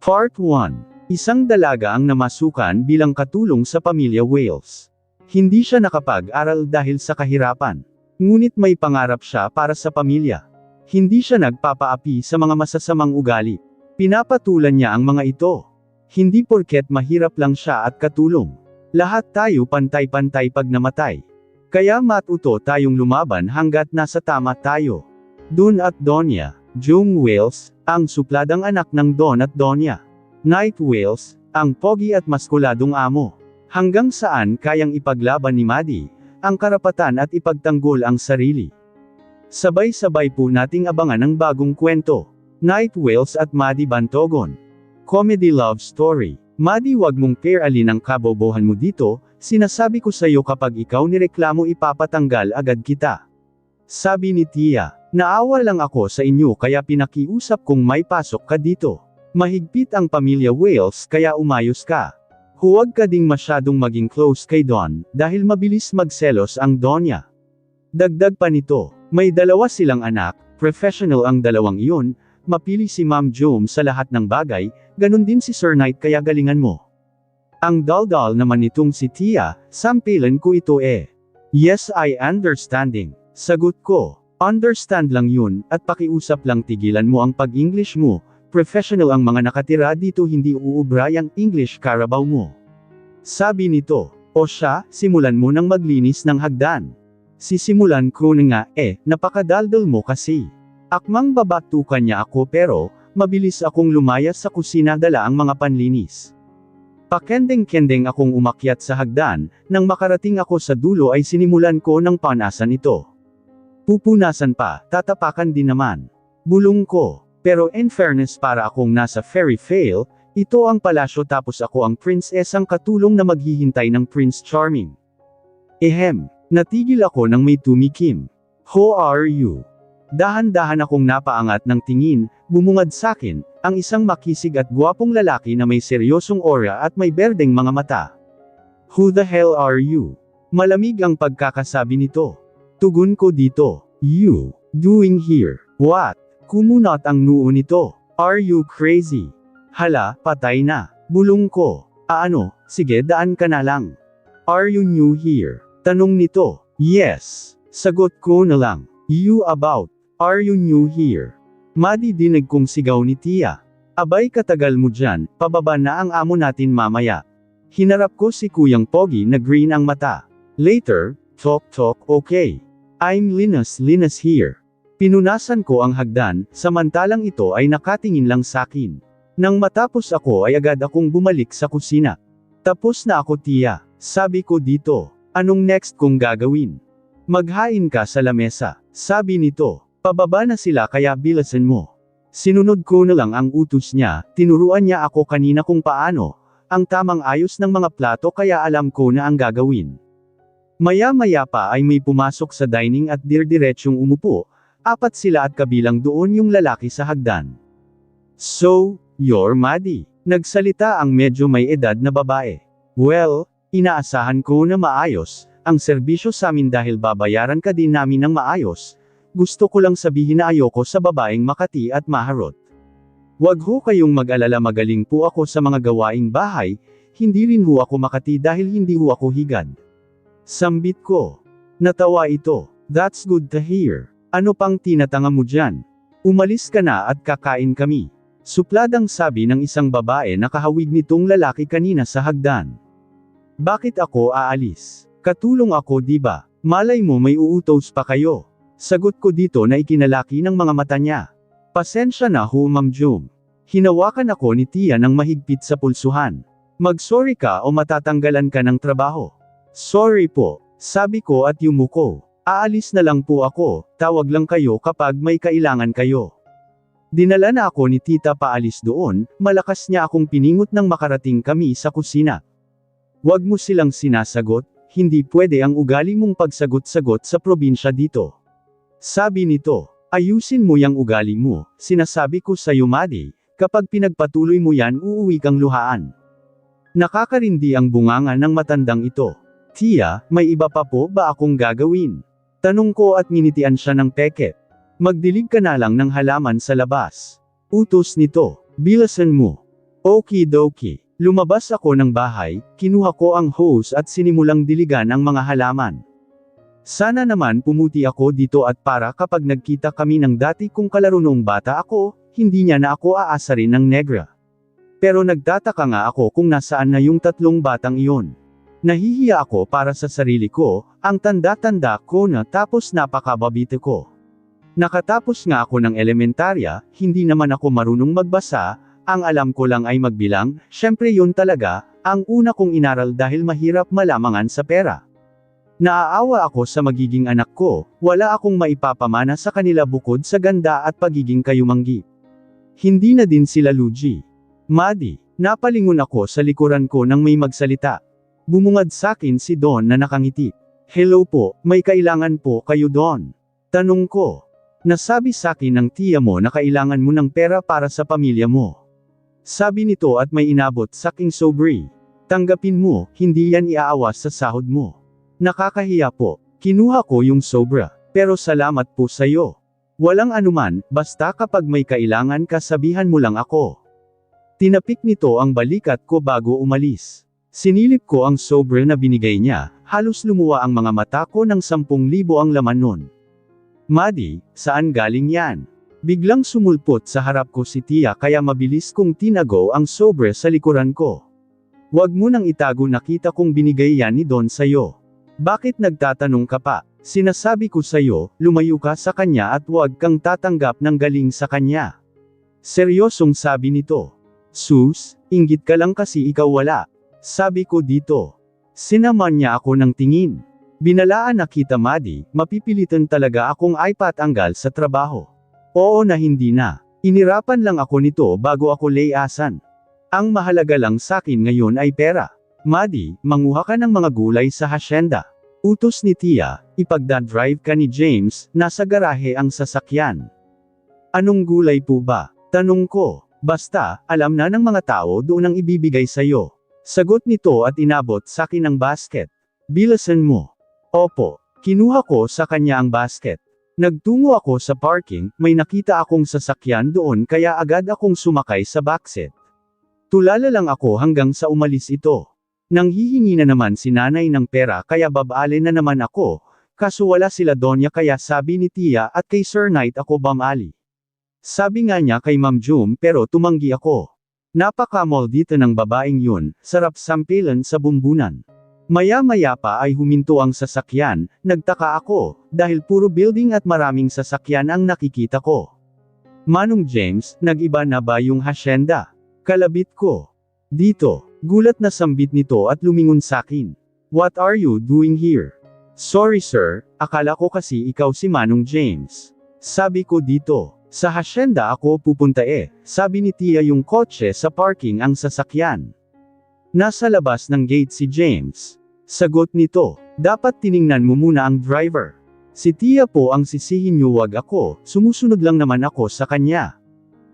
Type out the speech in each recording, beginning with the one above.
Part 1. Isang dalaga ang namasukan bilang katulong sa pamilya Wales. Hindi siya nakapag-aral dahil sa kahirapan. Ngunit may pangarap siya para sa pamilya. Hindi siya nagpapaapi sa mga masasamang ugali. Pinapatulan niya ang mga ito. Hindi porket mahirap lang siya at katulong. Lahat tayo pantay-pantay pag namatay. Kaya matuto tayong lumaban hanggat nasa tama tayo. Don at Donya, Jung Wales, ang supladang anak ng Don at Donya. Night Wales, ang pogi at maskuladong amo. Hanggang saan kayang ipaglaban ni Maddie ang karapatan at ipagtanggol ang sarili. Sabay-sabay po nating abangan ang bagong kwento. Night Wales at Maddie Bantogon. Comedy love story. Maddie, wag mong pairalin ang kabobohan mo dito, sinasabi ko sa'yo kapag ikaw nireklamo ipapatanggal agad kita. Sabi ni Tia, naawa lang ako sa inyo kaya pinakiusap kong may pasok ka dito. Mahigpit ang pamilya Wales kaya umayos ka. Huwag ka ding masyadong maging close kay Don, dahil mabilis magselos ang Donya. Dagdag pa nito, may dalawa silang anak, professional ang dalawang iyon, mapili si Ma'am Jom sa lahat ng bagay, ganun din si Sir Knight kaya galingan mo. Ang daldal naman nitong si Tia, sampilan ko ito eh. Yes, I understanding. Sagot ko, understand lang yun, at pakiusap lang tigilan mo ang pag-English mo, professional ang mga nakatira dito hindi uubra ang English Carabao mo. Sabi nito, o siya, simulan mo nang maglinis ng hagdan. Sisimulan ko na nga napakadaldal mo kasi. Akmang babatukan niya ako pero, mabilis akong lumayas sa kusina dala ang mga panlinis. Pakendeng-kendeng akong umakyat sa hagdan, nang makarating ako sa dulo ay sinimulan ko ng panasan ito. Pupunasan pa, tatapakan din naman. Bulong ko, pero in fairness para akong nasa fairy tale, ito ang palasyo tapos ako ang prinsesang katulong na maghihintay ng Prince Charming. Natigil ako nang may tumikim. Who are you? Dahan-dahan akong napaangat ng tingin, bumungad sakin, ang isang makisig at gwapong lalaki na may seryosong aura at may berdeng mga mata. Who the hell are you? Malamig ang pagkakasabi nito. Tugon ko dito, you, doing here, what? Kumunot ang noo nito. Are you crazy? Hala, patay na. Bulong ko. Ano, sige daan ka na lang. Are you new here? Tanong nito. Yes. Sagot ko na lang. You about. Are you new here? Maddie, dinig kong sigaw ni Tia. Abay katagal mo dyan, pababa na ang amo natin mamaya. Hinarap ko si Kuyang Pogi na green ang mata. Later, talk, okay. I'm Linus here. Pinunasan ko ang hagdan, samantalang ito ay nakatingin lang sakin. Nang matapos ako ay agad akong bumalik sa kusina. Tapos na ako Tia, sabi ko dito. Anong next kong gagawin? Maghain ka sa lamesa, sabi nito. Pababa na sila kaya bilasan mo. Sinunod ko na lang ang utos niya, tinuruan niya ako kanina kung paano, ang tamang ayos ng mga plato kaya alam ko na ang gagawin. Maya-maya pa ay may pumasok sa dining at dirdiretsyong umupo, apat sila at kabilang doon yung lalaki sa hagdan. So, you're Maddie. Nagsalita ang medyo may edad na babae. Well, inaasahan ko na maayos, ang serbisyo sa amin dahil babayaran ka din namin ng maayos. Gusto ko lang sabihin na ayoko sa babaeng makati at maharot. Wag ho kayong mag-alala, magaling po ako sa mga gawaing bahay, hindi rin ho ako makati dahil hindi ho ako higad. Sambit ko. Natawa ito. That's good to hear. Ano pang tinatanga mo dyan? Umalis ka na at kakain kami. Supladang sabi ng isang babae na kahawig nitong lalaki kanina sa hagdan. Bakit ako aalis? Katulong ako diba? Malay mo may uutos pa kayo. Sagot ko dito na ikinalaki ng mga mata niya. Pasensya na ho Ma'am Jom. Hinawakan ako ni Tia ng mahigpit sa pulsuhan. Mag-sorry ka o matatanggalan ka ng trabaho. Sorry po, sabi ko at yumuko. Aalis na lang po ako, tawag lang kayo kapag may kailangan kayo. Dinala na ako ni Tita paalis doon, malakas niya akong piningot nang makarating kami sa kusina. Wag mo silang sinasagot, hindi pwede ang ugali mong pagsagot-sagot sa probinsya dito. Sabi nito, ayusin mo yang ugali mo, sinasabi ko sa'yo Maddie, kapag pinagpatuloy mo yan uuwi kang luhaan. Nakakarindi ang bunganga ng matandang ito. Tia, may iba pa po ba akong gagawin? Tanong ko at nginitian siya ng peke. Magdilig ka na lang ng halaman sa labas. Utos nito, bilasan mo. Okidoki. Lumabas ako ng bahay, kinuha ko ang hose at sinimulang diligan ang mga halaman. Sana naman pumuti ako dito at para kapag nagkita kami ng dati kong kalaro noong bata ako, hindi niya na ako aasarin ng negra. Pero nagtataka nga ako kung nasaan na yung tatlong batang iyon. Nahihiya ako para sa sarili ko, ang tanda-tanda ko na tapos napakababite ko. Nakatapos nga ako ng elementarya, hindi naman ako marunong magbasa, ang alam ko lang ay magbilang, syempre yun talaga, ang una kong inaral dahil mahirap malamangan sa pera. Naaawa ako sa magiging anak ko, wala akong maipapamana sa kanila bukod sa ganda at pagiging kayumanggi. Hindi na din sila Luigi. Madi, napalingon ako sa likuran ko nang may magsalita. Bumungad sakin si Don na nakangiti. Hello po, may kailangan po kayo Don? Tanong ko. Nasabi sakin ng tiya mo na kailangan mo ng pera para sa pamilya mo. Sabi nito at may inabot saking sobre. Tanggapin mo, hindi yan iaawas sa sahod mo. Nakakahiya po. Kinuha ko yung sobra. Pero salamat po sayo. Walang anuman, basta kapag may kailangan ka sabihan mo lang ako. Tinapik nito ang balikat ko bago umalis. Sinilip ko ang sobre na binigay niya, halos lumuwa ang mga mata ko ng 10,000 ang laman nun. Madi, saan galing yan? Biglang sumulpot sa harap ko si Tia kaya mabilis kong tinago ang sobre sa likuran ko. Huwag mo nang itago, nakita kong binigay yan ni Don sayo. Bakit nagtatanong ka pa? Sinasabi ko sayo, lumayo ka sa kanya at huwag kang tatanggap ng galing sa kanya. Seryosong sabi nito. Sus, inggit ka lang kasi ikaw wala. Sabi ko dito. Sinaman niya ako ng tingin. Binalaan na kita Madi, mapipilitan talaga akong ipatanggal sa trabaho. Oo na hindi na. Inirapan lang ako nito bago ako layasan. Ang mahalaga lang sakin ngayon ay pera. Madi, manguha ka ng mga gulay sa hasyenda. Utos ni Tia, ipagdadrive ka ni James, nasa garahe ang sasakyan. Anong gulay po ba? Tanong ko. Basta, alam na ng mga tao doon ang ibibigay sayo. Sagot nito at inabot sakin ang basket. Bilasan mo. Opo. Kinuha ko sa kanya ang basket. Nagtungo ako sa parking, may nakita akong sasakyan doon kaya agad akong sumakay sa backseat. Tulala lang ako hanggang sa umalis ito. Nanghihingi na naman si nanay ng pera kaya babale na naman ako, kaso wala sila Donya kaya sabi ni Tia at kay Sir Knight ako bumali. Sabi nga niya kay Ma'am Jum pero tumanggi ako. Napaka-maldita ng babaeng yun, sarap sampilan sa bumbunan. Maya-maya pa ay huminto ang sasakyan, nagtaka ako, dahil puro building at maraming sasakyan ang nakikita ko. Manong James, nag-iba na ba yung hasyenda? Kalabit ko. Dito, gulat na sambit nito at lumingon sakin. What are you doing here? Sorry sir, akala ko kasi ikaw si Manong James. Sabi ko dito, sa hasyenda ako pupunta sabi ni Tia yung kotse sa parking ang sasakyan. Nasa labas ng gate si James. Sagot nito, dapat tiningnan mo muna ang driver. Si Tia po ang sisihin niyo wag ako, sumusunod lang naman ako sa kanya.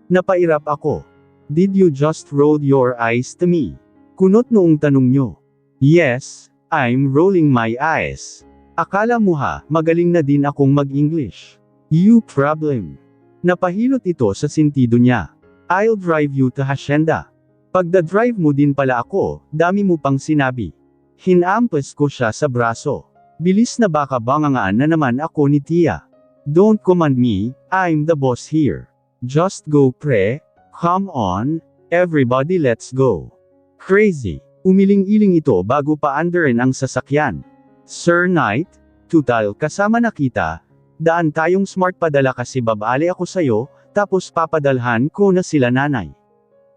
Napairap ako. Did you just roll your eyes to me? Kunot noong tanong niyo. Yes, I'm rolling my eyes. Akala mo ha, magaling na din akong mag-English. You problem. Napahilot ito sa sentido niya. I'll drive you to hasyenda. Pagda-drive mo din pala ako, dami mo pang sinabi. Hinampas ko siya sa braso. Bilis na baka bangangaan na naman ako ni Tia. Don't command me, I'm the boss here. Just go pre, come on, everybody let's go. Crazy. Umiling-iling ito bago pa underin ang sasakyan. Sir Knight, tutal kasama na kita, daan tayong smart padala kasi babali ako sayo, tapos papadalhan ko na sila nanay.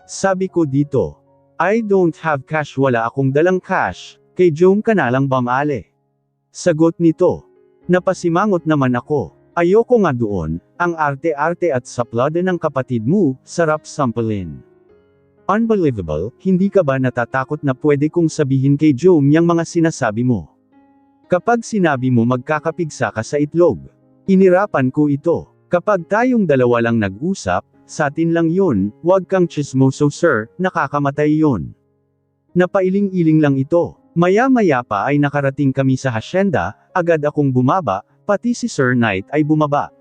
Sabi ko dito. I don't have cash, wala akong dalang cash, kay Jom ka na lang bamali. Sagot nito. Napasimangot naman ako. Ayoko nga doon, ang arte-arte at saplada ng kapatid mo, sarap sampalin. Unbelievable, hindi ka ba natatakot na pwede kong sabihin kay Jom yang mga sinasabi mo? Kapag sinabi mo magkakapigsa ka sa itlog. Inirapan ko ito. Kapag tayong dalawa lang nag-usap, sa atin lang yun, wag kang chismoso sir, nakakamatay yun. Napailing-iling lang ito. Maya-maya pa ay nakarating kami sa hasyenda, agad akong bumaba, pati si Sir Knight ay bumaba.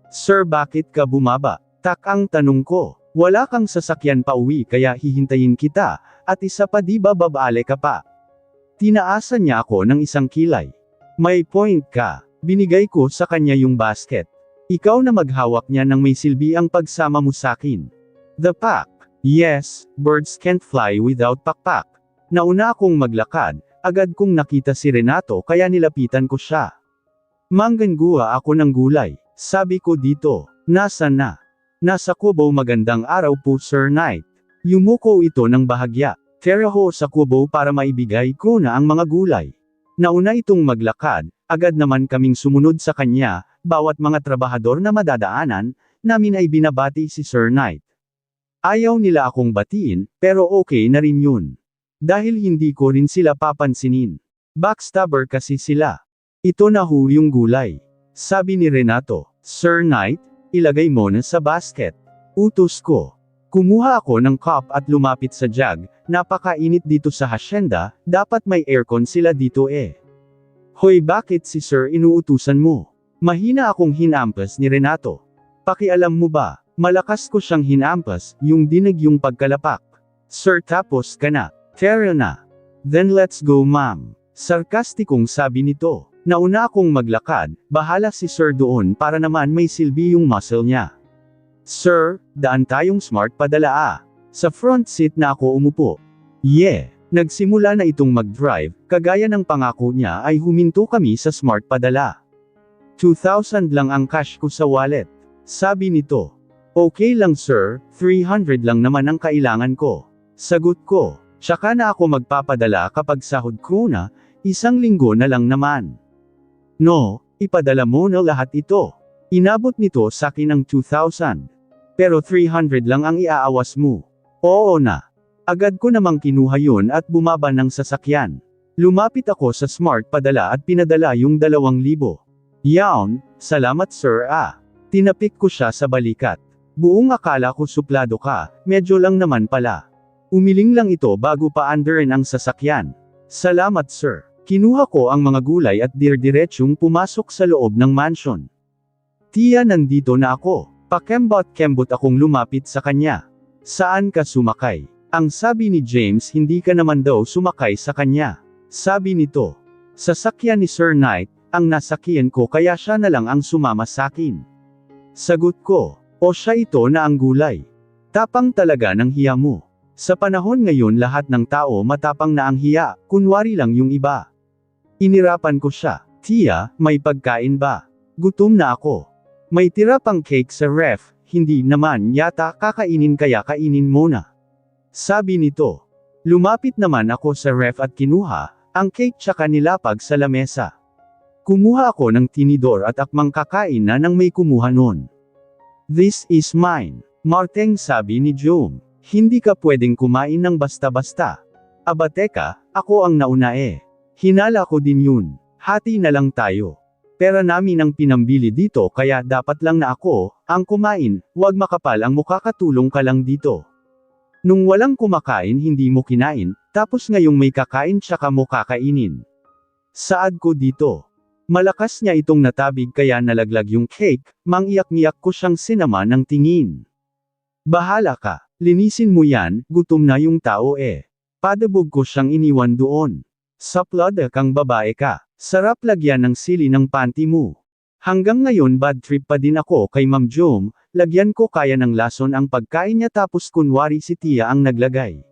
Sir bakit ka bumaba? Tak ang tanong ko. Wala kang sasakyan pa uwi kaya hihintayin kita, at isa pa di ba babale ka pa? Tinaasan niya ako ng isang kilay. May point ka. Binigay ko sa kanya yung basket. Ikaw na maghawak niya nang may silbi ang pagsama mo sakin. The pack. Yes, birds can't fly without pakpak. Nauna akong maglakad, agad kong nakita si Renato kaya nilapitan ko siya. Manggangguha ako ng gulay. Sabi ko dito, nasa na? Nasa Cubao. Magandang araw po Sir Knight. Yumuko ito ng bahagya. Tara ho sa Cubao para maibigay ko na ang mga gulay. Nauna itong maglakad, agad naman kaming sumunod sa kanya, bawat mga trabahador na madadaanan, namin ay binabati si Sir Knight. Ayaw nila akong batiin, pero okay na rin yun. Dahil hindi ko rin sila papansinin. Backstabber kasi sila. Ito na ho yung gulay. Sabi ni Renato, Sir Knight, ilagay mo na sa basket. Utos ko. Kumuha ako ng cup at lumapit sa jug. Napakainit dito sa hacienda, dapat may aircon sila dito eh. Hoy, bakit si Sir inuutusan mo? Mahina akong hinampas ni Renato. Pakialam mo ba, malakas ko siyang hinampas, yung dinig yung pagkalapak. Sir, tapos ka na. Tara na. Then let's go ma'am. Sarkastikong sabi nito. Nauna akong maglakad, bahala si Sir doon para naman may silbi yung muscle niya. Sir, daan tayong smart padala ah. Sa front seat na ako umupo. Yeah. Nagsimula na itong mag-drive, kagaya ng pangako niya ay huminto kami sa smart padala. 2,000 lang ang cash ko sa wallet. Sabi nito. Okay lang sir, 300 lang naman ang kailangan ko. Sagot ko. Tsaka na ako magpapadala kapag sahod ko na, 1 linggo na lang naman. No, ipadala mo na lahat ito. Inabot nito sa akin ng 2,000. Pero 300 lang ang iaawas mo. Oo na. Agad ko namang kinuha yun at bumaba ng sasakyan. Lumapit ako sa smart padala at pinadala yung 2,000. Yawn, salamat sir ah. Tinapik ko siya sa balikat. Buong akala ko suplado ka, medyo lang naman pala. Umiling lang ito bago pa underin ang sasakyan. Salamat sir. Kinuha ko ang mga gulay at dirdiretsong pumasok sa loob ng mansion. Tiya, nandito na ako. Pakembot-kembot akong lumapit sa kanya. Saan ka sumakay? Ang sabi ni James, hindi ka naman daw sumakay sa kanya. Sabi nito. Sasakyan ni Sir Knight, ang nasakyan ko kaya siya na lang ang sumama sakin. Sagot ko. O siya ito na ang gulay. Tapang talaga ng hiya mo. Sa panahon ngayon lahat ng tao matapang na ang hiya, kunwari lang yung iba. Inirapan ko siya. Tia, may pagkain ba? Gutom na ako. May tira pang cake sa ref, hindi naman yata kakainin kaya kainin mo na. Sabi nito. Lumapit naman ako sa ref at kinuha, ang cake tsaka nilapag sa lamesa. Kumuha ako ng tinidor at akmang kakain na nang may kumuha nun. This is mine. Marteng, sabi ni Jom. Hindi ka pwedeng kumain ng basta-basta. Aba teka, ako ang nauna eh. Hinala ko din yun. Hati na lang tayo. Pera namin ang pinambili dito kaya dapat lang na ako ang kumain, wag makapal ang mukha, katulong ka lang dito. Nung walang kumakain hindi mo kinain, tapos ngayong may kakain tsaka mo kakainin. Saad ko dito. Malakas niya itong natabig kaya nalaglag yung cake, mangiyak-ngiyak ko siyang sinama ng tingin. Bahala ka, linisin mo yan, gutom na yung tao eh. Padabog ko siyang iniwan doon. Saplada kang babae ka. Sarap lagyan ng sili ng panty mo. Hanggang ngayon bad trip pa din ako kay Ma'am Jom, lagyan ko kaya ng lason ang pagkain niya tapos kunwari si Tia ang naglagay.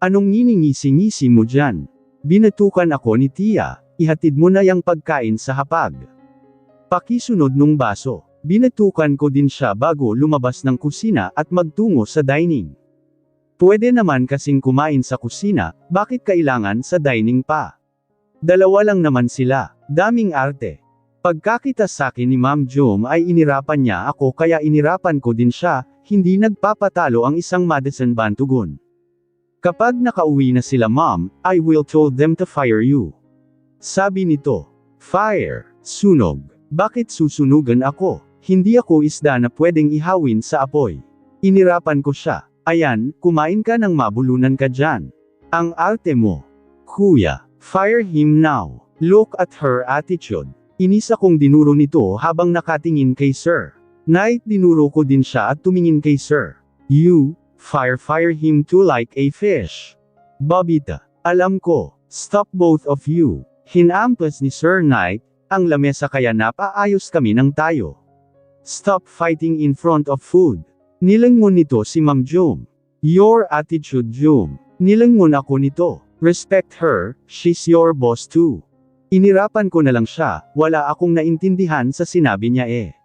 Anong nginingisi-ngisi mo dyan? Binatukan ako ni Tia, ihatid mo na yang pagkain sa hapag. Pakisunod nung baso. Binatukan ko din siya bago lumabas ng kusina at magtungo sa dining. Pwede naman kasing kumain sa kusina, bakit kailangan sa dining pa? 2 lang naman sila, daming arte. Pagkakita sakin ni Ma'am Jom ay inirapan niya ako kaya inirapan ko din siya, hindi nagpapatalo ang isang Madison Bantugon. Kapag nakauwi na sila ma'am, I will told them to fire you. Sabi nito. Fire, sunog. Bakit susunugan ako? Hindi ako isda na pwedeng ihawin sa apoy. Inirapan ko siya. Ayan, kumain ka ng mabulunan ka dyan. Ang arte mo. Kuya. Fire him now. Look at her attitude. Inis akong dinuro nito habang nakatingin kay Sir Knight. Dinuro ko din siya at tumingin kay Sir You, fire him too like a fish. Bobita, alam ko, stop both of you. Hinampas ni Sir Knight, ang lamesa kaya napaayos kami ng tayo. Stop fighting in front of food. Nilangon nito si Ma'am Jom. Your attitude, Jom. Nilangon ako nito. Respect her, she's your boss too. Inirapan ko na lang siya, wala akong naintindihan sa sinabi niya eh.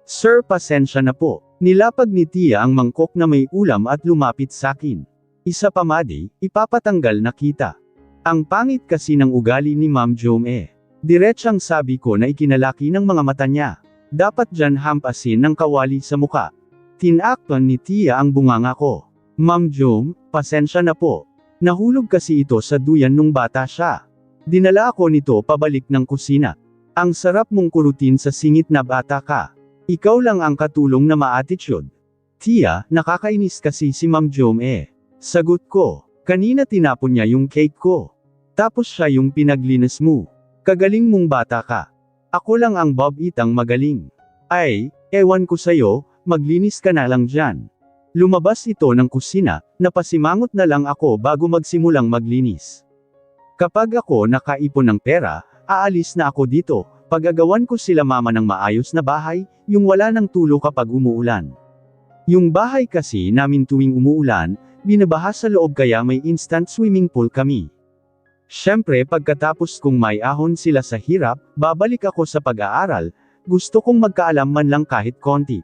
Sir, pasensya na po. Nilapag ni Tia ang mangkok na may ulam at lumapit sakin. Isa pa Madi, ipapatanggal na kita. Ang pangit kasi ng ugali ni Ma'am Jom eh. Diretsang sabi ko na ikinalaki ng mga mata niya. Dapat dyan hampasin ng kawali sa muka. Tinakpan ni Tia ang bunganga ko. Ma'am Jom, pasensya na po. Nahulog kasi ito sa duyan nung bata siya. Dinala ako nito pabalik ng kusina. Ang sarap mong kurutin sa singit na bata ka. Ikaw lang ang katulong na ma-attitude. Tia, nakakainis kasi si Ma'am Jom eh. Sagot ko, kanina tinapon niya yung cake ko. Tapos siya yung pinaglinis mo. Kagaling mong bata ka. Ako lang ang Bobitang magaling. Ay, ewan ko sa'yo, maglinis ka na lang dyan. Lumabas ito ng kusina, napasimangot na lang ako bago magsimulang maglinis. Kapag ako nakaipon ng pera, aalis na ako dito, pagagawan ko sila mama ng maayos na bahay, yung wala ng tulo kapag umuulan. Yung bahay kasi namin tuwing umuulan, binabaha sa loob kaya may instant swimming pool kami. Siyempre pagkatapos kong may ahon sila sa hirap, babalik ako sa pag-aaral, gusto kong magkaalam man lang kahit konti.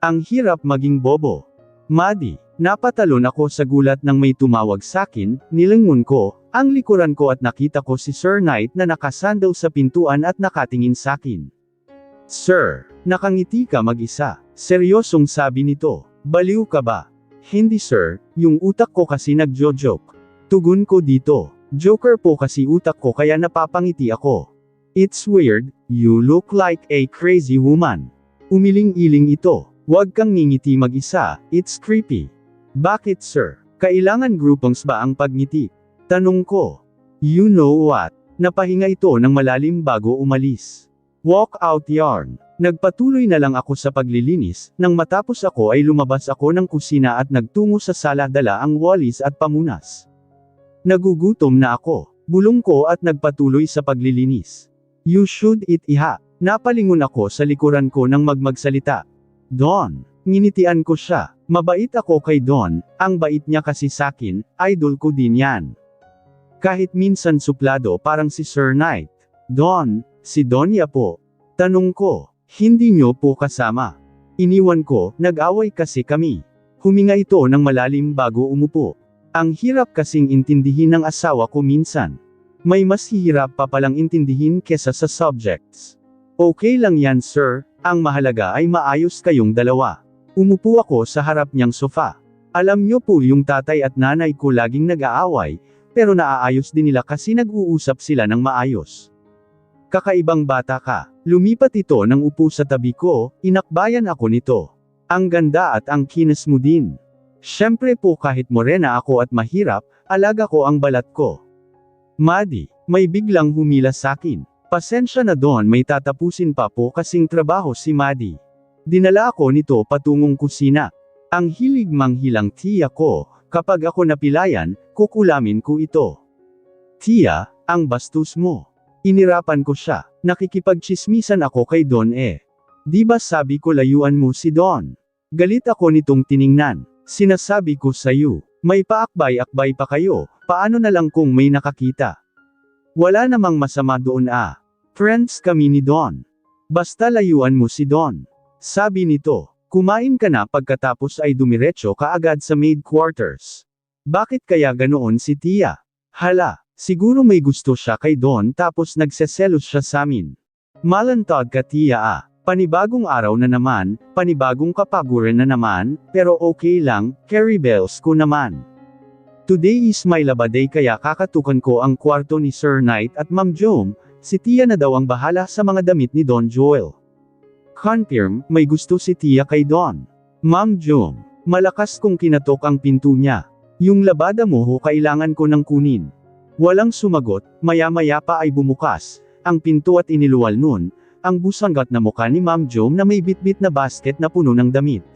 Ang hirap maging bobo. Madi, napatalon ako sa gulat nang may tumawag sakin, nilangon ko, ang likuran ko at nakita ko si Sir Knight na nakasandal sa pintuan at nakatingin sakin. Sir, nakangiti ka mag-isa. Seryosong sabi nito, baliw ka ba? Hindi sir, yung utak ko kasi nagjo-joke. Tugon ko dito, joker po kasi utak ko kaya napapangiti ako. It's weird, you look like a crazy woman. Umiling-iling ito, wag kang ngingiti mag-isa, it's creepy. Bakit sir? Kailangan groupongs ba ang pagngiti? Tanong ko. You know what? Napahinga ito ng malalim bago umalis. Walk out yarn. Nagpatuloy na lang ako sa paglilinis, nang matapos ako ay lumabas ako ng kusina at nagtungo sa sala dala ang walis at pamunas. Nagugutom na ako. Bulong ko at nagpatuloy sa paglilinis. You should eat iha. Napalingon ako sa likuran ko nang magsalita. Don. Nginitian ko siya. Mabait ako kay Don, ang bait niya kasi sakin, idol ko din yan. Kahit minsan suplado parang si Sir Knight. Don, si Donya po. Tanong ko, hindi nyo po kasama. Iniwan ko, nag-away kasi kami. Huminga ito ng malalim bago umupo. Ang hirap kasing intindihin ng asawa ko minsan. May mas hihirap pa palang intindihin kesa sa subjects. Okay lang yan sir, ang mahalaga ay maayos kayong dalawa. Umupo ako sa harap niyang sofa. Alam nyo po yung tatay at nanay ko laging nag-aaway, pero naaayos din nila kasi nag-uusap sila ng maayos. Kakaibang bata ka. Lumipat ito ng upo sa tabi ko, inakbayan ako nito. Ang ganda at ang kinis mo din. Siyempre po kahit morena ako at mahirap, alaga ko ang balat ko. Madi, may biglang humila sakin. Pasensya na Don, may tatapusin pa po kasing trabaho si Madi. Dinala ako nito patungong kusina. Ang hilig manghilang tiya ko, kapag ako napilayan, kukulamin ko ito. Tiya, ang bastos mo. Inirapan ko siya. Nakikipagchismisan ako kay Don eh. Di ba sabi ko layuan mo si Don? Galit ako nitong tiningnan. Sinasabi ko sa'yo, may paakbay-akbay pa kayo, paano na lang kung may nakakita? Wala namang masama doon ah. Friends kami ni Don. Basta layuan mo si Don. Sabi nito, kumain ka na pagkatapos ay dumiretso ka agad sa maid quarters. Bakit kaya ganoon si Tia? Hala, siguro may gusto siya kay Don tapos nagseselos siya samin. Malantad ka Tia ah. Panibagong araw na naman, panibagong kapaguran na naman, pero okay lang, carry bells ko naman. Today is my laba day kaya kakatukan ko ang kwarto ni Sir Knight at Ma'am Jom, si Tia na daw ang bahala sa mga damit ni Don Joel. Confirm, may gusto si Tia kay Don. Ma'am Jom, malakas kong kinatok ang pinto niya. Yung labada mo ho kailangan ko nang kunin. Walang sumagot, maya-maya pa ay bumukas, ang pinto at iniluwal nun, ang busanggat na mukha ni Ma'am Jom na may bitbit na basket na puno ng damit.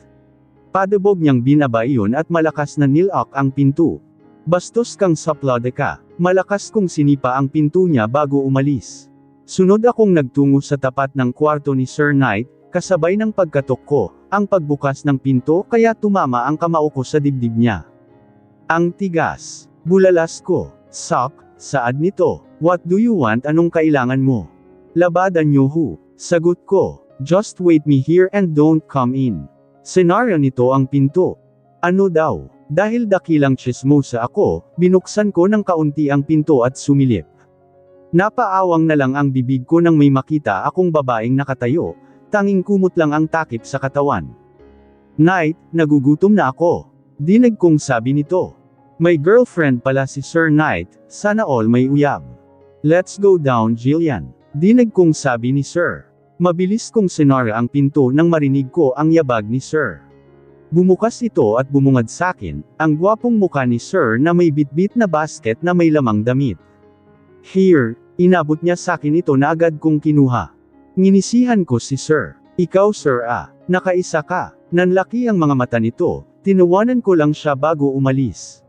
Padubog niyang binaba iyon at malakas na nilak ang pinto. Bastos kang saplada ka. Malakas kong sinipa ang pinto niya bago umalis. Sunod akong nagtungo sa tapat ng kwarto ni Sir Knight, kasabay ng pagkatok ko, ang pagbukas ng pinto kaya tumama ang kamao ko sa dibdib niya. Ang tigas. Bulalas ko. Sok, saad nito. What do you want? Anong kailangan mo? Labadan niyo ho. Sagot ko. Just wait me here and don't come in. Senaryo nito ang pinto. Ano daw? Dahil dakilang chismosa ako, binuksan ko ng kaunti ang pinto at sumilip. Napaawang na lang ang bibig ko nang may makita akong babaeng nakatayo, tanging kumot lang ang takip sa katawan. Knight, nagugutom na ako. Dinig kong sabi nito. May girlfriend pala si Sir Knight, sana all may uyab. Let's go down Jillian. Dinig kong sabi ni Sir. Mabilis kong sinara ang pinto nang marinig ko ang yabag ni Sir. Bumukas ito at bumungad sakin, ang gwapong muka ni Sir na may bitbit na basket na may lamang damit. Here, inabot niya sakin ito na agad kong kinuha. Nginisihan ko si Sir. Ikaw Sir nakaisa ka. Nanlaki ang mga mata nito, tinuwanan ko lang siya bago umalis.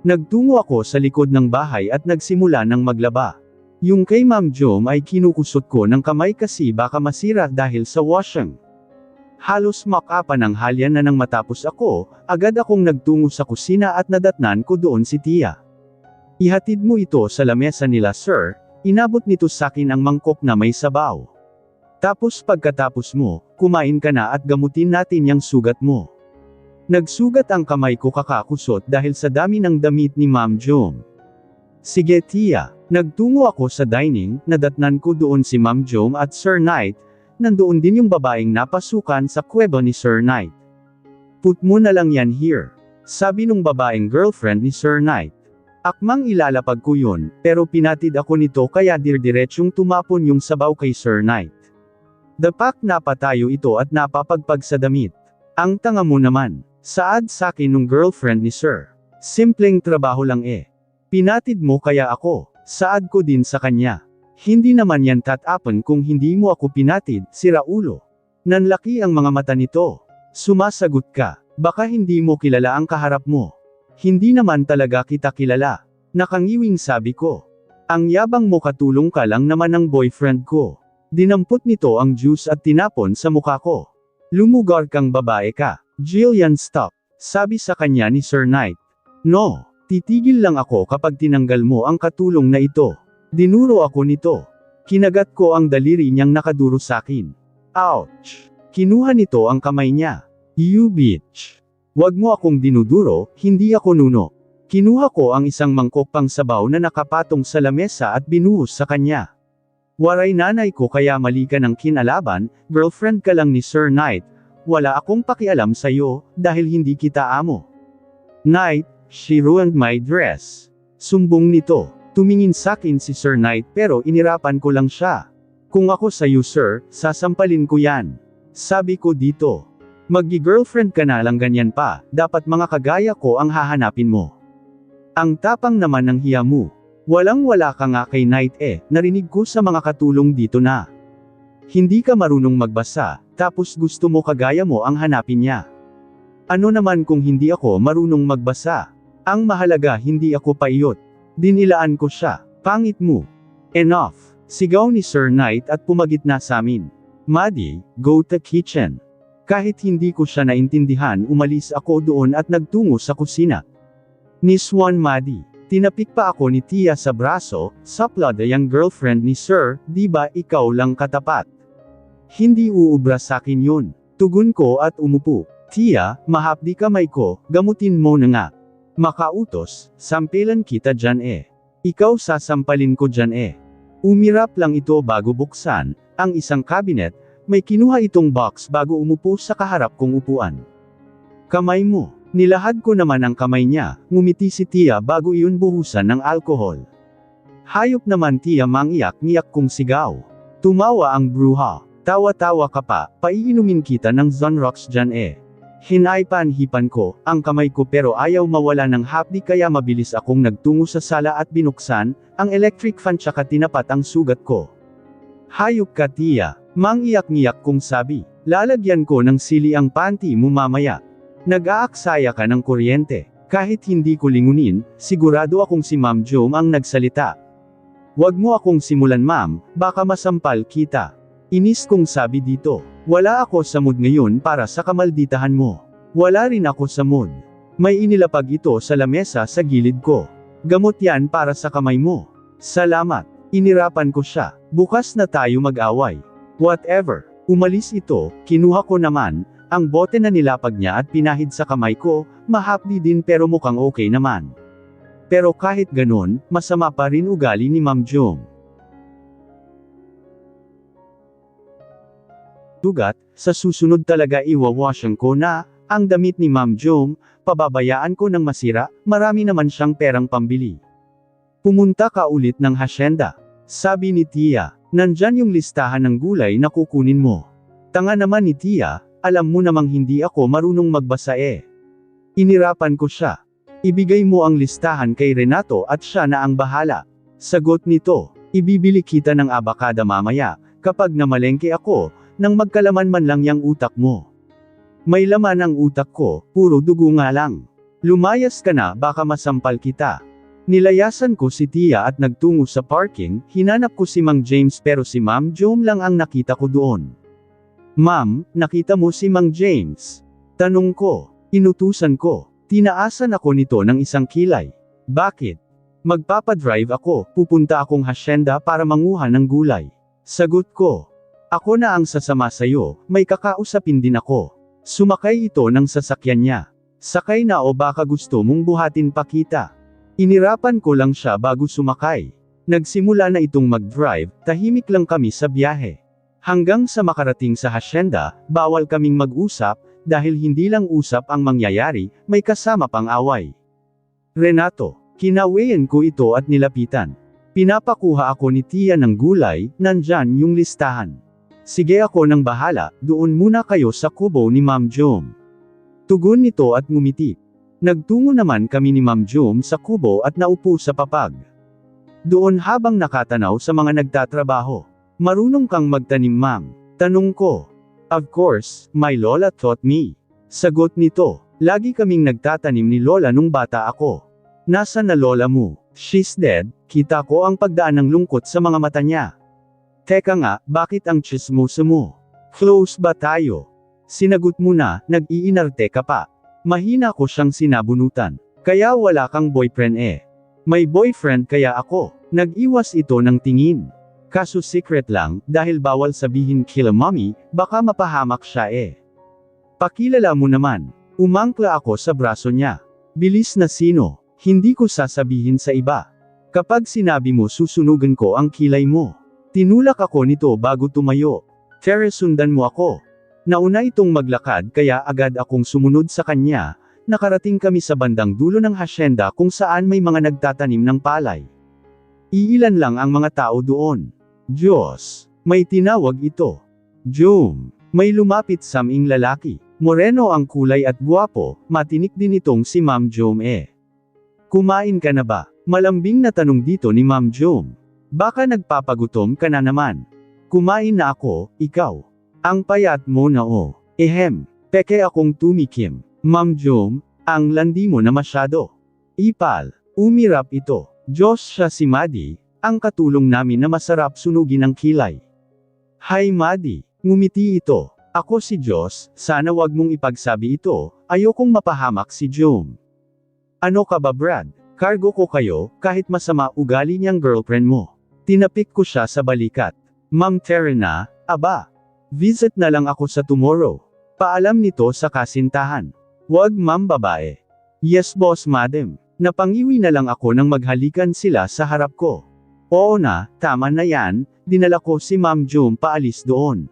Nagtungo ako sa likod ng bahay at nagsimula ng maglaba. Yung kay Ma'am Jom ay kinukusot ko ng kamay kasi baka masira dahil sa washing. Halos makapan ang halyan na nang matapos ako, agad akong nagtungo sa kusina at nadatnan ko doon si Tia. Ihatid mo ito sa lamesa nila Sir, inabot nito sakin ang mangkok na may sabaw. Tapos pagkatapos mo, kumain ka na at gamutin natin yang sugat mo. Nagsugat ang kamay ko kakakusot dahil sa dami ng damit ni Ma'am Jom. Sige Tia, nagtungo ako sa dining, nadatnan ko doon si Ma'am Jom at Sir Knight. Nandoon din yung babaeng napasukan sa kuweba ni Sir Knight. Put mo na lang yan here. Sabi nung babaeng girlfriend ni Sir Knight. Akmang ilalapag ko yun, pero pinatid ako nito kaya dirdiretsyong tumapon yung sabaw kay Sir Knight. Dapak napatayo ito at napapagpag sa damit. Ang tanga mo naman. Saad sakin nung girlfriend ni Sir. Simpleng trabaho lang Pinatid mo kaya ako. Saad ko din sa kanya. Hindi naman yan tatapan kung hindi mo ako pinatid, sira ulo. Nanlaki ang mga mata nito. Sumasagot ka, baka hindi mo kilala ang kaharap mo. Hindi naman talaga kita kilala. Nakangiwing sabi ko. Ang yabang mo katulong ka lang naman ng boyfriend ko. Dinampot nito ang juice at tinapon sa mukha ko. Lumugar kang babae ka. Jillian stop. Sabi sa kanya ni Sir Knight. No, titigil lang ako kapag tinanggal mo ang katulong na ito. Dinuro ako nito. Kinagat ko ang daliri niyang nakaduro sakin. Ouch! Kinuha nito ang kamay niya. You bitch! Wag mo akong dinuduro, hindi ako nuno. Kinuha ko ang isang mangkok pang sabaw na nakapatong sa lamesa at binuhos sa kanya. Waray nanay ko kaya mali ka ng kinalaban, girlfriend ka lang ni Sir Knight. Wala akong pakialam sa'yo, dahil hindi kita amo. Knight, she ruined my dress. Sumbong nito. Tumingin sakin si Sir Knight pero inirapan ko lang siya. Kung ako sa'yo Sir, sasampalin ko yan. Sabi ko dito. Maggi-girlfriend ka na lang ganyan pa, dapat mga kagaya ko ang hahanapin mo. Ang tapang naman ng hiya mo. Walang-wala ka nga kay Knight narinig ko sa mga katulong dito na. Hindi ka marunong magbasa, tapos gusto mo kagaya mo ang hanapin niya. Ano naman kung hindi ako marunong magbasa? Ang mahalaga hindi ako paiyot. Dinilaan ko siya. Pangit mo. Enough. Sigaw ni Sir Knight at pumagit na sa amin. Maddie, go to kitchen. Kahit hindi ko siya naintindihan umalis ako doon at nagtungo sa kusina. Ni Swan Maddie. Tinapik pa ako ni Tia sa braso, saplada yang girlfriend ni Sir, di ba ikaw lang katapat? Hindi uubra sakin yun. Tugon ko at umupo. Tia, mahapdi kamay ko, gamutin mo na nga. Makautos, sampilan kita dyan Ikaw sasampalin ko dyan Umirap lang ito bago buksan, ang isang cabinet, may kinuha itong box bago umupo sa kaharap kong upuan. Kamay mo. Nilahad ko naman ang kamay niya, ngumiti si Tia bago iyon buhusan ng alkohol. Hayop naman Tia mangiyak-ngiyak kong sigaw. Tumawa ang bruha. Tawa-tawa ka pa, paiinumin kita ng Zonrox dyan Hinaypan-hipan ko, ang kamay ko pero ayaw mawala ng hapdi kaya mabilis akong nagtungo sa sala at binuksan, ang electric fan tsaka tinapat ang sugat ko. Hayop ka Tia, mangiyak-ngiyak kong sabi, lalagyan ko ng sili ang panty mo mamaya. Nag-aaksaya ka ng kuryente. Kahit hindi ko lingunin, sigurado akong si Ma'am Jom ang nagsalita. Huwag mo akong simulan ma'am, baka masampal kita. Inis kong sabi dito. Wala ako sa mood ngayon para sa kamalditahan mo. Wala rin ako sa mood. May inilapag ito sa lamesa sa gilid ko. Gamot yan para sa kamay mo. Salamat. Inirapan ko siya. Bukas na tayo mag-away. Whatever. Umalis ito, kinuha ko naman, ang bote na nilapag niya at pinahid sa kamay ko, mahapdi din pero mukhang okay naman. Pero kahit ganon, masama pa rin ugali ni Ma'am Jom. Dugat, sa susunod talaga iwawashang ko na, ang damit ni Ma'am Jom, pababayaan ko ng masira, marami naman siyang perang pambili. Pumunta ka ulit ng hasyenda. Sabi ni Tia, nandyan yung listahan ng gulay na kukunin mo. Tanga naman ni Tia, alam mo namang hindi ako marunong magbasa eh. Inirapan ko siya. Ibigay mo ang listahan kay Renato at siya na ang bahala. Sagot nito, ibibili kita ng abakada mamaya, kapag namalengke ako, nang magkalaman man lang yang utak mo. May laman ang utak ko, puro dugo nga lang. Lumayas ka na baka masampal kita. Nilayasan ko si Tia at nagtungo sa parking, hinanap ko si Mang James pero si Ma'am Jom lang ang nakita ko doon. Ma'am, nakita mo si Mang James? Tanong ko, inutusan ko, tinaasan ako nito ng isang kilay. Bakit? Magpapadrive ako, pupunta akong hasyenda para manguha ng gulay. Sagot ko, ako na ang sasama sayo, may kakausapin din ako. Sumakay ito ng sasakyan niya. Sakay na o baka gusto mong buhatin pa kita. Inirapan ko lang siya bago sumakay. Nagsimula na itong mag-drive, tahimik lang kami sa biyahe. Hanggang sa makarating sa hasyenda, bawal kaming mag-usap, dahil hindi lang usap ang mangyayari, may kasama pang away. Renato, kinawayan ko ito at nilapitan. Pinapakuha ako ni Tia ng gulay, nandyan yung listahan. Sige ako nang bahala, doon muna kayo sa kubo ni Ma'am Jom. Tugon nito at ngumiti. Nagtungo naman kami ni Ma'am Jom sa kubo at naupo sa papag. Doon habang nakatanaw sa mga nagtatrabaho. Marunong kang magtanim ma'am? Tanong ko. Of course, my lola taught me. Sagot nito, lagi kaming nagtatanim ni lola nung bata ako. Nasaan na lola mo? She's dead. Kita ko ang pagdaan ng lungkot sa mga mata niya. Teka nga, bakit ang chismosa mo? Close ba tayo? Sinagot mo na, nag-iinarte ka pa. Mahina ko siyang sinabunutan. Kaya wala kang boyfriend eh. May boyfriend kaya ako. Nag-iwas ito ng tingin. Kaso secret lang, dahil bawal sabihin kila mommy, baka mapahamak siya eh. Pakilala mo naman. Umangkla ako sa braso niya. Bilis na sino? Hindi ko sasabihin sa iba. Kapag sinabi mo susunugan ko ang kilay mo. Tinulak ako nito bago tumayo. Tere, sundan mo ako. Nauna itong maglakad kaya agad akong sumunod sa kanya. Nakarating kami sa bandang dulo ng hasyenda kung saan may mga nagtatanim ng palay. Iilan lang ang mga tao doon. Diyos, may tinawag ito. Jom, may lumapit saming lalaki. Moreno ang kulay at guwapo, matinik din itong si Ma'am Jom eh. Kumain ka na ba? Malambing na tanong dito ni Ma'am Jom. Baka nagpapagutom ka na naman. Kumain na ako, ikaw. Ang payat mo na o. Ehem, peke akong tumikim. Ma'am Jom, ang landi mo na masyado. Ipal, umirap ito. Diyos siya si Maddie, ang katulong namin na masarap sunugin ang kilay. Hi Maddie, ngumiti ito. Ako si Diyos, sana wag mong ipagsabi ito, ayokong mapahamak si Jom. Ano ka ba Brad? Cargo ko kayo, kahit masama ugali niyang girlfriend mo. Tinapik ko siya sa balikat. Ma'am Terena, aba. Visit na lang ako sa tomorrow. Paalam nito sa kasintahan. Wag ma'am babae. Yes boss madam. Napangiwi na lang ako nang maghalikan sila sa harap ko. Oo na, tama na yan, dinala ko si Ma'am Jom paalis doon.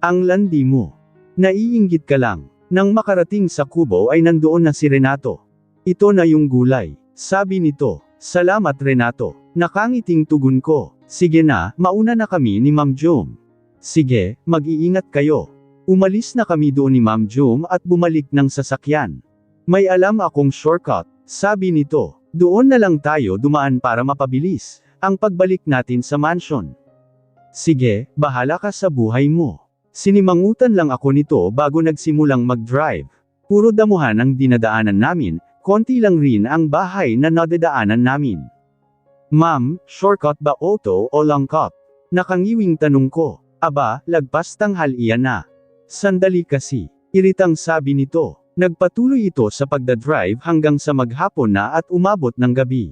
Ang landi mo. Naiinggit ka lang. Nang makarating sa kubo ay nandoon na si Renato. Ito na yung gulay. Sabi nito, salamat Renato. Nakangiting tugon ko. Sige na, mauna na kami ni Ma'am Jom. Sige, mag-iingat kayo. Umalis na kami doon ni Ma'am Jom at bumalik ng sasakyan. May alam akong shortcut, sabi nito. Doon na lang tayo dumaan para mapabilis ang pagbalik natin sa mansion. Sige, bahala ka sa buhay mo. Sinimangutan lang ako nito bago nagsimulang mag-drive. Puro damuhan ang dinadaanan namin, konti lang rin ang bahay na nadadaanan namin. Ma'am, shortcut ba auto o langkap? Nakangiwing tanong ko. Aba, lagpas tanghalian na. Sandali kasi. Iritang sabi nito. Nagpatuloy ito sa pagdadrive hanggang sa maghapon na at umabot ng gabi.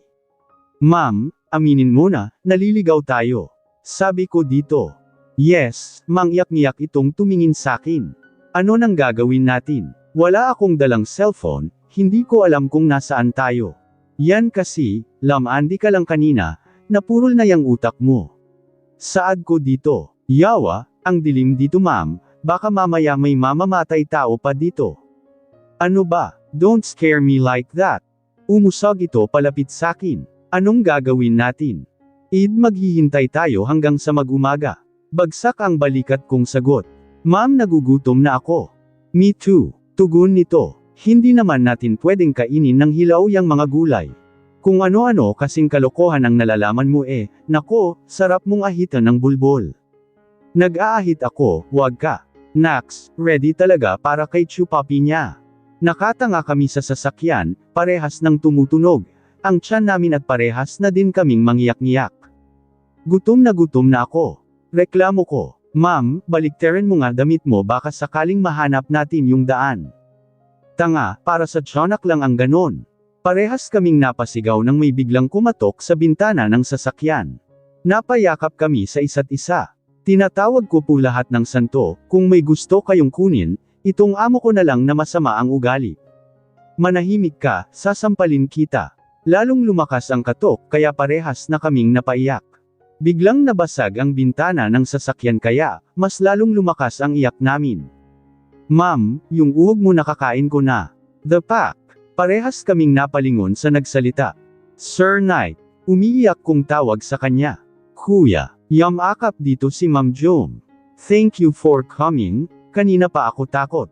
Ma'am, aminin mo na, naliligaw tayo. Sabi ko dito. Yes, mangyak-ngiyak itong tumingin sakin. Ano nang gagawin natin? Wala akong dalang cellphone, hindi ko alam kung nasaan tayo. Yan kasi, lamandi ka lang kanina, napurol na yang utak mo. Saad ko dito. Yawa, ang dilim dito ma'am, baka mamaya may mamamatay tao pa dito. Ano ba? Don't scare me like that. Umusog ito palapit sakin. Anong gagawin natin? Maghihintay tayo hanggang sa mag-umaga. Bagsak ang balikat kong sagot. Ma'am, nagugutom na ako. Me too. Tugon nito. Hindi naman natin pwedeng kainin ng hilaw yang mga gulay. Kung ano-ano kasing kalokohan ang nalalaman mo nako, sarap mong ahitan ng bulbol. Nag-aahit ako, wag ka. Nax, ready talaga para kay chupapi niya. Nakatanga kami sa sasakyan, parehas ng tumutunog. Ang tiyan namin at parehas na din kaming mangyak-ngiyak. Gutom na ako. Reklamo ko. Ma'am, baliktarin mo nga damit mo baka sakaling mahanap natin yung daan. Tanga, para sa tiyanak lang ang ganon. Parehas kaming napasigaw nang may biglang kumatok sa bintana ng sasakyan. Napayakap kami sa isa't isa. Tinatawag ko po lahat ng santo, kung may gusto kayong kunin, itong amo ko na lang na masama ang ugali. Manahimik ka, sasampalin kita. Lalong lumakas ang katok, kaya parehas na kaming napaiyak. Biglang nabasag ang bintana ng sasakyan kaya, mas lalong lumakas ang iyak namin. Ma'am, yung uhog mo nakakain ko na. The pack. Parehas kaming napalingon sa nagsalita. Sir Knight. Umiiyak kong tawag sa kanya. Kuya, yamakap dito si Ma'am Jom. Thank you for coming, kanina pa ako takot.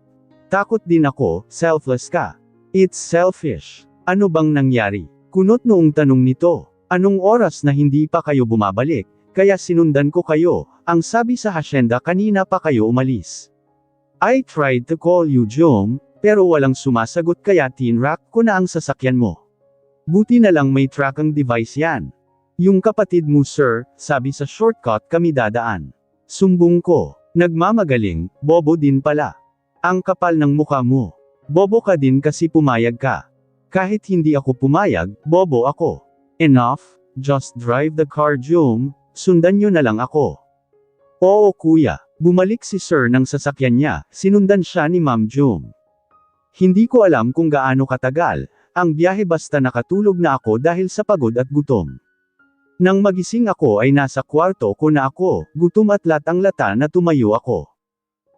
Takot din ako, selfless ka. It's selfish. Ano bang nangyari? Kunot noong tanong nito. Anong oras na hindi pa kayo bumabalik, kaya sinundan ko kayo, ang sabi sa hasyenda kanina pa kayo umalis. I tried to call you Jom, pero walang sumasagot kaya tinrack ko na ang sasakyan mo. Buti na lang may tracking device yan. Yung kapatid mo sir, sabi sa shortcut kami dadaan. Sumbong ko, nagmamagaling, bobo din pala. Ang kapal ng mukha mo. Bobo ka din kasi pumayag ka. Kahit hindi ako pumayag, bobo ako. Enough, just drive the car Jom, sundan nyo na lang ako. Oo kuya, bumalik si sir ng sasakyan niya, sinundan siya ni Ma'am Jom. Hindi ko alam kung gaano katagal, ang biyahe basta nakatulog na ako dahil sa pagod at gutom. Nang magising ako ay nasa kwarto ko na ako, gutom at latang-lata na tumayo ako.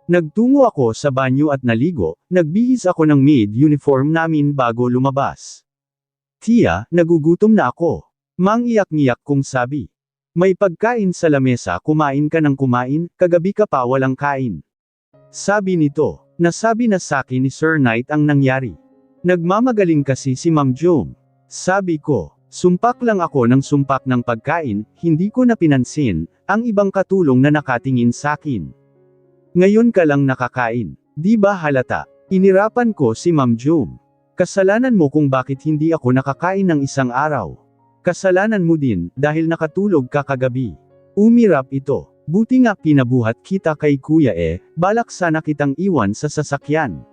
Nagtungo ako sa banyo at naligo, nagbihis ako ng maid uniform namin bago lumabas. Tia, nagugutom na ako. Mangiyak-ngiyak kong sabi. May pagkain sa lamesa, kumain ka ng kumain, kagabi ka pa walang kain. Sabi nito, nasabi na sakin ni Sir Knight ang nangyari. Nagmamagaling kasi si Ma'am Jom. Sabi ko, sumpak lang ako ng sumpak ng pagkain, hindi ko na pinansin, ang ibang katulong na nakatingin sakin. Ngayon ka lang nakakain, di ba halata? Inirapan ko si Ma'am Jom. Kasalanan mo kung bakit hindi ako nakakain ng isang araw. Kasalanan mo din, dahil nakatulog ka kagabi. Umirap ito. Buti nga pinabuhat kita kay kuya balak sana kitang iwan sa sasakyan.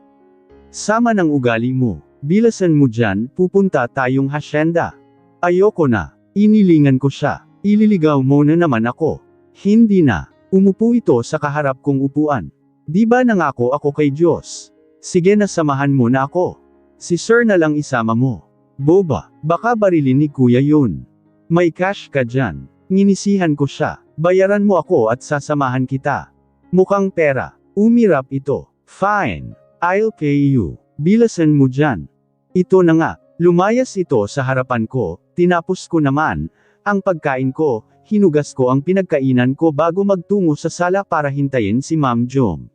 Sama ng ugali mo. Bilasan mo dyan, pupunta tayong hasyenda. Ayoko na. Inilingan ko siya. Ililigaw mo na naman ako. Hindi na. Umupo ito sa kaharap kong upuan. Di ba nangako ako kay Diyos? Sige na samahan mo na ako. Si sir na lang isama mo. Boba, baka barilin ni kuya yun. May cash ka dyan. Nginisihan ko siya. Bayaran mo ako at sasamahan kita. Mukhang pera. Umirap ito. Fine. I'll pay you. Bilasan mo dyan. Ito na nga. Lumayas ito sa harapan ko, tinapos ko naman, ang pagkain ko, hinugas ko ang pinagkainan ko bago magtungo sa sala para hintayin si Ma'am Jom.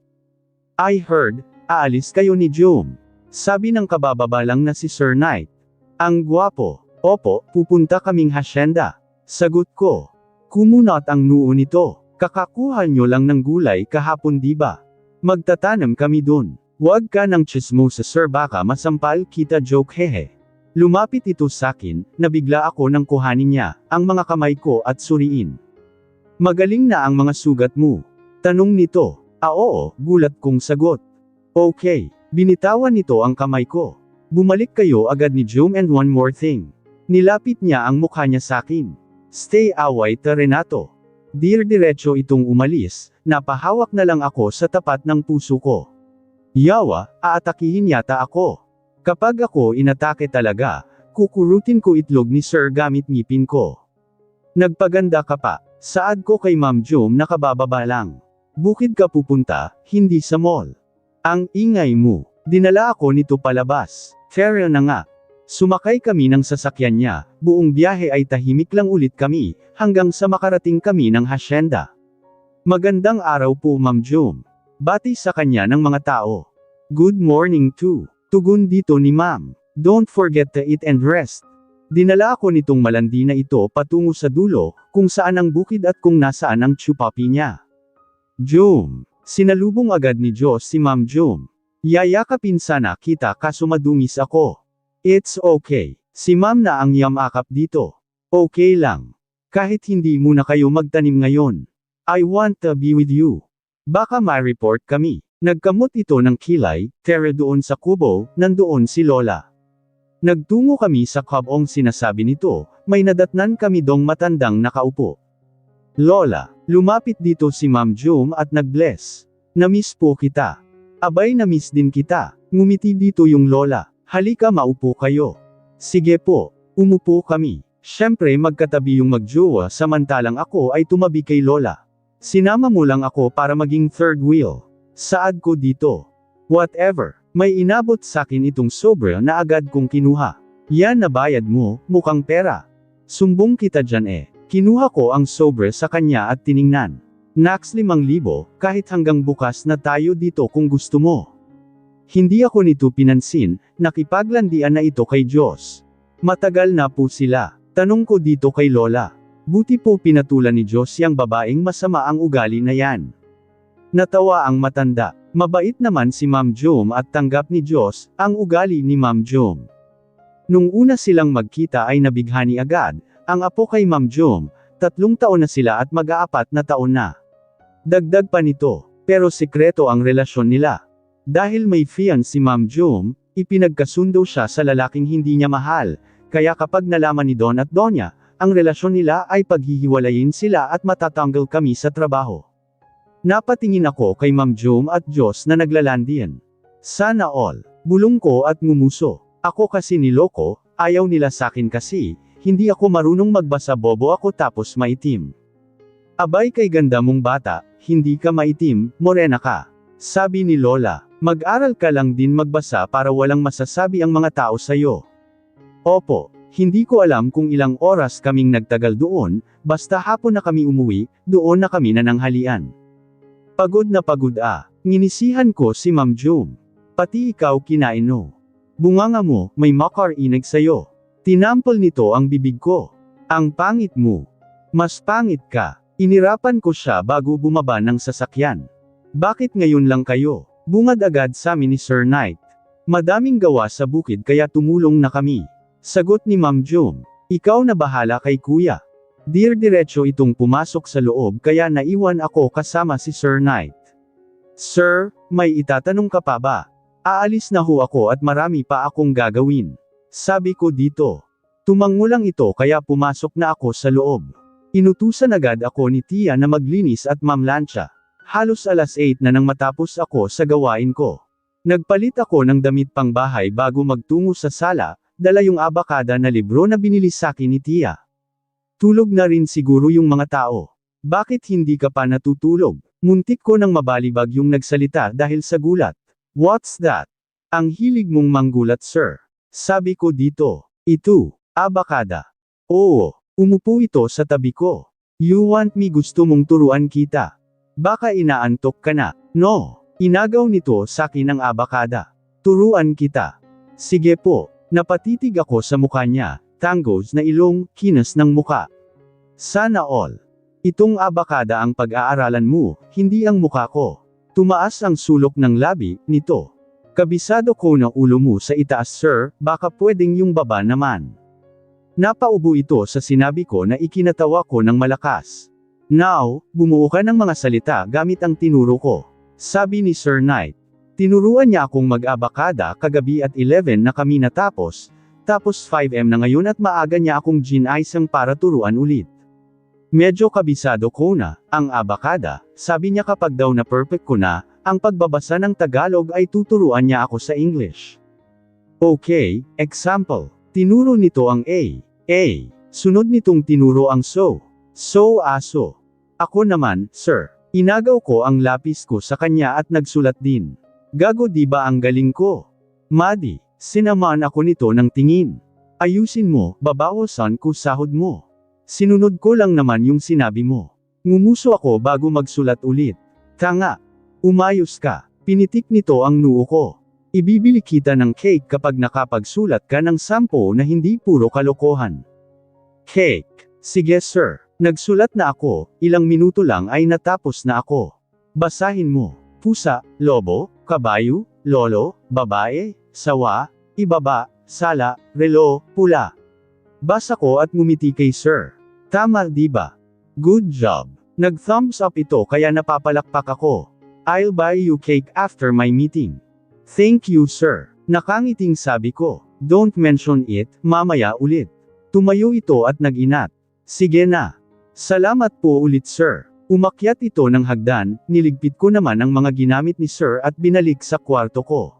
I heard, aalis kayo ni Jom. Sabi ng kabababa lang na si Sir Knight. Ang gwapo. Opo, pupunta kaming hasyenda. Sagot ko. Kumunot ang noo nito. Kakakuha nyo lang ng gulay kahapon diba? Magtatanam kami dun. Huwag ka ng chismosa sir, baka masampal kita, joke, hehe. Lumapit ito sakin, nabigla ako nang kuhanin niya ang mga kamay ko at suriin. Magaling na ang mga sugat mo? Tanong nito. Oo, gulat kong sagot. Okay, binitawan nito ang kamay ko. Bumalik kayo agad ni Jom, and one more thing. Nilapit niya ang mukha niya sakin. Stay away ta Renato. Diretso itong umalis, napahawak na lang ako sa tapat ng puso ko. Yawa, aatakihin yata ako. Kapag ako inatake talaga, kukurutin ko itlog ni sir gamit ngipin ko. Nagpaganda ka pa, saad ko kay Ma'am Jom, nakabababa lang. Bukid ka pupunta, hindi sa mall. Ang ingay mo, dinala ako nito palabas. Fair na nga. Sumakay kami ng sasakyan niya, buong biyahe ay tahimik lang ulit kami, hanggang sa makarating kami ng hasyenda. Magandang araw po Ma'am Jom. Bati sa kanya ng mga tao. Good morning too. Tugon dito ni Ma'am. Don't forget to eat and rest. Dinala ako nitong malandi na ito patungo sa dulo, kung saan ang bukid at kung nasaan ang chupapi niya. Jom. Sinalubong agad ni Diyos si Ma'am Jom. Yayakapin sana kita kaso madungis ako. It's okay. Si Ma'am na ang yamakap dito. Okay lang. Kahit hindi muna kayo magtanim ngayon. I want to be with you. Baka ma-report kami. Nagkamot ito ng kilay, pero doon sa kubo, nandoon si Lola. Nagtungo kami sa kubong sinasabi nito, may nadatnan kami dong matandang nakaupo. Lola, lumapit dito si Ma'am Jom at nag-bless. Namiss po kita. Abay, namiss din kita. Ngumiti dito yung Lola. Halika, maupo kayo. Sige po. Umupo kami. Syempre magkatabi yung magjowa samantalang ako ay tumabi kay Lola. Sinama mo lang ako para maging third wheel. Saad ko dito. Whatever. May inabot sakin itong sobra na agad kong kinuha. Yan na bayad mo, mukhang pera. Sumbong kita dyan eh. Kinuha ko ang sobra sa kanya at tiningnan. Nax 5,000, kahit hanggang bukas na tayo dito kung gusto mo. Hindi ako nito pinansin, nakipaglandian na ito kay Diyos. Matagal na po sila. Tanong ko dito kay Lola. Buti po pinatulan ni Diyos yang babaeng masama ang ugali na yan. Natawa ang matanda. Mabait naman si Ma'am Jom at tanggap ni Diyos ang ugali ni Ma'am Jom. Nung una silang magkita ay nabighani agad, ang apo kay Ma'am Jom, 3 taon na sila at mag-4 na taon na. Dagdag pa nito, pero sekreto ang relasyon nila. Dahil may fiancé si Ma'am Jom, ipinagkasundo siya sa lalaking hindi niya mahal, kaya kapag nalaman ni Don at Donya, ang relasyon nila ay paghihiwalayin sila at matatanggal kami sa trabaho. Napatingin ako kay Ma'am Jom at Diyos na naglalandian. Sana all. Bulong ko at ngumuso. Ako kasi niloko, ayaw nila sakin kasi, hindi ako marunong magbasa, bobo ako tapos maitim. Abay, kay ganda mong bata, hindi ka maitim, morena ka. Sabi ni Lola, mag-aral ka lang din magbasa para walang masasabi ang mga tao sa'yo. Opo, hindi ko alam kung ilang oras kaming nagtagal doon, basta hapon na kami umuwi, doon na kami nananghalian. Pagod na pagod nginisihan ko si Ma'am Jom. Pati ikaw kinain no. Bunganga mo, may makarinig sa'yo. Tinampol nito ang bibig ko. Ang pangit mo. Mas pangit ka. Inirapan ko siya bago bumaba ng sasakyan. Bakit ngayon lang kayo? Bungad agad sa amin ni Sir Knight. Madaming gawa sa bukid kaya tumulong na kami. Sagot ni Ma'am Jom. Ikaw na bahala kay kuya. Diretso itong pumasok sa loob kaya naiwan ako kasama si Sir Knight. Sir, may itatanong ka pa ba? Aalis na ho ako at marami pa akong gagawin. Sabi ko dito. Tumangulang ito kaya pumasok na ako sa loob. Inutusan agad ako ni Tia na maglinis at mamlansya. Halos 8:00 na nang matapos ako sa gawain ko. Nagpalit ako ng damit pang bahay bago magtungo sa sala, dala yung abakada na libro na binili sakin ni Tia. Tulog na rin siguro yung mga tao. Bakit hindi ka pa natutulog? Muntik ko nang mabalibag yung nagsalita dahil sa gulat. What's that? Ang hilig mong manggulat sir. Sabi ko dito. Ito, abakada. Oo, umupo ito sa tabi ko. You want me, gusto mong turuan kita? Baka inaantok ka na. No, inagaw nito sakin ang abakada. Turuan kita. Sige po. Napatitig ako sa mukha niya, tanggos na ilong, kinas ng muka. Sana all. Itong abakada ang pag-aaralan mo, hindi ang mukha ko. Tumaas ang sulok ng labi nito. Kabisado ko na ulo mo sa itaas sir, baka pwedeng yung baba naman. Napaubo ito sa sinabi ko na ikinatawa ko ng malakas. Now, bumuo ka ng mga salita gamit ang tinuro ko. Sabi ni Sir Knight. Tinuruan niya akong mag-abakada kagabi at 11 na kami natapos, tapos 5 na ngayon at maaga niya akong ginaisang para turuan ulit. Medyo kabisado ko na, ang abakada, sabi niya kapag daw na perfect ko na, ang pagbabasa ng Tagalog ay tuturuan niya ako sa English. Okay, example. Tinuro nito ang A. Sunod nitong tinuro ang so. So aso. Ako naman, sir. Inagaw ko ang lapis ko sa kanya at nagsulat din. Gago di ba ang galing ko? Madi, sinamaan ako nito ng tingin. Ayusin mo, babawasan ko sahod mo. Sinunod ko lang naman yung sinabi mo. Ngumuso ako bago magsulat ulit. Tanga. Umayos ka. Pinitik nito ang noo ko. Ibibili kita ng cake kapag nakapagsulat ka ng 10 na hindi puro kalokohan. Cake. Sige sir. Nagsulat na ako, ilang minuto lang ay natapos na ako. Basahin mo. Pusa, lobo, kabayo, lolo, babae, sawa, ibaba, sala, relo, pula. Basa ko at ngumiti kay sir. Tama diba? Good job. Nag-thumbs up ito kaya napapalakpak ako. I'll buy you cake after my meeting. Thank you sir. Nakangiting sabi ko. Don't mention it, mamaya ulit. Tumayo ito at nag-inat. Sige na. Salamat po ulit sir. Umakyat ito ng hagdan, niligpit ko naman ang mga ginamit ni sir at binalik sa kwarto ko.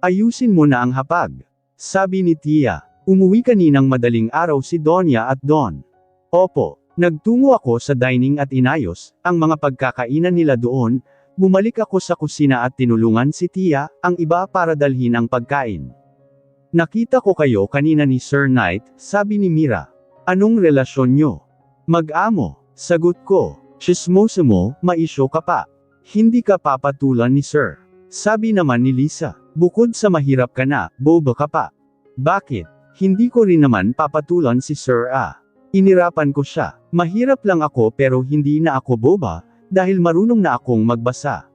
Ayusin mo na ang hapag. Sabi ni Tia. Umuwi kaninang madaling araw si Donya at Don. Opo. Nagtungo ako sa dining at inayos ang mga pagkakainan nila doon. Bumalik ako sa kusina at tinulungan si Tia, ang iba para dalhin ang pagkain. Nakita ko kayo kanina ni Sir Knight, sabi ni Mira. Anong relasyon nyo? Mag-amo, sagot ko. Chismosa mo, maisyo ka pa. Hindi ka papatulan ni Sir. Sabi naman ni Lisa. Bukod sa mahirap ka na, boba ka pa. Bakit? Hindi ko rin naman papatulan si Sir ah. Inirapan ko siya. Mahirap lang ako pero hindi na ako boba. Dahil marunong na akong magbasa.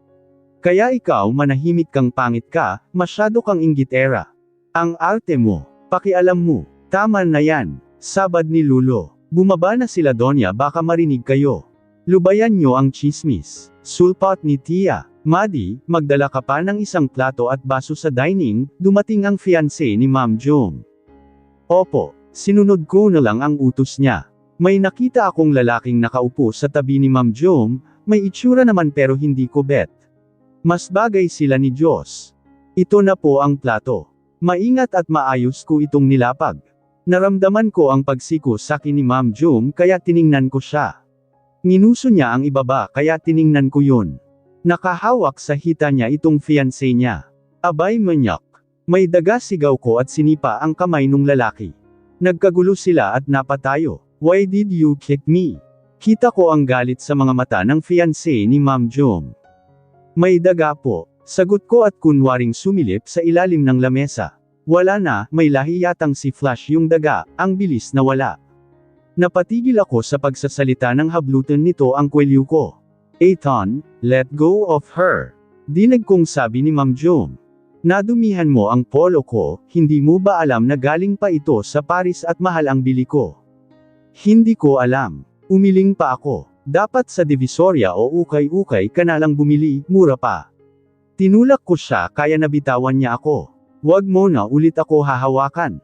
Kaya ikaw manahimik kang pangit ka, masyado kang inggitera. Ang arte mo, pakialam mo, tama na yan, sabad ni Lulo. Bumaba na sila Donya baka marinig kayo. Lubayan nyo ang chismis. Sulpat ni Tia. Madi, magdala ka pa ng isang plato at baso sa dining, dumating ang fiancé ni Ma'am Jom. Opo, sinunod ko na lang ang utos niya. May nakita akong lalaking nakaupo sa tabi ni Ma'am Jom. May itsura naman pero hindi ko bet. Mas bagay sila ni Diyos. Ito na po ang plato. Maingat at maayos ko itong nilapag. Naramdaman ko ang pagsiko sa akin ni Ma'am Jom kaya tiningnan ko siya. Nginuso niya ang ibaba kaya tiningnan ko yun. Nakahawak sa hita niya itong fiancé niya. Abay manyak. May daga sigaw ko at sinipa ang kamay nung lalaki. Nagkagulo sila at napatayo. Why did you kick me? Kita ko ang galit sa mga mata ng fiancé ni Ma'am Jom. May daga po, sagot ko at kunwaring sumilip sa ilalim ng lamesa. Wala na, may lahi yatang si Flash yung daga, ang bilis na wala. Napatigil ako sa pagsasalita ng hablutan nito ang kwelyo ko. Ethan, let go of her. Dinig kong sabi ni Ma'am Jom. Nadumihan mo ang polo ko, hindi mo ba alam na galing pa ito sa Paris at mahal ang bili ko? Hindi ko alam. Umiling pa ako. Dapat sa Divisoria o ukay-ukay ka na lang bumili, mura pa. Tinulak ko siya kaya nabitawan niya ako. Wag mo na ulit ako hahawakan.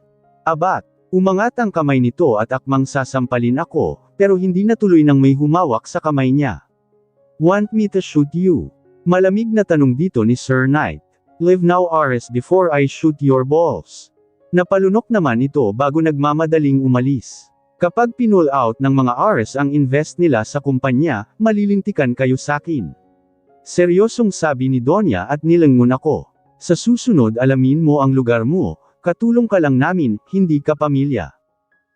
Abat, umangat ang kamay nito at akmang sasampalin ako, pero hindi natuloy nang may humawak sa kamay niya. Want me to shoot you? Malamig na tanong dito ni Sir Knight. Live now hours before I shoot your balls. Napalunok naman ito bago nagmamadaling umalis. Kapag pinull out ng mga hours ang invest nila sa kumpanya, malilintikan kayo sakin. Seryosong sabi ni Donya at nilangon ako. Sa susunod alamin mo ang lugar mo, katulong ka lang namin, hindi ka pamilya.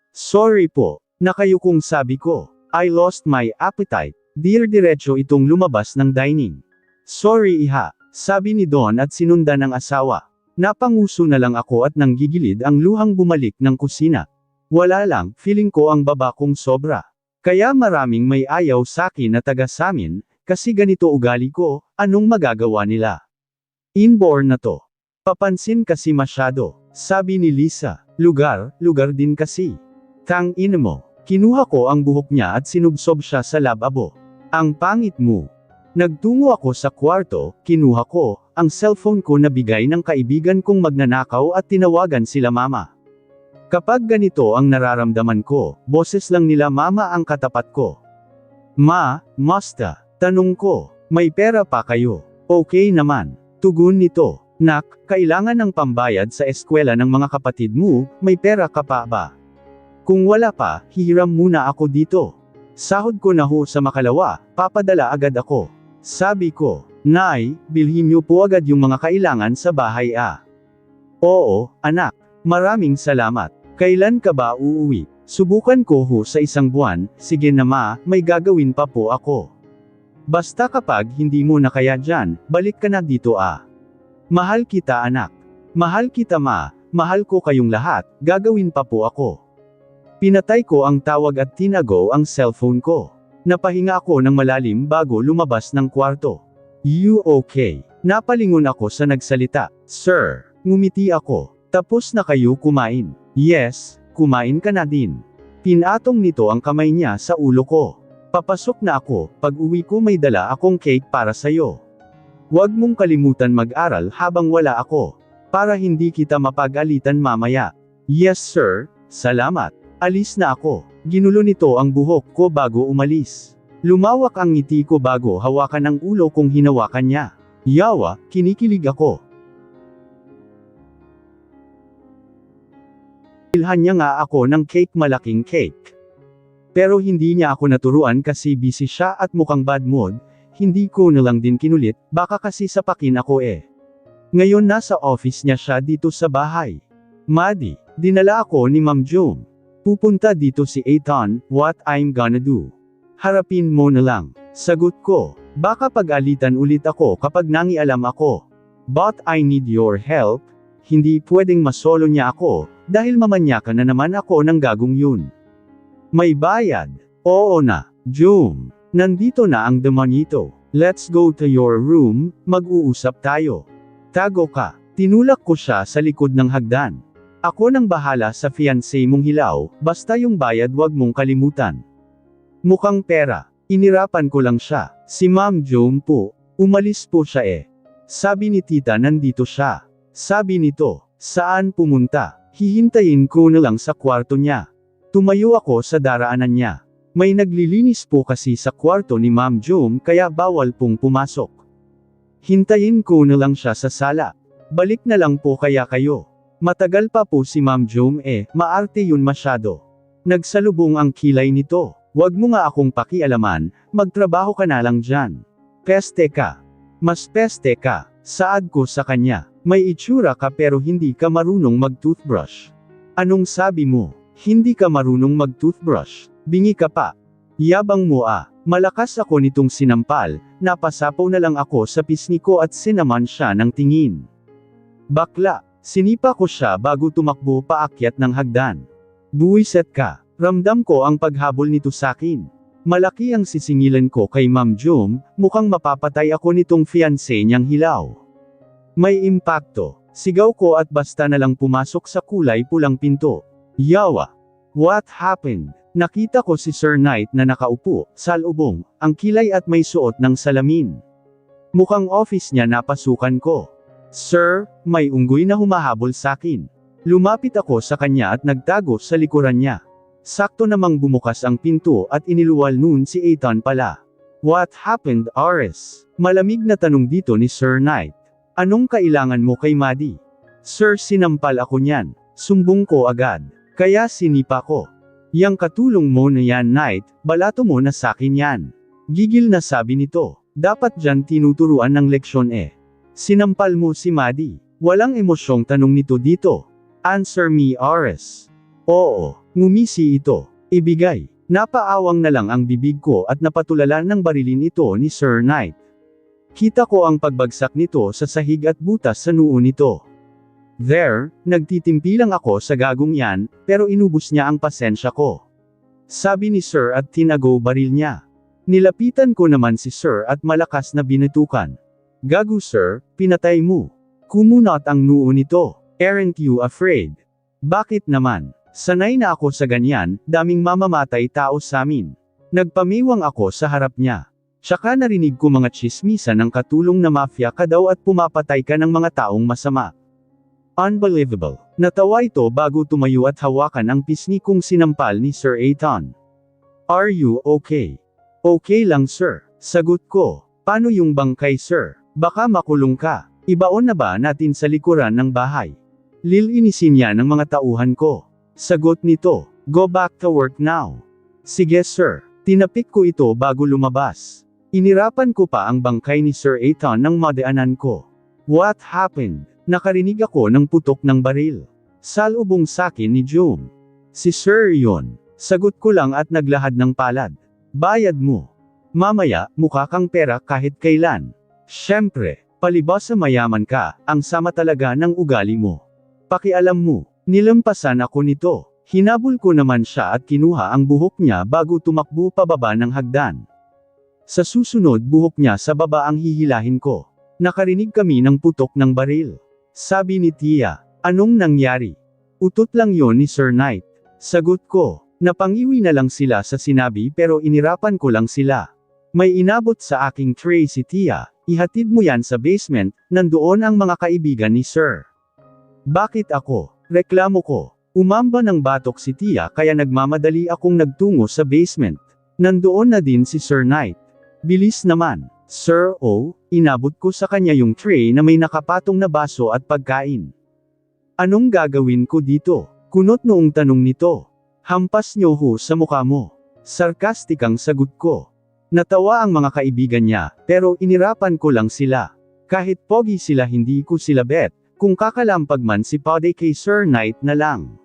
Sorry po, nakayukong sabi ko. I lost my appetite. Diretso itong lumabas ng dining. Sorry iha, sabi ni Don at sinundan ng asawa. Napanguso na lang ako at nanggigilid ang luhang bumalik ng kusina. Wala lang, feeling ko ang baba kong sobra. Kaya maraming may ayaw sakin na taga samin, kasi ganito ugali ko, anong magagawa nila? Inborn na to. Papansin kasi masyado, sabi ni Lisa. Lugar din kasi. Tang ina mo. Kinuha ko ang buhok niya at sinubsob siya sa lababo. Ang pangit mo. Nagtungo ako sa kwarto, kinuha ko ang cellphone ko na bigay ng kaibigan kong magnanakaw at tinawagan sila mama. Kapag ganito ang nararamdaman ko, boses lang nila mama ang katapat ko. Ma, musta? Tanong ko, may pera pa kayo? Okay naman. Tugon nito, nak, kailangan ng pambayad sa eskwela ng mga kapatid mo, may pera ka pa ba? Kung wala pa, hihiram muna ako dito. Sahod ko na ho sa makalawa, papadala agad ako. Sabi ko, Nay, bilhin niyo po agad yung mga kailangan sa bahay ah. Oo, anak, maraming salamat. Kailan ka ba uuwi? Subukan ko ho sa isang buwan, sige na ma, may gagawin pa po ako. Basta kapag hindi mo na kaya dyan, balik ka na dito ah. Mahal kita anak. Mahal kita ma, mahal ko kayong lahat, gagawin pa po ako. Pinatay ko ang tawag at tinago ang cellphone ko. Napahinga ako ng malalim bago lumabas ng kwarto. You okay? Napalingon ako sa nagsalita. Sir, ngumiti ako. Tapos na kayo kumain? Yes, kumain ka na din. Pinatong nito ang kamay niya sa ulo ko. Papasok na ako, pag uwi ko may dala akong cake para sayo. Huwag mong kalimutan mag-aral habang wala ako. Para hindi kita mapag-alitan mamaya. Yes sir, salamat. Alis na ako. Ginulo nito ang buhok ko bago umalis. Lumawak ang ngiti ko bago hawakan ang ulo kong hinawakan niya. Yawa, kinikilig ako. Bilhan niya nga ako ng cake, malaking cake. Pero hindi niya ako naturuan kasi busy siya at mukhang bad mood, hindi ko na lang din kinulit, baka kasi sapakin ako eh. Ngayon nasa office niya siya dito sa bahay. Maddie, dinala ako ni Ma'am June. Pupunta dito si Ethan, what I'm gonna do? Harapin mo na lang. Sagot ko, baka pag-alitan ulit ako kapag nangialam ako. But I need your help. Hindi pwedeng masolo niya ako, dahil mamanyakan na naman ako ng gagong yun. May bayad. Oo na, June. Nandito na ang demonito. Let's go to your room, mag-uusap tayo. Tago ka. Tinulak ko siya sa likod ng hagdan. Ako nang bahala sa fiancé mong hilaw, basta yung bayad wag mong kalimutan. Mukhang pera. Inirapan ko lang siya. Si Ma'am June po. Umalis po siya eh. Sabi ni tita nandito siya. Sabi nito, saan pumunta? Hihintayin ko na lang sa kwarto niya. Tumayo ako sa daraanan niya. May naglilinis po kasi sa kwarto ni Ma'am June kaya bawal pong pumasok. Hintayin ko na lang siya sa sala. Balik na lang po kaya kayo. Matagal pa po si Ma'am June eh, maarte yun masyado. Nagsalubong ang kilay nito. Wag mo nga akong pakialaman, magtrabaho ka na lang dyan. Peste ka. Mas peste ka. Saad ko sa kanya. May itsura ka pero hindi ka marunong mag-toothbrush. Anong sabi mo? Hindi ka marunong mag-toothbrush. Bingi ka pa. Yabang mo ah. Malakas ako nitong sinampal, napasapaw na lang ako sa pisngi ko at sinaman siya ng tingin. Bakla. Sinipa ko siya bago tumakbo paakyat ng hagdan. Buwiset ka. Ramdam ko ang paghabol nito sakin. Malaki ang sisingilan ko kay Ma'am June, mukhang mapapatay ako nitong fiancé niyang hilaw. May impakto. Sigaw ko at basta na lang pumasok sa kulay pulang pinto. Yawa. What happened? Nakita ko si Sir Knight na nakaupo, sa lubong, ang kilay at may suot ng salamin. Mukhang office niya napasukan ko. Sir, may unggoy na humahabol sakin. Lumapit ako sa kanya at nagtago sa likuran niya. Sakto namang bumukas ang pinto at iniluwal nun si Ethan pala. What happened, Ares? Malamig na tanong dito ni Sir Knight. Anong kailangan mo kay Maddie? Sir, sinampal ako niyan. Sumbong ko agad. Kaya sinipa ko. Yang katulong mo na yan Knight, balato mo na sakin yan. Gigil na sabi nito. Dapat dyan tinuturuan ng leksyon eh. Sinampal mo si Maddie. Walang emosyong tanong nito dito. Answer me Ares. Oo, ngumisi ito. Ibigay. Napaawang na lang ang bibig ko at napatulalan ng barilin ito ni Sir Knight. Kita ko ang pagbagsak nito sa sahig at butas sa noo nito. There, nagtitimpi lang ako sa gagong yan, pero inubos niya ang pasensya ko. Sabi ni Sir at tinago baril niya. Nilapitan ko naman si Sir at malakas na binatukan. Gago Sir, pinatay mo. Kumunot ang noo nito. Aren't you afraid? Bakit naman? Sanay na ako sa ganyan, daming mamamatay tao sa amin. Nagpamiwang ako sa harap niya. Tsaka narinig ko mga tsismisan ng katulong na mafia ka daw at pumapatay ka ng mga taong masama. Unbelievable. Natawa ito bago tumayo at hawakan ang pisngi kong sinampal ni Sir Ethan. Are you okay? Okay lang sir. Sagot ko. Paano yung bangkay sir? Baka makulong ka. Ibaon na ba natin sa likuran ng bahay? Lilinisin niya ng mga tauhan ko. Sagot nito. Go back to work now. Sige sir. Tinapik ko ito bago lumabas. Inirapan ko pa ang bangkay ni Sir Ethan ng madaanan ko. What happened? Nakarinig ako ng putok ng baril. Salubong sakin ni Jom. Si Sir yun. Sagot ko lang at naglahad ng palad. Bayad mo. Mamaya, mukha kang pera kahit kailan. Siyempre, palibas sa mayaman ka, ang sama talaga ng ugali mo. Pakialam mo, nilampasan ako nito. Hinabol ko naman siya at kinuha ang buhok niya bago tumakbo pababa ng hagdan. Sa susunod buhok niya sa baba ang hihilahin ko. Nakarinig kami ng putok ng baril. Sabi ni Tia, anong nangyari? Utot lang yon ni Sir Knight. Sagot ko, napangiwi na lang sila sa sinabi pero inirapan ko lang sila. May inabot sa aking tray si Tia, ihatid mo yan sa basement, nandoon ang mga kaibigan ni Sir. Bakit ako? Reklamo ko. Umamba ng batok si Tia kaya nagmamadali akong nagtungo sa basement. Nandoon na din si Sir Knight. Bilis naman. Sir inabot ko sa kanya yung tray na may nakapatong na baso at pagkain. Anong gagawin ko dito? Kunot noong tanong nito. Hampas niyo ho sa mukha mo. Sarkastikang sagot ko. Natawa ang mga kaibigan niya, pero inirapan ko lang sila. Kahit pogi sila hindi ko sila bet, kung kakalampag man si Pode kay Sir Knight na lang.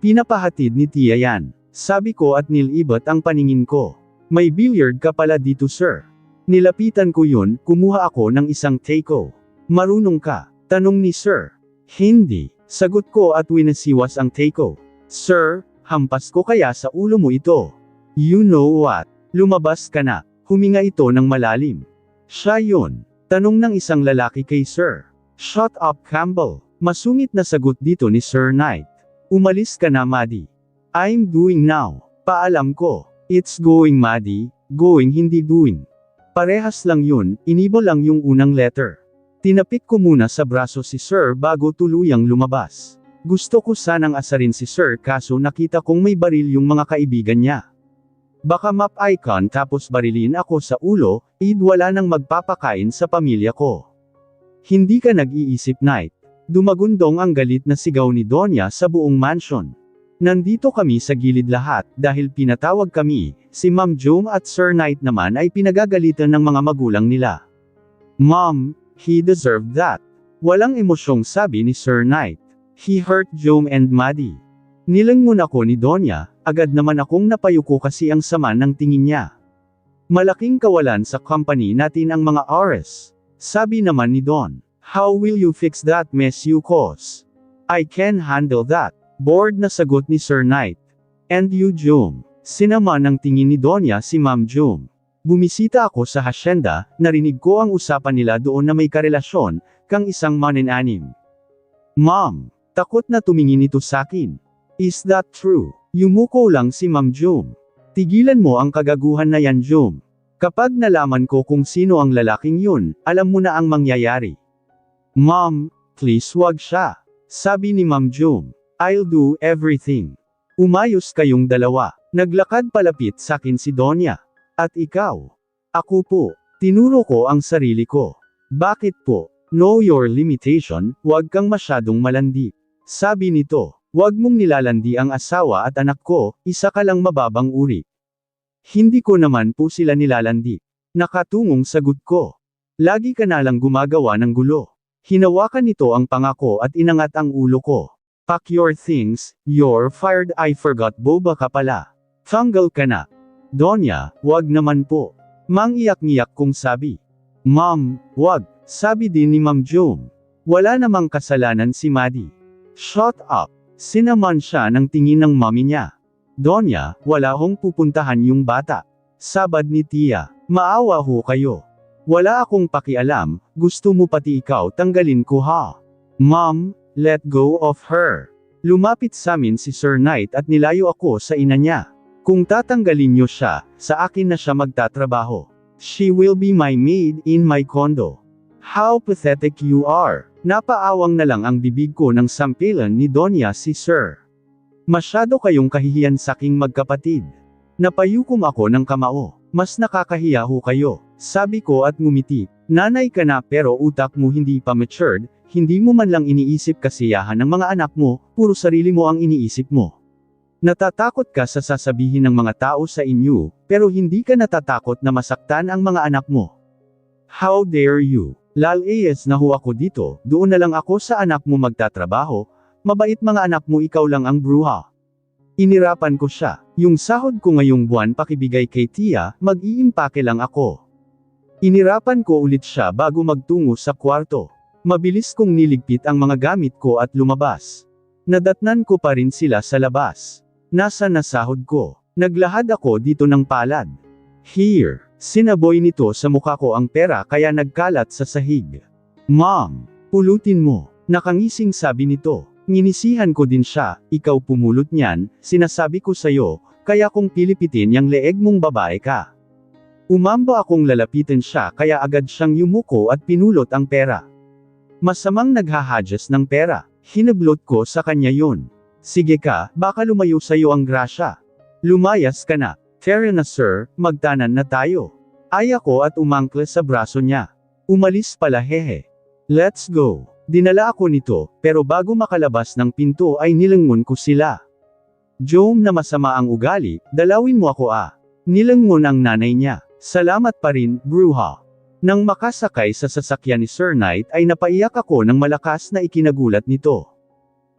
Pinapahatid ni Tia yan. Sabi ko at nilibot ang paningin ko. May billiard ka pala dito sir. Nilapitan ko yun, kumuha ako ng isang taiko. Marunong ka? Tanong ni Sir. Hindi. Sagot ko at winasiwas ang taiko. Sir, hampas ko kaya sa ulo mo ito. You know what? Lumabas ka na. Huminga ito ng malalim. Siya yun. Tanong ng isang lalaki kay Sir. Shut up Campbell. Masungit na sagot dito ni Sir Knight. Umalis ka na Maddie. I'm doing now. Paalam ko. It's going Maddie. Going hindi doing. Parehas lang yun, inibo lang yung unang letter. Tinapik ko muna sa braso si Sir bago tuluyang lumabas. Gusto ko sanang asarin si Sir kaso nakita kong may baril yung mga kaibigan niya. Baka map icon tapos barilin ako sa ulo, wala nang magpapakain sa pamilya ko. Hindi ka nag-iisip Knight. Dumagundong ang galit na sigaw ni Donya sa buong mansion. Nandito kami sa gilid lahat dahil pinatawag kami, si Ma'am Jom at Sir Knight naman ay pinagagalitan ng mga magulang nila. Mom, he deserved that. Walang emosyong sabi ni Sir Knight. He hurt Jom and Maddie. Nilangon ako ni Donya, agad naman akong napayuko kasi ang sama ng tingin niya. Malaking kawalan sa company natin ang mga oras. Sabi naman ni Don, how will you fix that mess you cause? I can handle that. Bored na sagot ni Sir Knight. And you Jom. Sinama ng tingin ni Donya si Ma'am Jom. Bumisita ako sa hasyenda, narinig ko ang usapan nila doon na may karelasyon, kang isang manin-anim. Mom, takot na tumingin ito sakin. Is that true? Yumuko lang si Ma'am Jom. Tigilan mo ang kagaguhan na yan Jom. Kapag nalaman ko kung sino ang lalaking yun, alam mo na ang mangyayari. Mom, please wag siya. Sabi ni Ma'am Jom. I'll do everything. Umayos kayong dalawa. Naglakad palapit sakin si Donya. At ikaw? Ako po. Tinuro ko ang sarili ko. Bakit po? Know your limitation, wag kang masyadong malandi. Sabi nito. Wag mong nilalandi ang asawa at anak ko, isa ka lang mababang uri. Hindi ko naman po sila nilalandi. Nakatungong sagot ko. Lagi ka na lang gumagawa ng gulo. Hinawakan nito ang pangako at inangat ang ulo ko. Pack your things, you're fired. I forgot boba ka pala. Tanggal ka na. Donya, wag naman po. Mangiyak-ngiyak kong sabi. Mom, wag, sabi din ni Ma'am Jom. Wala namang kasalanan si Maddie. Shut up. Sinaman siya ng tingin ng mami niya. Donya, wala hong pupuntahan yung bata. Sabad ni Tia. Maawa ho kayo. Wala akong pakialam, gusto mo pati ikaw tanggalin ko ha? Mom, let go of her. Lumapit sa amin si Sir Knight at nilayo ako sa ina niya. Kung tatanggalin niyo siya, sa akin na siya magtatrabaho. She will be my maid in my condo. How pathetic you are. Napaawang na lang ang bibig ko ng sampilan ni Donya si Sir. Masyado kayong kahihiyan saking magkapatid. Napayukom ako ng kamao. Mas nakakahiya ho kayo. Sabi ko at ngumiti. Nanay ka na pero utak mo hindi pa matured, hindi mo man lang iniisip kasiyahan ng mga anak mo, puro sarili mo ang iniisip mo. Natatakot ka sa sasabihin ng mga tao sa inyo, pero hindi ka natatakot na masaktan ang mga anak mo. How dare you? Lalayas na ho ako dito, doon na lang ako sa anak mo magtatrabaho, mabait mga anak mo ikaw lang ang bruha. Inirapan ko siya, yung sahod ko ngayong buwan pakibigay kay Tia, mag-iimpake lang ako. Inirapan ko ulit siya bago magtungo sa kwarto. Mabilis kong niligpit ang mga gamit ko at lumabas. Nadatnan ko pa rin sila sa labas. Nasa nasahod ko. Naglahad ako dito ng palad. Here. Sinaboy nito sa mukha ko ang pera kaya nagkalat sa sahig. Mom, pulutin mo. Nakangising sabi nito. Nginisihan ko din siya, ikaw pumulot niyan, sinasabi ko sayo, kaya kung pilipitin yang leeg mong babae ka. Umamba akong lalapitin siya kaya agad siyang yumuko at pinulot ang pera. Masamang naghahadyas ng pera, hinablot ko sa kanya yun. Sige ka, baka lumayo sayo ang grasya. Lumayas ka na. Tara na sir, magtanan na tayo. Ay ako at umangkle sa braso niya. Umalis pala hehe. Let's go. Dinala ako nito, pero bago makalabas ng pinto ay nilangon ko sila. Jom na masama ang ugali, dalawin mo ako ah. Nilangon ang nanay niya. Salamat pa rin, bruha. Nang makasakay sa sasakyan ni Sir Knight ay napaiyak ako ng malakas na ikinagulat nito.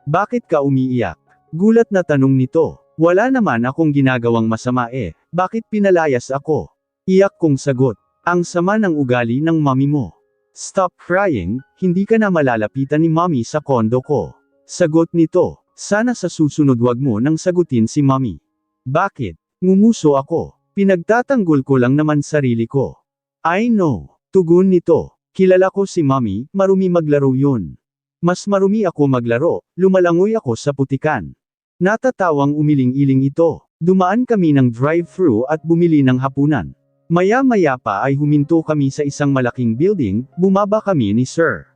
Bakit ka umiiyak? Gulat na tanong nito. Wala naman akong ginagawang masama bakit pinalayas ako? Iyak kong sagot. Ang sama ng ugali ng mami mo. Stop crying, hindi ka na malalapitan ni mami sa kondo ko. Sagot nito. Sana sa susunod wag mo nang sagutin si mami. Bakit? Ngumuso ako. Pinagtatanggol ko lang naman sarili ko. I know. Tugon nito. Kilala ko si mami, marumi maglaro yun. Mas marumi ako maglaro, lumalangoy ako sa putikan. Natatawang umiling-iling ito. Dumaan kami ng drive-thru at bumili ng hapunan. Maya-maya pa ay huminto kami sa isang malaking building, bumaba kami ni Sir.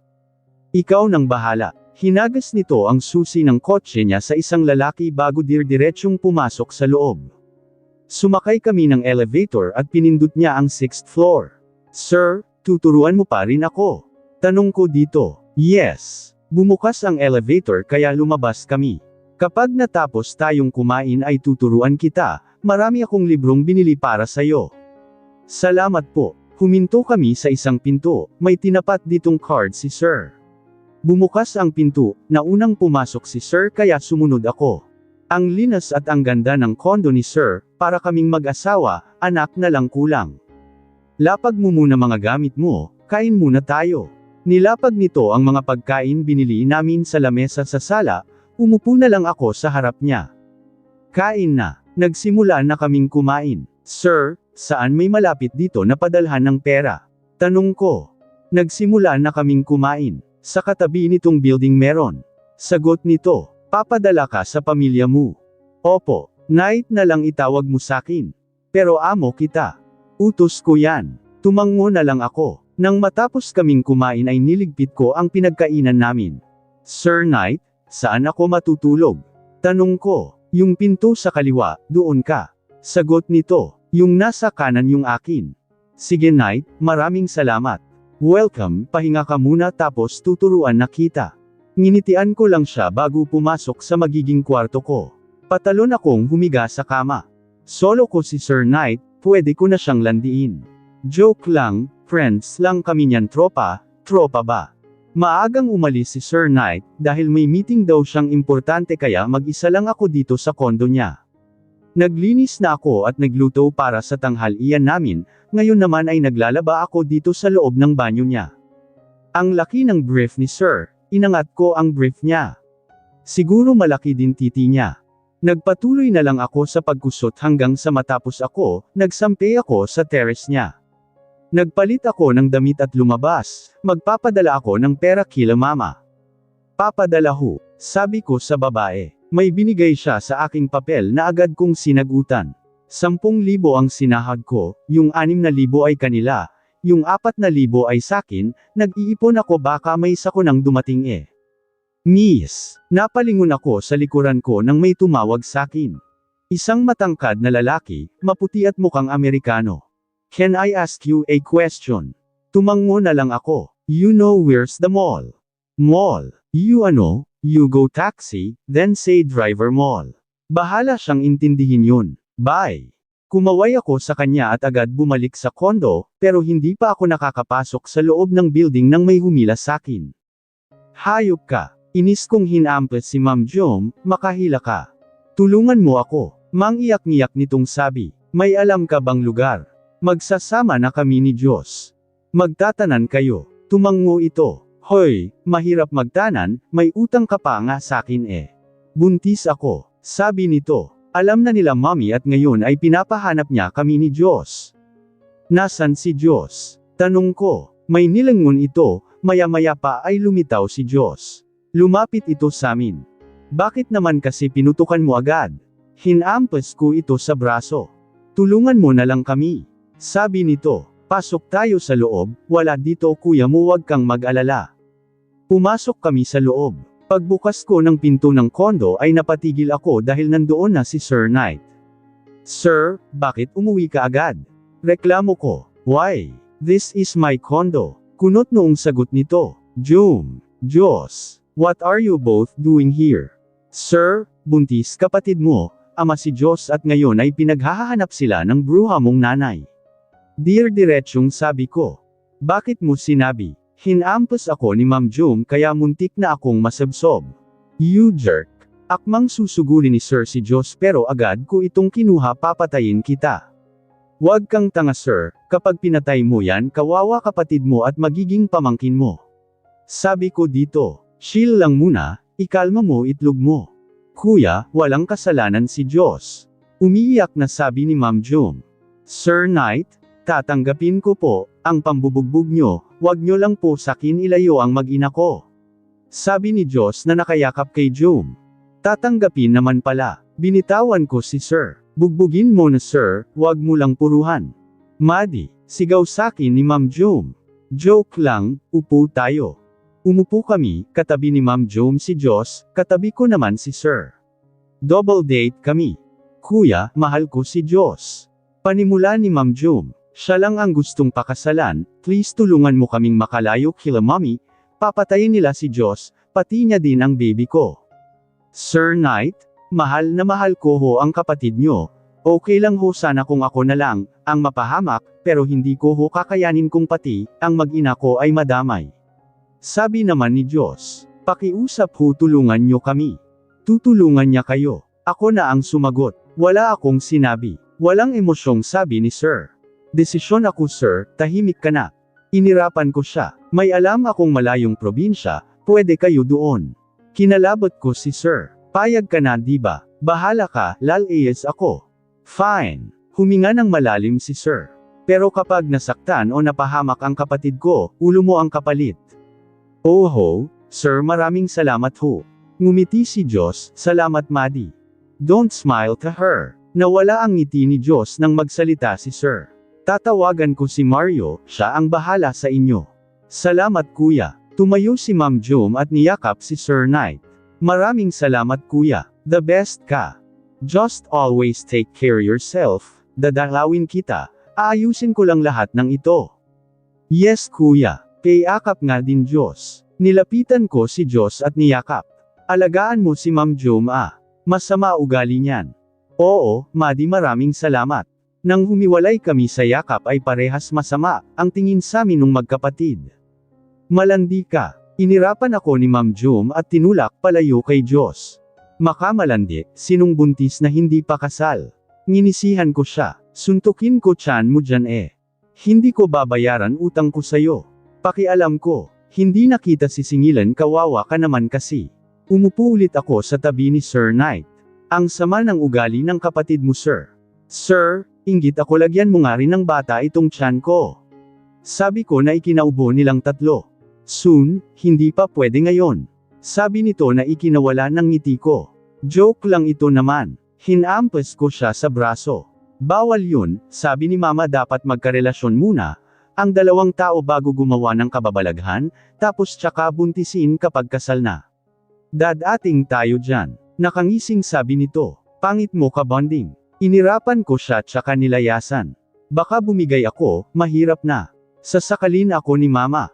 Ikaw nang bahala. Hinagas nito ang susi ng kotse niya sa isang lalaki bago dirdiretsong pumasok sa loob. Sumakay kami ng elevator at pinindot niya ang 6th floor. Sir, tuturuan mo pa rin ako? Tanong ko dito. Yes. Bumukas ang elevator kaya lumabas kami. Kapag natapos tayong kumain ay tuturuan kita, marami akong librong binili para sayo. Salamat po. Huminto kami sa isang pinto, may tinapat ditong card si Sir. Bumukas ang pinto, naunang pumasok si Sir kaya sumunod ako. Ang linas at ang ganda ng kondo ni Sir, para kaming mag-asawa, anak na lang kulang. Lapag mo muna mga gamit mo, kain muna tayo. Nilapag nito ang mga pagkain binili namin sa lamesa sa sala, umupo na lang ako sa harap niya. Kain na. Nagsimula na kaming kumain. Sir, saan may malapit dito na padalhan ng pera? Tanong ko. Nagsimula na kaming kumain. Sa katabi nitong building meron. Sagot nito. Papadala ka sa pamilya mo. Opo, Knight na lang itawag mo sakin. Pero amo kita. Utos ko yan. Tumango na lang ako. Nang matapos kaming kumain ay niligpit ko ang pinagkainan namin. Sir Knight, saan ako matutulog? Tanong ko. Yung pinto sa kaliwa, doon ka. Sagot nito. Yung nasa kanan yung akin. Sige Knight, maraming salamat. Welcome, pahinga ka muna tapos tuturuan na kita. Nginitian ko lang siya bago pumasok sa magiging kwarto ko. Patalon akong humiga sa kama. Solo ko si Sir Knight, pwede ko na siyang landiin. Joke lang, friends lang kami niyan tropa ba? Maagang umalis si Sir Knight, dahil may meeting daw siyang importante kaya mag-isa lang ako dito sa kondo niya. Naglinis na ako at nagluto para sa tanghalian namin, ngayon naman ay naglalaba ako dito sa loob ng banyo niya. Ang laki ng brief ni Sir. Inangat ko ang brief niya. Siguro malaki din titi niya. Nagpatuloy na lang ako sa pagkusot hanggang sa matapos ako, nagsampe ako sa terrace niya. Nagpalit ako ng damit at lumabas. Magpapadala ako ng pera kila mama. Papadala ho, sabi ko sa babae. May binigay siya sa aking papel na agad kong sinagutan. 10,000 ang sinahag ko, yung 6,000 ay kanila, yung 4,000 ay sakin, nag-iipon ako baka may sako nang dumating eh. Miss, napalingon ako sa likuran ko nang may tumawag sakin. Isang matangkad na lalaki, maputi at mukhang Amerikano. Can I ask you a question? Tumango na lang ako. You know where's the mall? Mall. You go taxi, then say driver mall. Bahala siyang intindihin yun. Bye. Kumaway ako sa kanya at agad bumalik sa kondo, pero hindi pa ako nakakapasok sa loob ng building nang may humila sakin. Hayop ka. Inis kong hinampas si Ma'am Jom, makahila ka. Tulungan mo ako. Mangiyak-ngiyak nitong sabi. May alam ka bang lugar? Magsasama na kami ni Diyos. Magtatanan kayo. Tumango ito. Hoy, mahirap magtanan, may utang ka pa nga sakin eh. Buntis ako. Sabi nito. Alam na nila Mommy at ngayon ay pinapahanap niya kami ni Diyos. Nasaan si Diyos? Tanong ko. May nilangon ito, maya-maya pa ay lumitaw si Diyos. Lumapit ito sa amin. Bakit naman kasi pinutukan mo agad? Hinampas ko ito sa braso. Tulungan mo na lang kami. Sabi nito, pasok tayo sa loob, wala dito kuya mo wag kang mag-alala. Pumasok kami sa loob. Pagbukas ko ng pinto ng kondo ay napatigil ako dahil nandoon na si Sir Knight. Sir, bakit umuwi ka agad? Reklamo ko. Why? This is my condo. Kunot noong sagot nito. Jom, Diyos, what are you both doing here? Sir, buntis kapatid mo, ama si Diyos at ngayon ay pinaghahanap sila ng bruha mong nanay. Dear diretsyong sabi ko. Bakit mo sinabi? Hinampas ako ni Ma'am Jom kaya muntik na akong masabsob. You jerk. Akmang susugulin ni Sir si Diyos pero agad ko itong kinuha papatayin kita. Huwag kang tanga sir, kapag pinatay mo yan kawawa kapatid mo at magiging pamangkin mo. Sabi ko dito, chill lang muna, ikalma mo itlog mo. Kuya, walang kasalanan si Diyos. Umiiyak na sabi ni Ma'am Jom. Sir Knight, tatanggapin ko po, ang pambubugbog nyo, wag nyo lang po sakin ilayo ang mag-ina ko. Sabi ni Diyos na nakayakap kay Jom. Tatanggapin naman pala, binitawan ko si Sir. Bugbugin mo na Sir, wag mo lang puruhan. Madi, sigaw sakin ni Ma'am Jom. Joke lang, upo tayo. Umupo kami, katabi ni Ma'am Jom si Diyos, katabi ko naman si Sir. Double date kami. Kuya, mahal ko si Diyos. Panimula ni Ma'am Jom. Siya lang ang gustong pakasalan, please tulungan mo kaming makalayo kila Mommy, papatayin nila si Diyos, pati niya din ang baby ko. Sir Knight, mahal na mahal ko ho ang kapatid nyo, okay lang ho sana kung ako na lang, ang mapahamak, pero hindi ko ho kakayanin kung pati, ang mag-ina ko ay madamay. Sabi naman ni Diyos, pakiusap ho tulungan nyo kami. Tutulungan niya kayo. Ako na ang sumagot, wala akong sinabi, walang emosyong sabi ni Sir. Desisyon ako sir, tahimik ka na. Inirapan ko siya, may alam akong malayong probinsya, pwede kayo doon. Kinalabot ko si Sir, payag ka na diba? Bahala ka, lalayas ako. Fine. Huminga ng malalim si Sir. Pero kapag nasaktan o napahamak ang kapatid ko, ulo mo ang kapalit. Oh Sir maraming salamat ho. Ngumiti si Diyos, salamat Madi. Don't smile to her. Nawala ang ngiti ni Diyos nang magsalita si Sir. Tatawagan ko si Mario, siya ang bahala sa inyo. Salamat kuya. Tumayo si Ma'am Jom at niyakap si Sir Knight. Maraming salamat kuya. The best ka. Just always take care yourself. Dadalawin kita. Aayusin ko lang lahat ng ito. Yes kuya. Kayakap nga din Diyos. Nilapitan ko si Diyos at niyakap. Alagaan mo si Ma'am Jom Masama ugali niyan. Oo, Madi maraming salamat. Nang humiwalay kami sa yakap ay parehas masama, ang tingin sa amin nung magkapatid. Malandi ka. Inirapan ako ni Ma'am Jom at tinulak palayo kay Diyos. Makamalandi, sinong buntis na hindi pa kasal. Nginisihan ko siya, suntukin ko tiyan mo dyan Hindi ko babayaran utang ko sayo. Pakialam ko, hindi nakita sisingilan kawawa ka naman kasi. Umupo ulit ako sa tabi ni Sir Knight. Ang sama ng ugali ng kapatid mo Sir. Sir, inggit ako lagyan mo nga rin ng bata itong tiyan ko. Sabi ko na ikinaubo nilang tatlo. Soon, hindi pa pwede ngayon. Sabi nito na ikinawala ng ngiti ko. Joke lang ito naman. Hinampas ko siya sa braso. Bawal yun, sabi ni mama dapat magkarelasyon muna, ang dalawang tao bago gumawa ng kababalaghan, tapos tsaka buntisin kapag kasal na. Dadating tayo dyan. Nakangising sabi nito. Pangit mo ka bonding. Inirapan ko siya tsaka nilayasan. Baka bumigay ako, mahirap na. Sasakalin ako ni mama.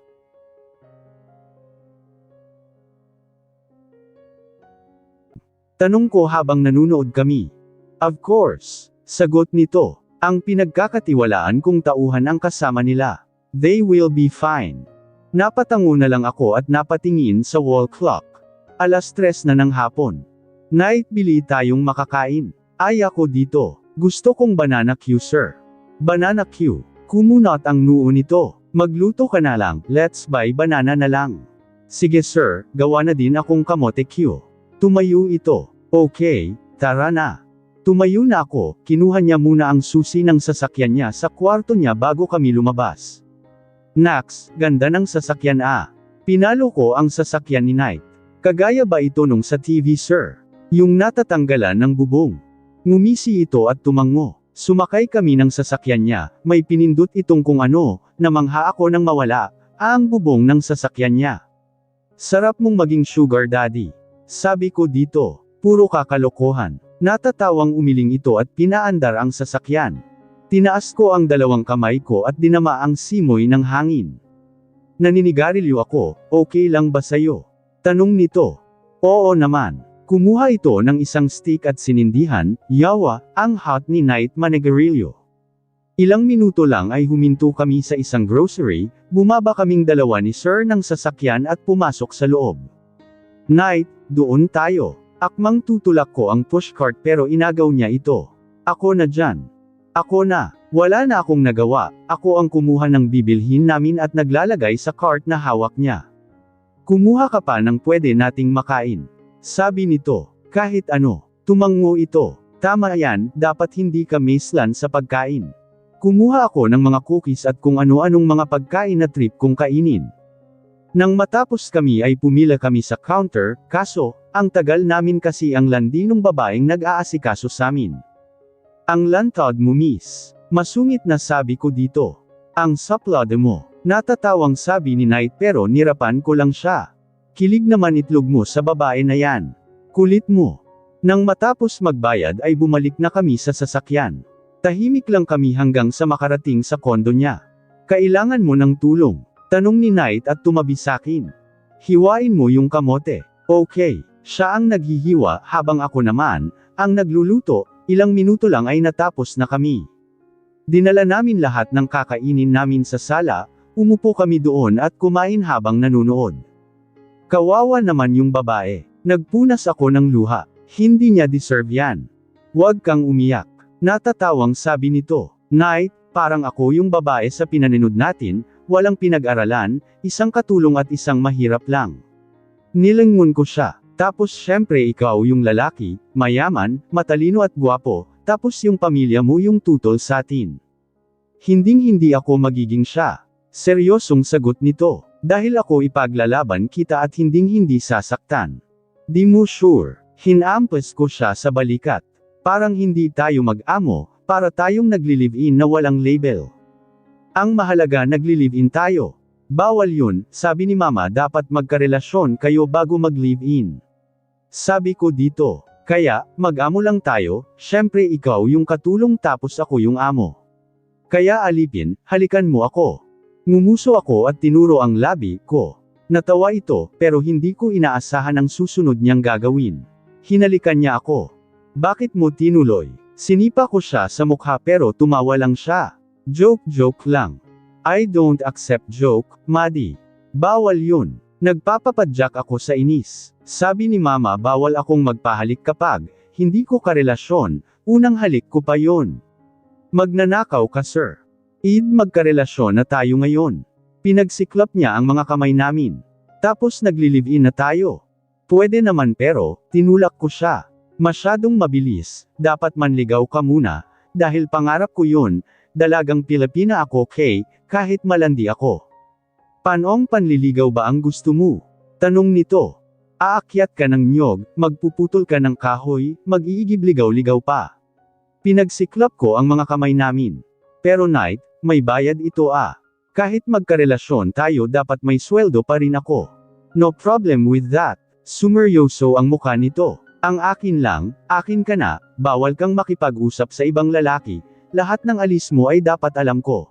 Tanong ko habang nanunood kami. Of course. Sagot nito. Ang pinagkakatiwalaan kong tauhan ang kasama nila. They will be fine. Napatango na lang ako at napatingin sa wall clock. 3:00 na ng hapon. Night, bili tayong makakain. Ay ako dito. Gusto kong banana Q sir. Banana Q. Kumunot ang noo nito. Magluto ka na lang, let's buy banana na lang. Sige sir, gawa na din akong kamote Q. Tumayo ito. Okay, tara na. Tumayo na ako, kinuha niya muna ang susi ng sasakyan niya sa kwarto niya bago kami lumabas. Nax, ganda ng sasakyan ah. Pinalo ko ang sasakyan ni Knight. Kagaya ba ito nung sa TV sir? Yung natatanggalan ng bubong. Ngumisi ito at tumango. Sumakay kami ng sasakyan niya, may pinindot itong kung ano, namangha ako nang mawala, ang bubong ng sasakyan niya. Sarap mong maging sugar daddy. Sabi ko dito, puro kakalokohan. Natatawang umiling ito at pinaandar ang sasakyan. Tinaas ko ang dalawang kamay ko at dinama ang simoy ng hangin. Naninigarilyo ako, okay lang ba sayo? Tanong nito. Oo naman. Kumuha ito ng isang stick at sinindihan, yawa, ang hot ni Knight manigarilyo. Ilang minuto lang ay huminto kami sa isang grocery, bumaba kaming dalawa ni Sir ng sasakyan at pumasok sa loob. Knight, doon tayo. Akmang tutulak ko ang pushcart pero inagaw niya ito. Ako na dyan. Ako na. Wala na akong nagawa, ako ang kumuha ng bibilhin namin at naglalagay sa cart na hawak niya. Kumuha ka pa ng pwede nating makain. Sabi nito, kahit ano. Tumango ito. Tama yan, dapat hindi ka maselan sa pagkain. Kumuha ako ng mga cookies at kung ano-anong mga pagkain na trip kong kainin. Nang matapos kami ay pumila kami sa counter, kaso, ang tagal namin kasi ang landi ng babaeng nag-aasikaso samin. Ang lantad mo miss. Masungit na sabi ko dito. Ang saplade mo. Natatawang sabi ni Knight pero nirapan ko lang siya. Kilig naman itlog mo sa babae na yan. Kulit mo. Nang matapos magbayad ay bumalik na kami sa sasakyan. Tahimik lang kami hanggang sa makarating sa kondo niya. Kailangan mo ng tulong. Tanong ni Knight at tumabi sakin. Hiwain mo yung kamote. Okay. Siya ang naghihiwa habang ako naman, ang nagluluto, ilang minuto lang ay natapos na kami. Dinala namin lahat ng kakainin namin sa sala, umupo kami doon at kumain habang nanunood. Kawawa naman yung babae. Nagpunas ako ng luha. Hindi niya deserve yan. Huwag kang umiyak. Natatawang sabi nito. Knight, parang ako yung babae sa pinanood natin, walang pinag-aralan, isang katulong at isang mahirap lang. Nilangon ko siya. Tapos syempre ikaw yung lalaki, mayaman, matalino at gwapo, tapos yung pamilya mo yung tutol sa atin. Hinding-hindi ako magiging siya. Seryosong sagot nito. Dahil ako ipaglalaban kita at hinding-hindi sasaktan. Di mo sure. Hinampas ko siya sa balikat. Parang hindi tayo mag-amo, para tayong nagli-live-in na walang label. Ang mahalaga nagli-live-in tayo. Bawal yun, sabi ni mama dapat magkarelasyon kayo bago mag-live-in. Sabi ko dito, kaya, mag-amo lang tayo, syempre ikaw yung katulong tapos ako yung amo. Kaya alipin, halikan mo ako. Ngumuso ako at tinuro ang labi ko. Natawa ito, pero hindi ko inaasahan ang susunod niyang gagawin. Hinalikan niya ako. Bakit mo tinuloy? Sinipa ko siya sa mukha pero tumawa lang siya. Joke lang. I don't accept joke, Maddie. Bawal yun. Nagpapapadyak ako sa inis. Sabi ni mama bawal akong magpahalik kapag, hindi ko karelasyon, unang halik ko pa yon. Magnanakaw ka sir. Magkarelasyon na tayo ngayon. Pinagsiklap niya ang mga kamay namin. Tapos nagli-live-in na tayo. Pwede naman pero, tinulak ko siya. Masyadong mabilis, dapat manligaw ka muna, dahil pangarap ko yun, dalagang Pilipina ako kahit malandi ako. Panong panliligaw ba ang gusto mo? Tanong nito. Aakyat ka ng nyog, magpuputol ka ng kahoy, mag-iigib-ligaw-ligaw pa. Pinagsiklap ko ang mga kamay namin. Pero Knight, may bayad ito Kahit magkarelasyon tayo dapat may sweldo pa rin ako. No problem with that. Sumeryoso ang mukha nito. Ang akin lang, akin ka na, bawal kang makipag-usap sa ibang lalaki, lahat ng alis mo ay dapat alam ko.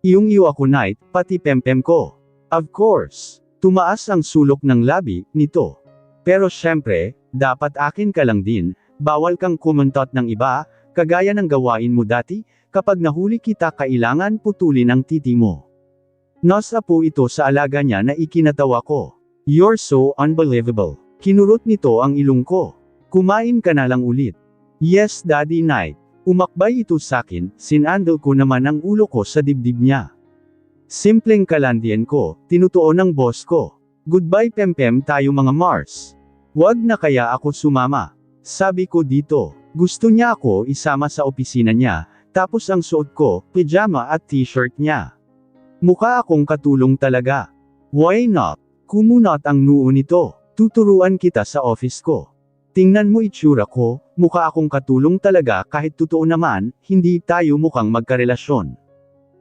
Iyong-iyo ako Knight, pati pempem ko. Of course. Tumaas ang sulok ng labi nito. Pero syempre, dapat akin ka lang din, bawal kang kumuntot ng iba, kagaya ng gawain mo dati, kapag nahuli kita kailangan putulin ang titi mo. Nasa po ito sa alaga niya na ikinatawa ko. You're so unbelievable. Kinurot nito ang ilong ko. Kumain ka na lang ulit. Yes Daddy Knight. Umakbay ito sakin, sinandal ko naman ang ulo ko sa dibdib niya. Simpleng kalandian ko, tinutuon ng boss ko. Goodbye pempem tayo mga Mars. Wag na kaya ako sumama. Sabi ko dito, gusto niya ako isama sa opisina niya, tapos ang suot ko, pajama at t-shirt niya. Mukha akong katulong talaga. Why not? Kumunot ang noo nito. Tuturuan kita sa office ko. Tingnan mo itsura ko, mukha akong katulong talaga kahit totoo naman, hindi tayo mukhang magkarelasyon.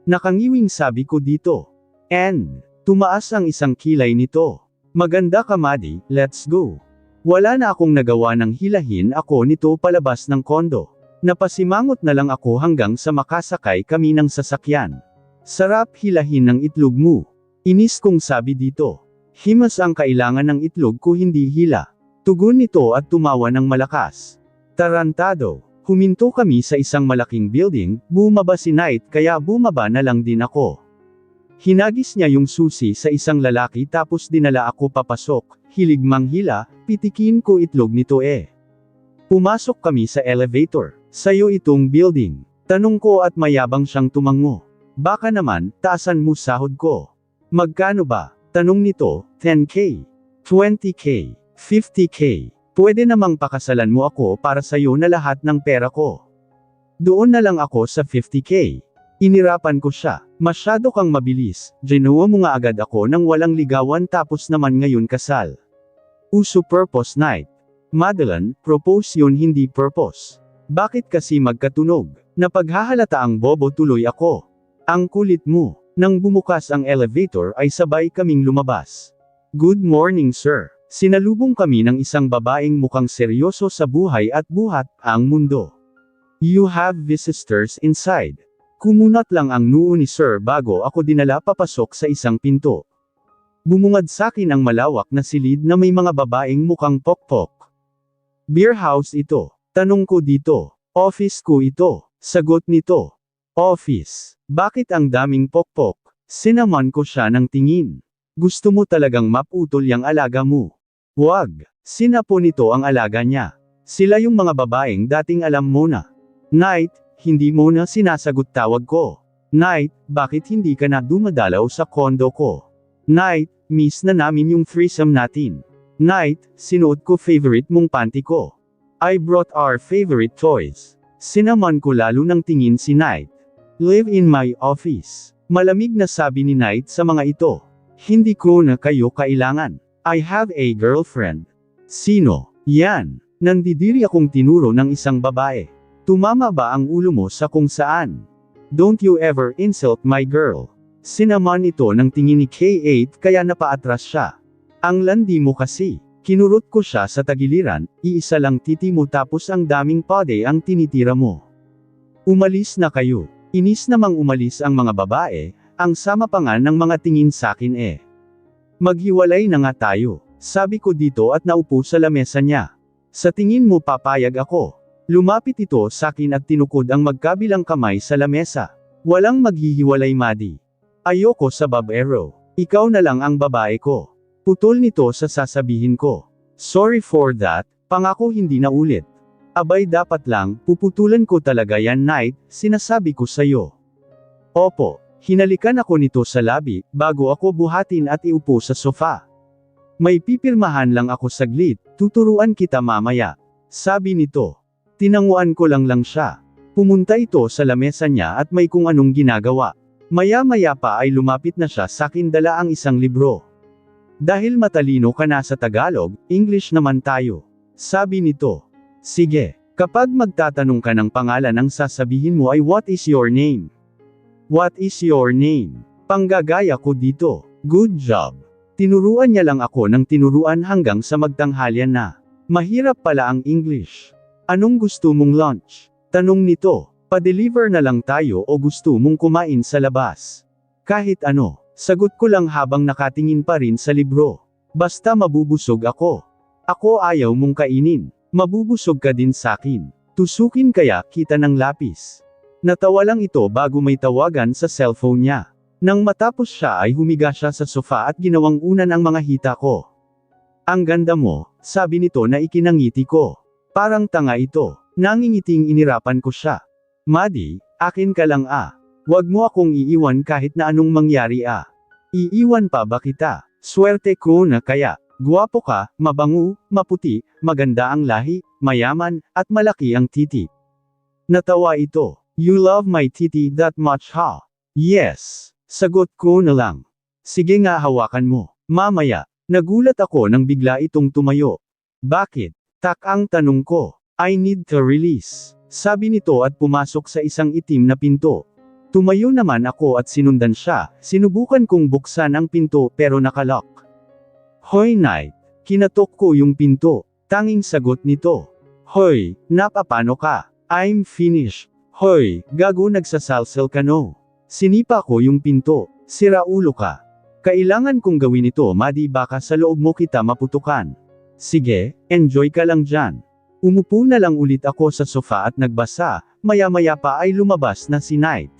Nakangiwing sabi ko dito. And, tumaas ang isang kilay nito. Maganda ka Maddie, let's go. Wala na akong nagawa ng hilahin ako nito palabas ng kondo. Napasimangot na lang ako hanggang sa makasakay kami ng sasakyan. Sarap hilahin ng itlog mo. Inis kong sabi dito. Himas ang kailangan ng itlog ko hindi hila. Tugon nito at tumawa ng malakas. Tarantado. Huminto kami sa isang malaking building, bumaba si Knight kaya bumaba na lang din ako. Hinagis niya yung susi sa isang lalaki tapos dinala ako papasok, hilig manghila, pitikin ko itlog nito Pumasok kami sa elevator. Sayo itong building. Tanong ko at mayabang siyang tumango. Baka naman, taasan mo sahod ko. Magkano ba? Tanong nito, 10K, 20K, 50K. Pwede namang pakasalan mo ako para sayo na lahat ng pera ko. Doon na lang ako sa 50K. Inirapan ko siya. Masyado kang mabilis, ginawa mo nga agad ako nang walang ligawan tapos naman ngayon kasal. Uso purpose Knight. Madeline, propose yun hindi purpose. Bakit kasi magkatunog? Napaghahalata ang bobo tuloy ako. Ang kulit mo. Nang bumukas ang elevator ay sabay kaming lumabas. Good morning sir. Sinalubong kami ng isang babaeng mukhang seryoso sa buhay at buhat ang mundo. You have visitors inside. Kumunat lang ang noo ni sir bago ako dinala papasok sa isang pinto. Bumungad sakin ang malawak na silid na may mga babaeng mukhang pokpok. Beer house ito. Tanong ko dito. Office ko ito. Sagot nito. Office. Bakit ang daming pokpok? Sinaman ko siya ng tingin. Gusto mo talagang maputol yang alaga mo? Wag. Sinapo nito ang alaga niya. Sila yung mga babaeng dating alam mo na. Knight, hindi mo na sinasagot tawag ko. Knight, bakit hindi ka na dumadalaw sa kondo ko? Knight, miss na namin yung threesome natin. Knight, sinuot ko favorite mong panty ko. I brought our favorite toys. Sinaman ko lalo ng tingin si Knight. Live in my office. Malamig na sabi ni Knight sa mga ito. Hindi ko na kayo kailangan. I have a girlfriend. Sino? Yan. Nandidiri akong tinuro ng isang babae. Tumama ba ang ulo mo sa kung saan? Don't you ever insult my girl. Sinaman ito ng tingin ni K8 kaya napaatras siya. Ang landi mo kasi. Kinurot ko siya sa tagiliran, iisa lang titi mo tapos ang daming pade ang tinitira mo. Umalis na kayo. Inis namang umalis ang mga babae, ang sama pa nga ng mga tingin sakin Maghiwalay na nga tayo, sabi ko dito at naupo sa lamesa niya. Sa tingin mo papayag ako? Lumapit ito sakin at tinukod ang magkabilang kamay sa lamesa. Walang maghihiwalay Maddie. Ayoko sa babero. Ikaw na lang ang babae ko. Putol nito sa sasabihin ko. Sorry for that, pangako hindi na ulit. Abay dapat lang, puputulan ko talaga yan Knight, sinasabi ko sayo. Opo, hinalikan ako nito sa labi, bago ako buhatin at iupo sa sofa. May pipirmahan lang ako saglit, tuturuan kita mamaya. Sabi nito. Tinanguan ko lang siya. Pumunta ito sa lamesa niya at may kung anong ginagawa. Maya-maya pa ay lumapit na siya sakin dala ang isang libro. Dahil matalino ka na sa Tagalog, English naman tayo. Sabi nito. Sige, kapag magtatanong ka ng pangalan ang sasabihin mo ay what is your name? What is your name? Panggagaya ko dito. Good job. Tinuruan niya lang ako ng tinuruan hanggang sa magtanghalian na. Mahirap pala ang English. Anong gusto mong lunch? Tanong nito. Pa-deliver na lang tayo o gusto mong kumain sa labas? Kahit ano, sagot ko lang habang nakatingin pa rin sa libro. Basta mabubusog ako. Ako ayaw mong kainin. Mabubusog ka din sakin. Tusukin kaya kita ng lapis. Natawa lang ito bago may tawagan sa cellphone niya. Nang matapos siya ay humiga siya sa sofa at ginawang unan ang mga hita ko. Ang ganda mo, sabi nito na ikinangiti ko. Parang tanga ito. Nangingiting inirapan ko siya. Maddie, akin ka lang ah. Huwag mo akong iiwan kahit na anong mangyari ah. Iiwan pa ba kita? Swerte ko na kaya. Guwapo ka, mabango, maputi, maganda ang lahi, mayaman, at malaki ang titi. Natawa ito. You love my titi that much ha? Yes. Sagot ko na lang. Sige nga hawakan mo. Mamaya. Nagulat ako nang bigla itong tumayo. Bakit? Tak ang tanong ko. I need to release. Sabi nito at pumasok sa isang itim na pinto. Tumayo naman ako at sinundan siya. Sinubukan kong buksan ang pinto pero nakalock. Hoy Knight. Kinatok ko yung pinto. Tanging sagot nito. Hoy, napapano ka? I'm finished. Hoy, gago nagsasalsel ka no. Sinipa ko yung pinto. Sira ulo ka. Kailangan kong gawin ito Maddie baka sa loob mo kita maputukan. Sige, enjoy ka lang dyan. Umupo na lang ulit ako sa sofa at nagbasa, maya-maya pa ay lumabas na si Knight.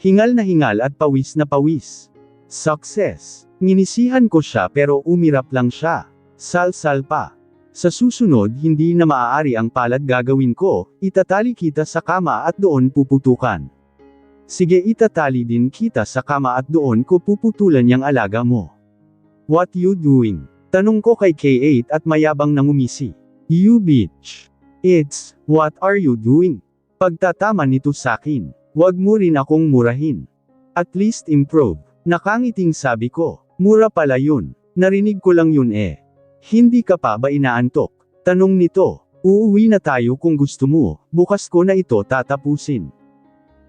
Hingal na hingal at pawis na pawis. Success. Nginisihan ko siya pero umirap lang siya. Sal-sal pa. Sa susunod hindi na maaari ang palad gagawin ko, itatali kita sa kama at doon puputukan. Sige itatali din kita sa kama at doon ko puputulan yung alaga mo. What you doing? Tanong ko kay K8 at mayabang nangumisi. You bitch. It's, what are you doing? Pagtatama nito sakin. Wag mo rin akong murahin. At least improve. Nakangiting sabi ko. Mura pala yun. Narinig ko lang yun eh. Hindi ka pa ba inaantok? Tanong nito. Uuwi na tayo kung gusto mo, bukas ko na ito tatapusin.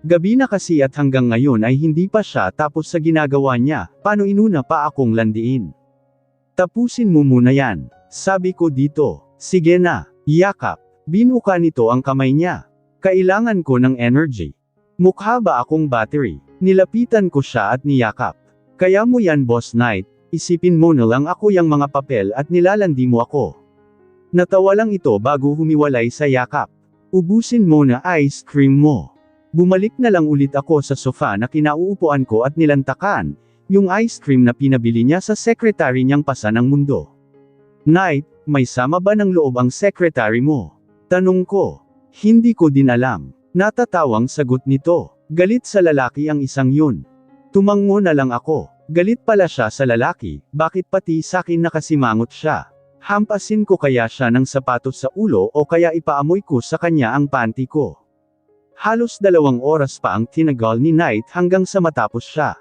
Gabi na kasi at hanggang ngayon ay hindi pa siya tapos sa ginagawa niya, paano inuna pa akong landiin? Tapusin mo muna yan. Sabi ko dito. Sige na, yakap. Binuka nito ang kamay niya. Kailangan ko ng energy. Mukha ba akong battery? Nilapitan ko siya at niyakap. Kaya mo yan Boss Knight, isipin mo na lang ako yung mga papel at nilalandi mo ako. Natawa lang ito bago humiwalay sa yakap. Ubusin mo na ice cream mo. Bumalik na lang ulit ako sa sofa na kinauupuan ko at nilantakan, yung ice cream na pinabili niya sa secretary niyang pasa ng mundo. Knight, may sama ba ng loob ang secretary mo? Tanong ko. Hindi ko din alam. Natatawang sagot nito. Galit sa lalaki ang isang yun. Tumango na lang ako. Galit pala siya sa lalaki, bakit pati sakin nakasimangot siya? Hampasin ko kaya siya ng sapatos sa ulo o kaya ipaamoy ko sa kanya ang panty ko? Halos 2 oras pa ang tinagal ni Knight hanggang sa matapos siya.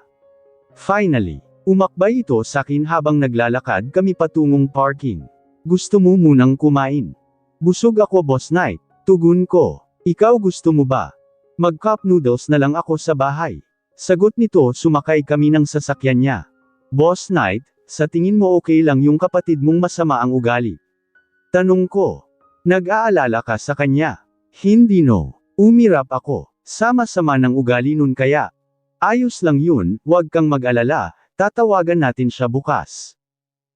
Finally, umakbay ito sakin habang naglalakad kami patungong parking. Gusto mo munang kumain? Busog ako Boss Knight. Tugon ko. Ikaw gusto mo ba? Mag-cup noodles na lang ako sa bahay. Sagot nito sumakay kami ng sasakyan niya. Boss Knight, sa tingin mo okay lang yung kapatid mong masama ang ugali? Tanong ko. Nag-aalala ka sa kanya? Hindi no. Umirap ako. Sama-sama ng ugali nun kaya. Ayos lang yun, wag kang mag-alala, tatawagan natin siya bukas.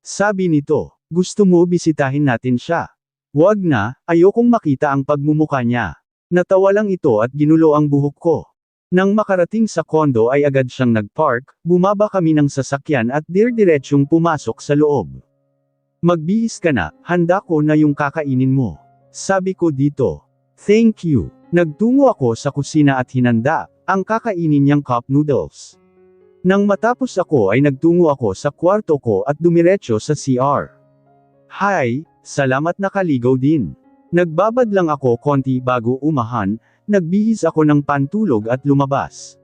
Sabi nito. Gusto mo bisitahin natin siya? Wag na, ayokong makita ang pagmumuka niya. Natawa lang ito at ginulo ang buhok ko. Nang makarating sa kondo ay agad siyang nagpark, bumaba kami ng sasakyan at dir-diretsyong pumasok sa loob. Magbihis ka na, handa ko na yung kakainin mo. Sabi ko dito. Thank you. Nagtungo ako sa kusina at hinanda ang kakainin niyang cup noodles. Nang matapos ako ay nagtungo ako sa kwarto ko at dumiretso sa CR. Hi, salamat nakaligaw din. Nagbabad lang ako konti bago umahan, Nagbihis ako ng pantulog at lumabas.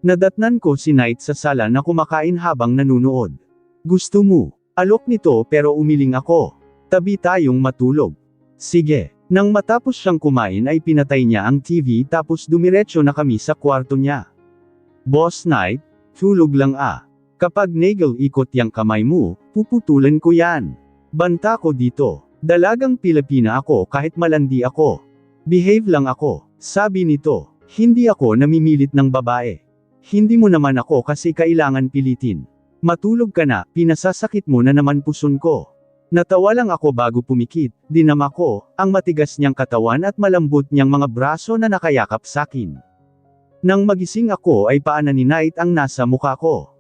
Nadatnan ko si Knight sa sala na kumakain habang nanunood. Gusto mo? Alok nito pero umiling ako. Tabi tayong matulog. Sige. Nang matapos siyang kumain ay pinatay niya ang TV tapos dumiretso na kami sa kwarto niya. Boss Knight, tulog lang ah. Kapag nagel ikot yang kamay mo, puputulan ko yan. Banta ko dito. Dalagang Pilipina ako kahit malandi ako. Behave lang ako, sabi nito. Hindi ako namimilit ng babae. Hindi mo naman ako kasi kailangan pilitin. Matulog ka na, pinasasakit mo na naman puson ko. Natawa lang ako bago pumikit, dinama ko, ang matigas niyang katawan at malambot niyang mga braso na nakayakap sakin. Nang magising ako ay paanan ni Knight ang nasa mukha ko.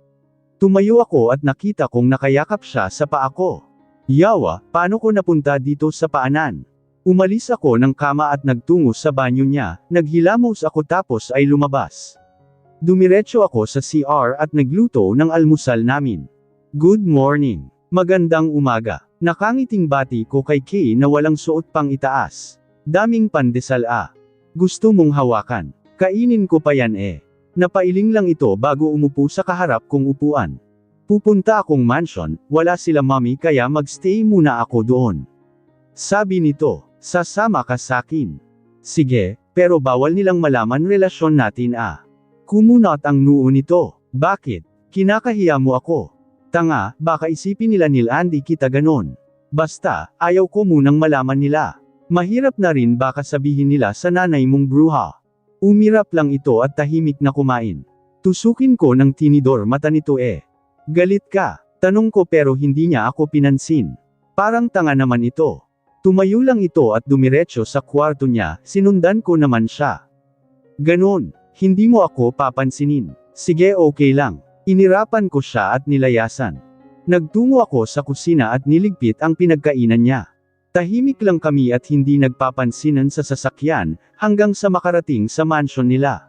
Tumayo ako at nakita kong nakayakap siya sa paa ko. Yawa, paano ko napunta dito sa paanan? Umalis ako ng kama at nagtungo sa banyo niya, naghilamos ako tapos ay lumabas. Dumiretso ako sa CR at nagluto ng almusal namin. Good morning. Magandang umaga. Nakangiting bati ko kay Kay na walang suot pang itaas. Daming pandesal ah. Gusto mong hawakan. Kainin ko pa yan eh. Napailing lang ito bago umupo sa kaharap kong upuan. Pupunta akong mansion, wala sila mommy kaya magstay muna ako doon. Sabi nito, sasama ka sakin. Sige, pero bawal nilang malaman relasyon natin ah. Kumunot ang noo nito. Bakit? Kinakahiya mo ako. Tanga, baka isipin nila Neil Andy kita ganon. Basta, ayaw ko munang malaman nila. Mahirap na rin baka sabihin nila sa nanay mong bruha. Umirap lang ito at tahimik na kumain. Tusukin ko ng tinidor mata nito eh. Galit ka? Tanong ko pero hindi niya ako pinansin. Parang tanga naman ito. Tumayo lang ito at dumiretso sa kwarto niya, sinundan ko naman siya. Ganon, hindi mo ako papansinin. Sige okay lang. Inirapan ko siya at nilayasan. Nagtungo ako sa kusina at niligpit ang pinagkainan niya. Tahimik lang kami at hindi nagpapansinan sa sasakyan, hanggang sa makarating sa mansion nila.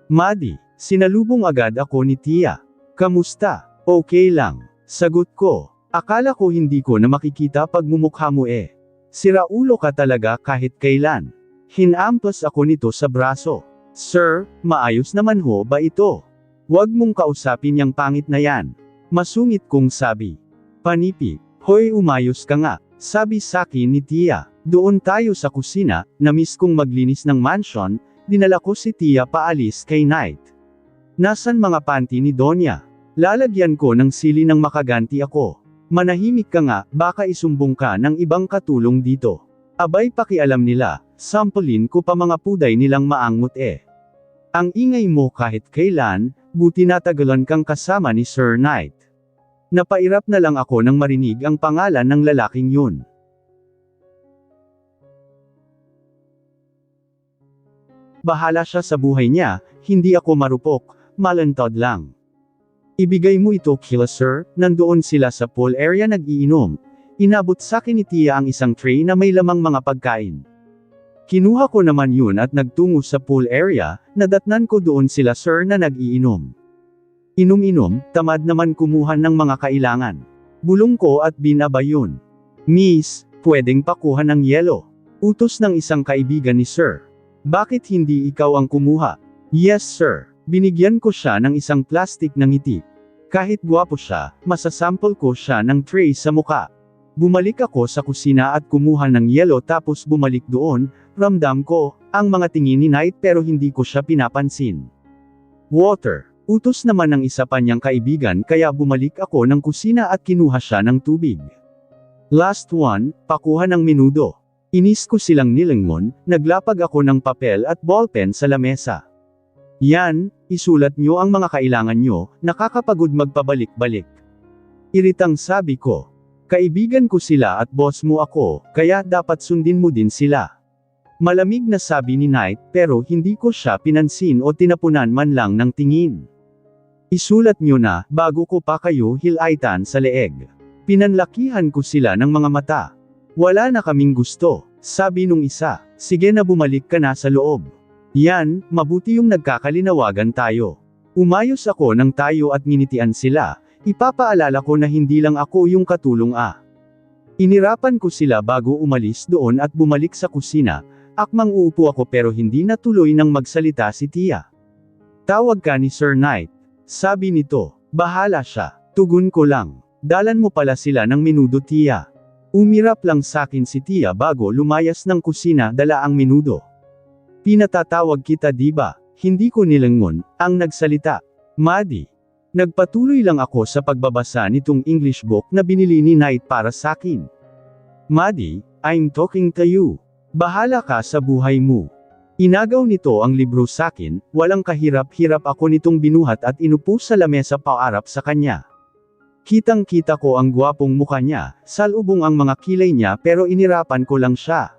Madi, sinalubong agad ako ni Tia. Kamusta? Okay lang. Sagot ko. Akala ko hindi ko na makikita pagmumukha mo eh. Siraulo ka talaga kahit kailan. Hinampas ako nito sa braso. Sir, maayos naman ho ba ito? Huwag mong kausapin yang pangit na yan. Masungit kong sabi. Panipi, hoy umayos ka nga, sabi sakin ni Tia. Doon tayo sa kusina, namiss kong maglinis ng mansion, dinala ko si Tia paalis kay Knight. Nasan mga panty ni Donya? Lalagyan ko ng sili nang makaganti ako. Manahimik ka nga, baka isumbong ka ng ibang katulong dito. Abay pakialam nila, sampulin ko pa mga puday nilang maangot eh. Ang ingay mo kahit kailan, buti natagalan kang kasama ni Sir Knight. Napairap na lang ako nang marinig ang pangalan ng lalaking yun. Bahala siya sa buhay niya, hindi ako marupok, malantod lang. Ibigay mo ito kila sir, nandoon sila sa pool area nag-iinom. Inabot sa akin ni Tia ang isang tray na may lamang mga pagkain. Kinuha ko naman yun at nagtungo sa pool area, nadatnan ko doon sila sir na nag-iinom. Inom-inom, tamad naman kumuha ng mga kailangan. Bulong ko at binaba yun. Miss, pwedeng pakuha ng yelo. Utos ng isang kaibigan ni sir. Bakit hindi ikaw ang kumuha? Yes sir. Binigyan ko siya ng isang plastic na ngiti. Kahit gwapo siya, masasample ko siya ng tray sa muka. Bumalik ako sa kusina at kumuha ng yelo tapos bumalik doon, ramdam ko, ang mga tingin ni Knight pero hindi ko siya pinapansin. Water. Utos naman ng isa pa niyang kaibigan kaya bumalik ako ng kusina at kinuha siya ng tubig. Last one, pakuha ng menudo. Inis ko silang nilingon, naglapag ako ng papel at ballpen sa lamesa. Yan, isulat nyo ang mga kailangan nyo, nakakapagod magpabalik-balik. Iritang sabi ko. Kaibigan ko sila at boss mo ako, kaya dapat sundin mo din sila. Malamig na sabi ni Knight pero hindi ko siya pinansin o tinapunan man lang ng tingin. Isulat nyo na, bago ko pa kayo hilaitan sa leeg. Pinanlakihan ko sila ng mga mata. Wala na kaming gusto, sabi nung isa. Sige na bumalik ka na sa loob. Yan, mabuti yung nagkakalinawagan tayo. Umayos ako ng tayo at nginitian sila. Ipapaalala ko na hindi lang ako yung katulong ah. Inirapan ko sila bago umalis doon at bumalik sa kusina, Akmang uupo ako pero hindi na tuloy nang magsalita si Tia. Tawag ka ni Sir Knight. Sabi nito. Bahala siya. Tugon ko lang. Dalan mo pala sila ng menudo Tia. Umirap lang sakin si Tia bago lumayas ng kusina dala ang menudo. Pinatatawag kita diba? Hindi ko nilingon, ang nagsalita. Maddie. Nagpatuloy lang ako sa pagbabasa nitong English book na binili ni Knight para sakin. Maddie, I'm talking to you. Bahala ka sa buhay mo. Inagaw nito ang libro sakin, walang kahirap-hirap ako nitong binuhat at inupo sa lamesa paarap sa kanya. Kitang-kita ko ang gwapong mukha niya, salubong ang mga kilay niya pero inirapan ko lang siya.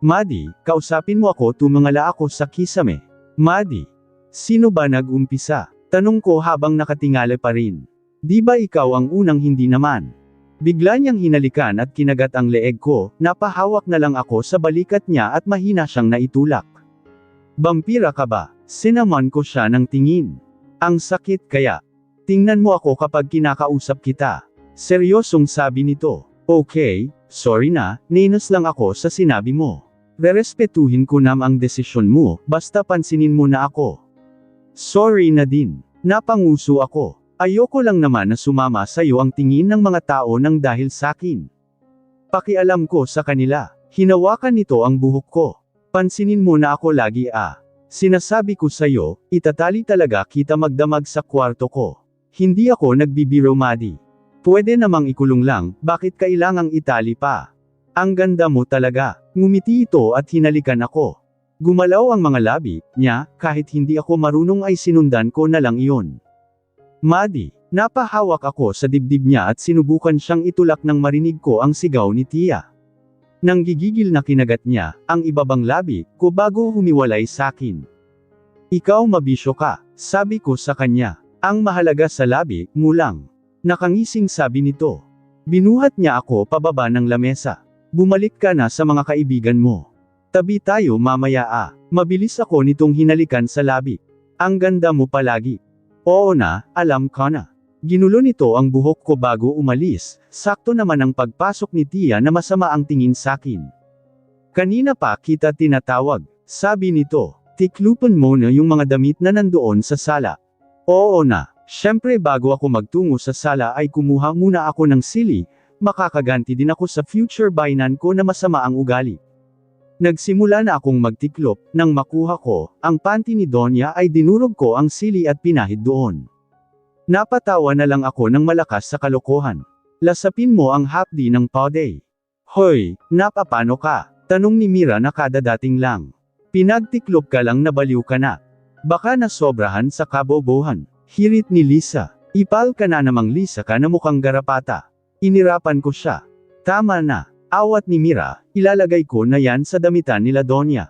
Maddie, kausapin mo ako tumangala ako sa kisame. Maddie, sino ba nag-umpisa? Tanong ko habang nakatingala pa rin. Di ba ikaw ang unang hindi naman? Bigla niyang hinalikan at kinagat ang leeg ko, napahawak na lang ako sa balikat niya at mahina siyang naitulak. Vampira ka ba? Sinaman ko siya ng tingin. Ang sakit kaya. Tingnan mo ako kapag kinakausap kita. Seryosong sabi nito. Okay, sorry na, ninos lang ako sa sinabi mo. Rerespetuhin ko nam ang desisyon mo, basta pansinin mo na ako. Sorry na din. Napanguso ako. Ayoko lang naman na sumama sa iyo ang tingin ng mga tao nang dahil sakin. Pakialam ko sa kanila. Hinawakan nito ang buhok ko. Pansinin mo na ako lagi ah. Sinasabi ko sa iyo, itatali talaga kita magdamag sa kwarto ko. Hindi ako nagbibiro Maddie. Pwede namang ikulong lang, bakit kailangang itali pa? Ang ganda mo talaga. Ngumiti ito at hinalikan ako. Gumalaw ang mga labi niya, kahit hindi ako marunong ay sinundan ko na lang iyon. Maddie, napahawak ako sa dibdib niya at sinubukan siyang itulak nang marinig ko ang sigaw ni Tia. Nang gigigil na kinagat niya, ang ibabang labi ko bago humiwalay sakin. Ikaw mabisyo ka, sabi ko sa kanya. Ang mahalaga sa labi, mulang. Nakangising sabi nito. Binuhat niya ako pababa ng lamesa. Bumalik ka na sa mga kaibigan mo. Tabi tayo mamaya ah. Mabilis ako nitong hinalikan sa labi. Ang ganda mo palagi. Oo na, alam ka na. Ginulo nito ang buhok ko bago umalis, sakto naman ang pagpasok ni Tia na masama ang tingin sakin. Kanina pa kita tinatawag, sabi nito, tiklupan mo na yung mga damit na nandoon sa sala. Oo na, syempre bago ako magtungo sa sala ay kumuha muna ako ng sili, makakaganti din ako sa future bainan ko na masama ang ugali. Nagsimula na akong magtiklop, nang makuha ko, ang panty ni Donya ay dinurog ko ang sili at pinahid doon. Napatawa na lang ako ng malakas sa kalokohan. Lasapin mo ang hapdi ng pauday. Hoy, napapano ka? Tanong ni Mira na kadadating lang. Pinagtiklop ka lang nabaliw ka na. Baka nasobrahan sa kabobohan. Hirit ni Lisa. Ipal ka na namang Lisa ka na mukhang garapata. Inirapan ko siya. Tama na. Awat ni Mira, ilalagay ko na yan sa damitan nila Donya.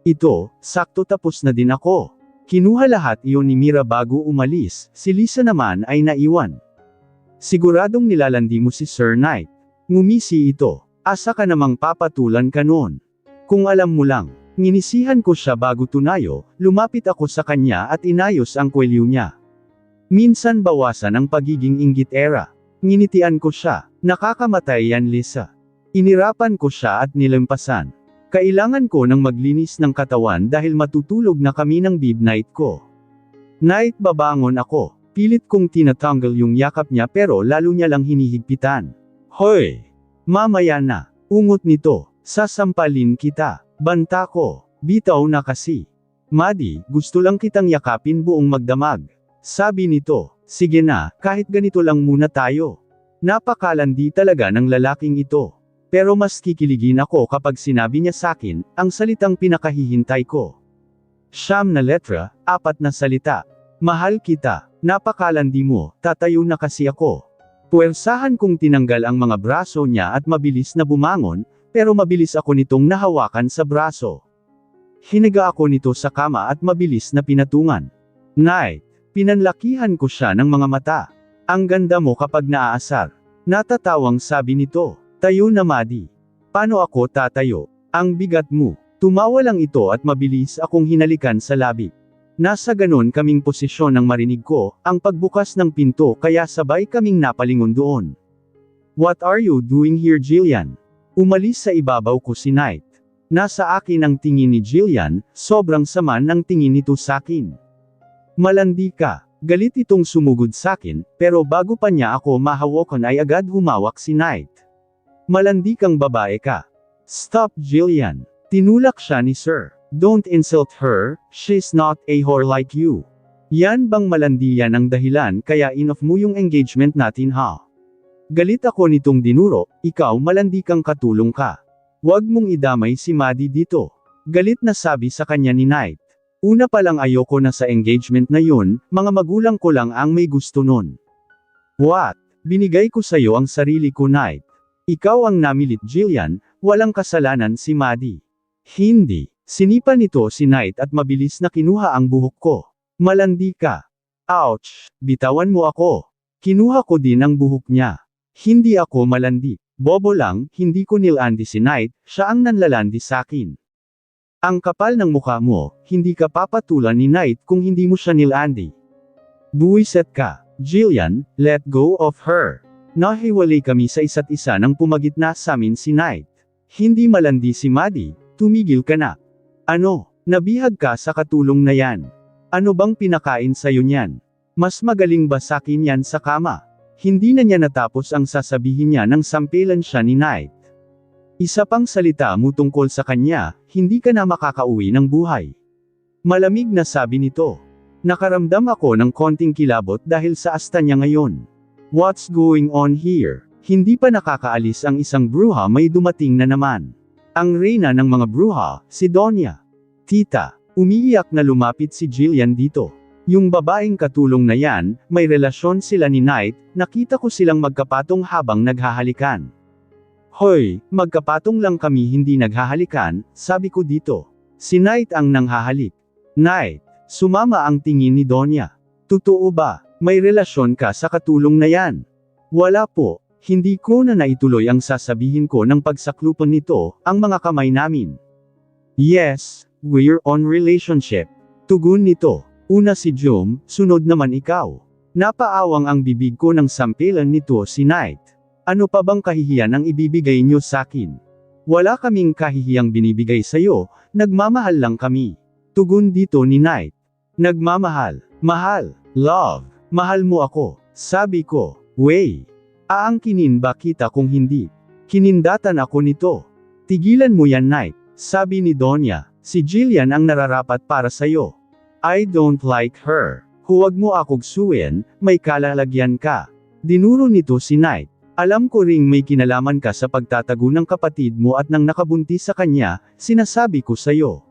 Ito, sakto tapos na din ako. Kinuha lahat iyon ni Mira bago umalis, si Lisa naman ay naiwan. Siguradong nilalandi mo si Sir Knight. Ngumisi ito. Asa ka namang papatulan ka noon. Kung alam mo lang, nginisihan ko siya bago tunayo, lumapit ako sa kanya at inayos ang kwelyo niya. Minsan bawasan ang pagiging inggit-era. Nginitian ko siya, nakakamatay yan Lisa. Inirapan ko siya at nilampasan. Kailangan ko ng maglinis ng katawan dahil matutulog na kami ng bib night ko. Night babangon ako, pilit kong tinatanggal yung yakap niya pero lalo niya lang hinihigpitan. Hoy! Mamaya na, ungot nito, sasampalin kita, banta ko, bitaw na kasi. Maddie, gusto lang kitang yakapin buong magdamag. Sabi nito, sige na, kahit ganito lang muna tayo. Napakalandi talaga ng lalaking ito. Pero mas kikiligin ako kapag sinabi niya sakin, ang salitang pinakahihintay ko. 9 na letra, 4 na salita. Mahal kita, napakalandi mo, tatayo na kasi ako. Puwersahan kong tinanggal ang mga braso niya at mabilis na bumangon, pero mabilis ako nitong nahawakan sa braso. Hiniga ako nito sa kama at mabilis na pinatungan. Night, pinanlakihan ko siya ng mga mata. Ang ganda mo kapag naaasar. Natatawang sabi nito. Tayo na Maddie. Paano ako tatayo? Ang bigat mo. Tumawa lang ito at mabilis akong hinalikan sa labi. Nasa ganon kaming posisyon nang marinig ko, ang pagbukas ng pinto kaya sabay kaming napalingon doon. What are you doing here Jillian? Umalis sa ibabaw ko si Knight. Nasa akin ang tingin ni Jillian, sobrang sama ng tingin nito sakin. Malandi ka. Galit itong sumugod sakin, pero bago pa niya ako mahawakan ay agad humawak si Knight. Malandi kang babae ka. Stop Jillian. Tinulak siya ni Sir. Don't insult her, she's not a whore like you. Yan bang malandi yan ang dahilan kaya in-off mo yung engagement natin ha? Galit ako nitong dinuro, ikaw malandi kang katulong ka. Huwag mong idamay si Maddie dito. Galit na sabi sa kanya ni Knight. Una pa lang ayoko na sa engagement na yun, mga magulang ko lang ang may gusto nun. What? Binigay ko sa'yo ang sarili ko Knight. Ikaw ang namilit Jillian, walang kasalanan si Maddie. Hindi. Sinipa nito si Knight at mabilis na kinuha ang buhok ko. Malandi ka. Ouch! Bitawan mo ako. Kinuha ko din ang buhok niya. Hindi ako malandi. Bobo lang, hindi ko nilandi si Knight, siya ang nanlalandi sakin. Ang kapal ng mukha mo, hindi ka papatulan ni Knight kung hindi mo siya nilandi. Buwiset ka. Jillian, let go of her. Nahiwalay kami sa isa't isa nang pumagitna sa amin si Knight. Hindi malandi si Maddie, tumigil ka na. Ano, nabihag ka sa katulong na yan? Ano bang pinakain sa'yo niyan? Mas magaling ba sakin yan sa kama? Hindi na niya natapos ang sasabihin niya nang sampilan siya ni Knight. Isa pang salita mo tungkol sa kanya, hindi ka na makakauwi ng buhay. Malamig na sabi nito. Nakaramdam ako ng konting kilabot dahil sa asta niya ngayon. What's going on here? Hindi pa nakakaalis ang isang bruha may dumating na naman. Ang reyna ng mga bruha, si Donya. Tita, umiiyak na lumapit si Jillian dito. Yung babaeng katulong na yan, may relasyon sila ni Knight, nakita ko silang magkapatong habang naghahalikan. Hoy, magkapatong lang kami hindi naghahalikan, sabi ko dito. Si Knight ang nanghahalik. Knight, sumama ang tingin ni Donya. Totoo ba, may relasyon ka sa katulong na yan? Wala po. Hindi ko na naituloy ang sasabihin ko ng pagsaklupan nito, ang mga kamay namin. Yes, we're on relationship. Tugon nito. Una si Jom, sunod naman ikaw. Napaawang ang bibig ko ng sampilan nito si Knight. Ano pa bang kahihiyan ang ibibigay niyo sakin? Wala kaming kahihiyang binibigay sayo, nagmamahal lang kami. Tugon dito ni Knight. Nagmamahal. Mahal. Love. Mahal mo ako. Sabi ko. Way. Aangkinin ba kita kung hindi? Kinindatan ako nito. Tigilan mo yan Knight. Sabi ni Donya. Si Jillian ang nararapat para sayo. I don't like her. Huwag mo akong suwiin, may kalalagyan ka. Dinuro nito si Knight. Alam ko ring may kinalaman ka sa pagtatago ng kapatid mo at nang nakabuntis sa kanya, sinasabi ko sayo.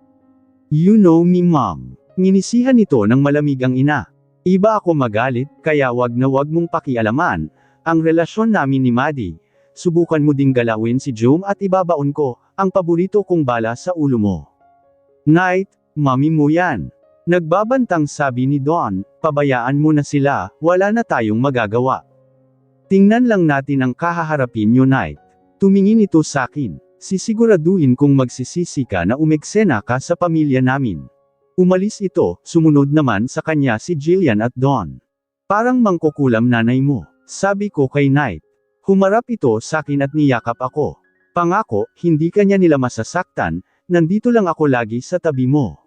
You know me mom. Nginisihan nito ng malamig ang ina. Iba ako magalit, kaya wag na wag mong pakialaman, ang relasyon namin ni Maddie. Subukan mo ding galawin si Jom at ibabaon ko, ang paborito kong bala sa ulo mo. Knight, mami mo yan. Nagbabantang sabi ni Dawn, pabayaan mo na sila, wala na tayong magagawa. Tingnan lang natin ang kahaharapin nyo Knight. Tumingin ito sakin. Sisiguraduhin kung magsisisi ka na umeksena ka sa pamilya namin. Umalis ito, sumunod naman sa kanya si Jillian at Dawn. Parang mangkukulam nanay mo, sabi ko kay Knight. Humarap ito sakin at niyakap ako. Pangako, hindi kanya nila masasaktan, nandito lang ako lagi sa tabi mo.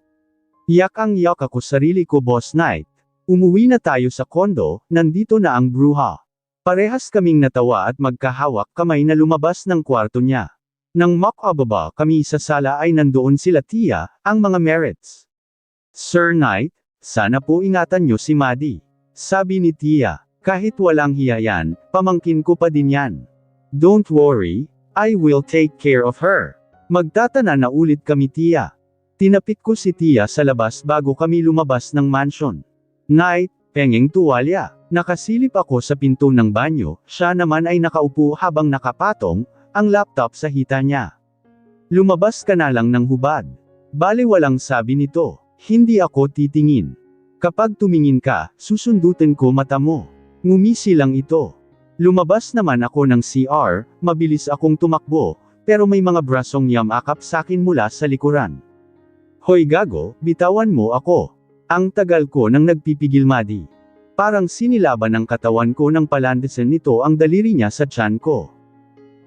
Yak ako sarili ko Boss Knight. Umuwi na tayo sa kondo, nandito na ang bruha. Parehas kaming natawa at magkahawak kamay na lumabas ng kwarto niya. Nang makababa kami sa sala ay nandoon sila Tia, ang mga Merits. Sir Knight, sana po ingatan nyo si Maddie. Sabi ni Tia, kahit walang hiya yan, pamangkin ko pa din yan. Don't worry, I will take care of her. Magtatana na ulit kami Tia. Tinapik ko si Tia sa labas bago kami lumabas ng mansion. Knight, pengeng tuwalya. Nakasilip ako sa pinto ng banyo, siya naman ay nakaupo habang nakapatong, ang laptop sa hita niya. Lumabas ka na lang ng hubad. Bale walang sabi nito, hindi ako titingin. Kapag tumingin ka, susundutin ko mata mo. Ngumisi lang ito. Lumabas naman ako ng CR, mabilis akong tumakbo, pero may mga brasong yamakap sakin mula sa likuran. Hoy gago, bitawan mo ako. Ang tagal ko nang nagpipigil Maddie. Parang sinilaban ng katawan ko nang palandasan nito ang daliri niya sa tiyan ko.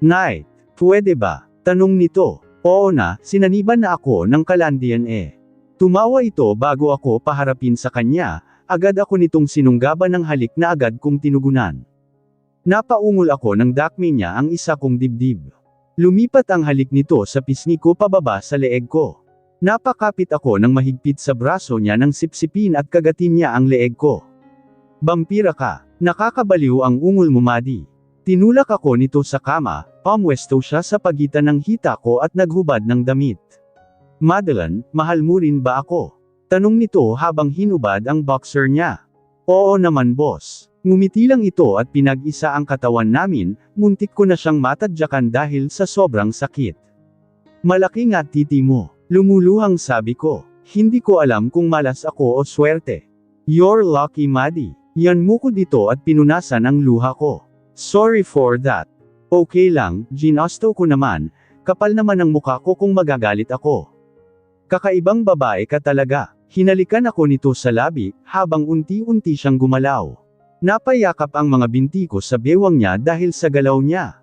Knight, pwede ba? Tanong nito. Oo na, sinaniban na ako ng kalandian eh. Tumawa ito bago ako paharapin sa kanya, agad ako nitong sinunggaban ng halik na agad kong tinugunan. Napaungol ako ng dakme niya ang isa kong dibdib. Lumipat ang halik nito sa pisngi ko pababa sa leeg ko. Napakapit ako ng mahigpit sa braso niya nang sipsipin at kagatin niya ang leeg ko. Bampira ka, nakakabaliw ang ungol mo Maddie. Tinulak ako nito sa kama, pamwesto siya sa pagitan ng hita ko at naghubad ng damit. Madeline, mahal mo rin ba ako? Tanong nito habang hinubad ang boxer niya. Oo naman boss. Ngumiti lang ito at pinag-isa ang katawan namin, muntik ko na siyang matadyakan dahil sa sobrang sakit. Malaki nga titi mo. Lumuluhang sabi ko. Hindi ko alam kung malas ako o swerte. You're lucky Maddie. Yan mo ko dito at pinunasan ang luha ko. Sorry for that. Okay lang, ginasto ko naman, kapal naman ang mukha ko kung magagalit ako. Kakaibang babae ka talaga. Hinalikan ako nito sa labi, habang unti-unti siyang gumalaw. Napayakap ang mga binti ko sa bewang niya dahil sa galaw niya.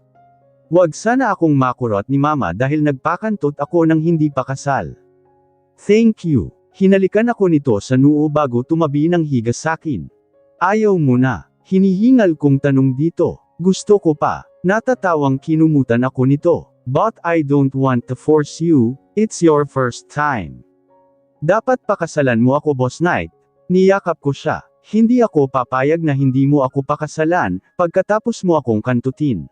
Wag sana akong makurot ni mama dahil nagpakantot ako ng hindi pa kasal. Thank you. Hinalikan ako nito sa noo bago tumabi ng higa sakin. Ayaw mo na. Hinihingal kong tanong dito. Gusto ko pa. Natatawang kinumutan ako nito. But I don't want to force you, it's your first time. Dapat pakasalan mo ako Boss Knight. Niyakap ko siya. Hindi ako papayag na hindi mo ako pakasalan, pagkatapos mo akong kantutin.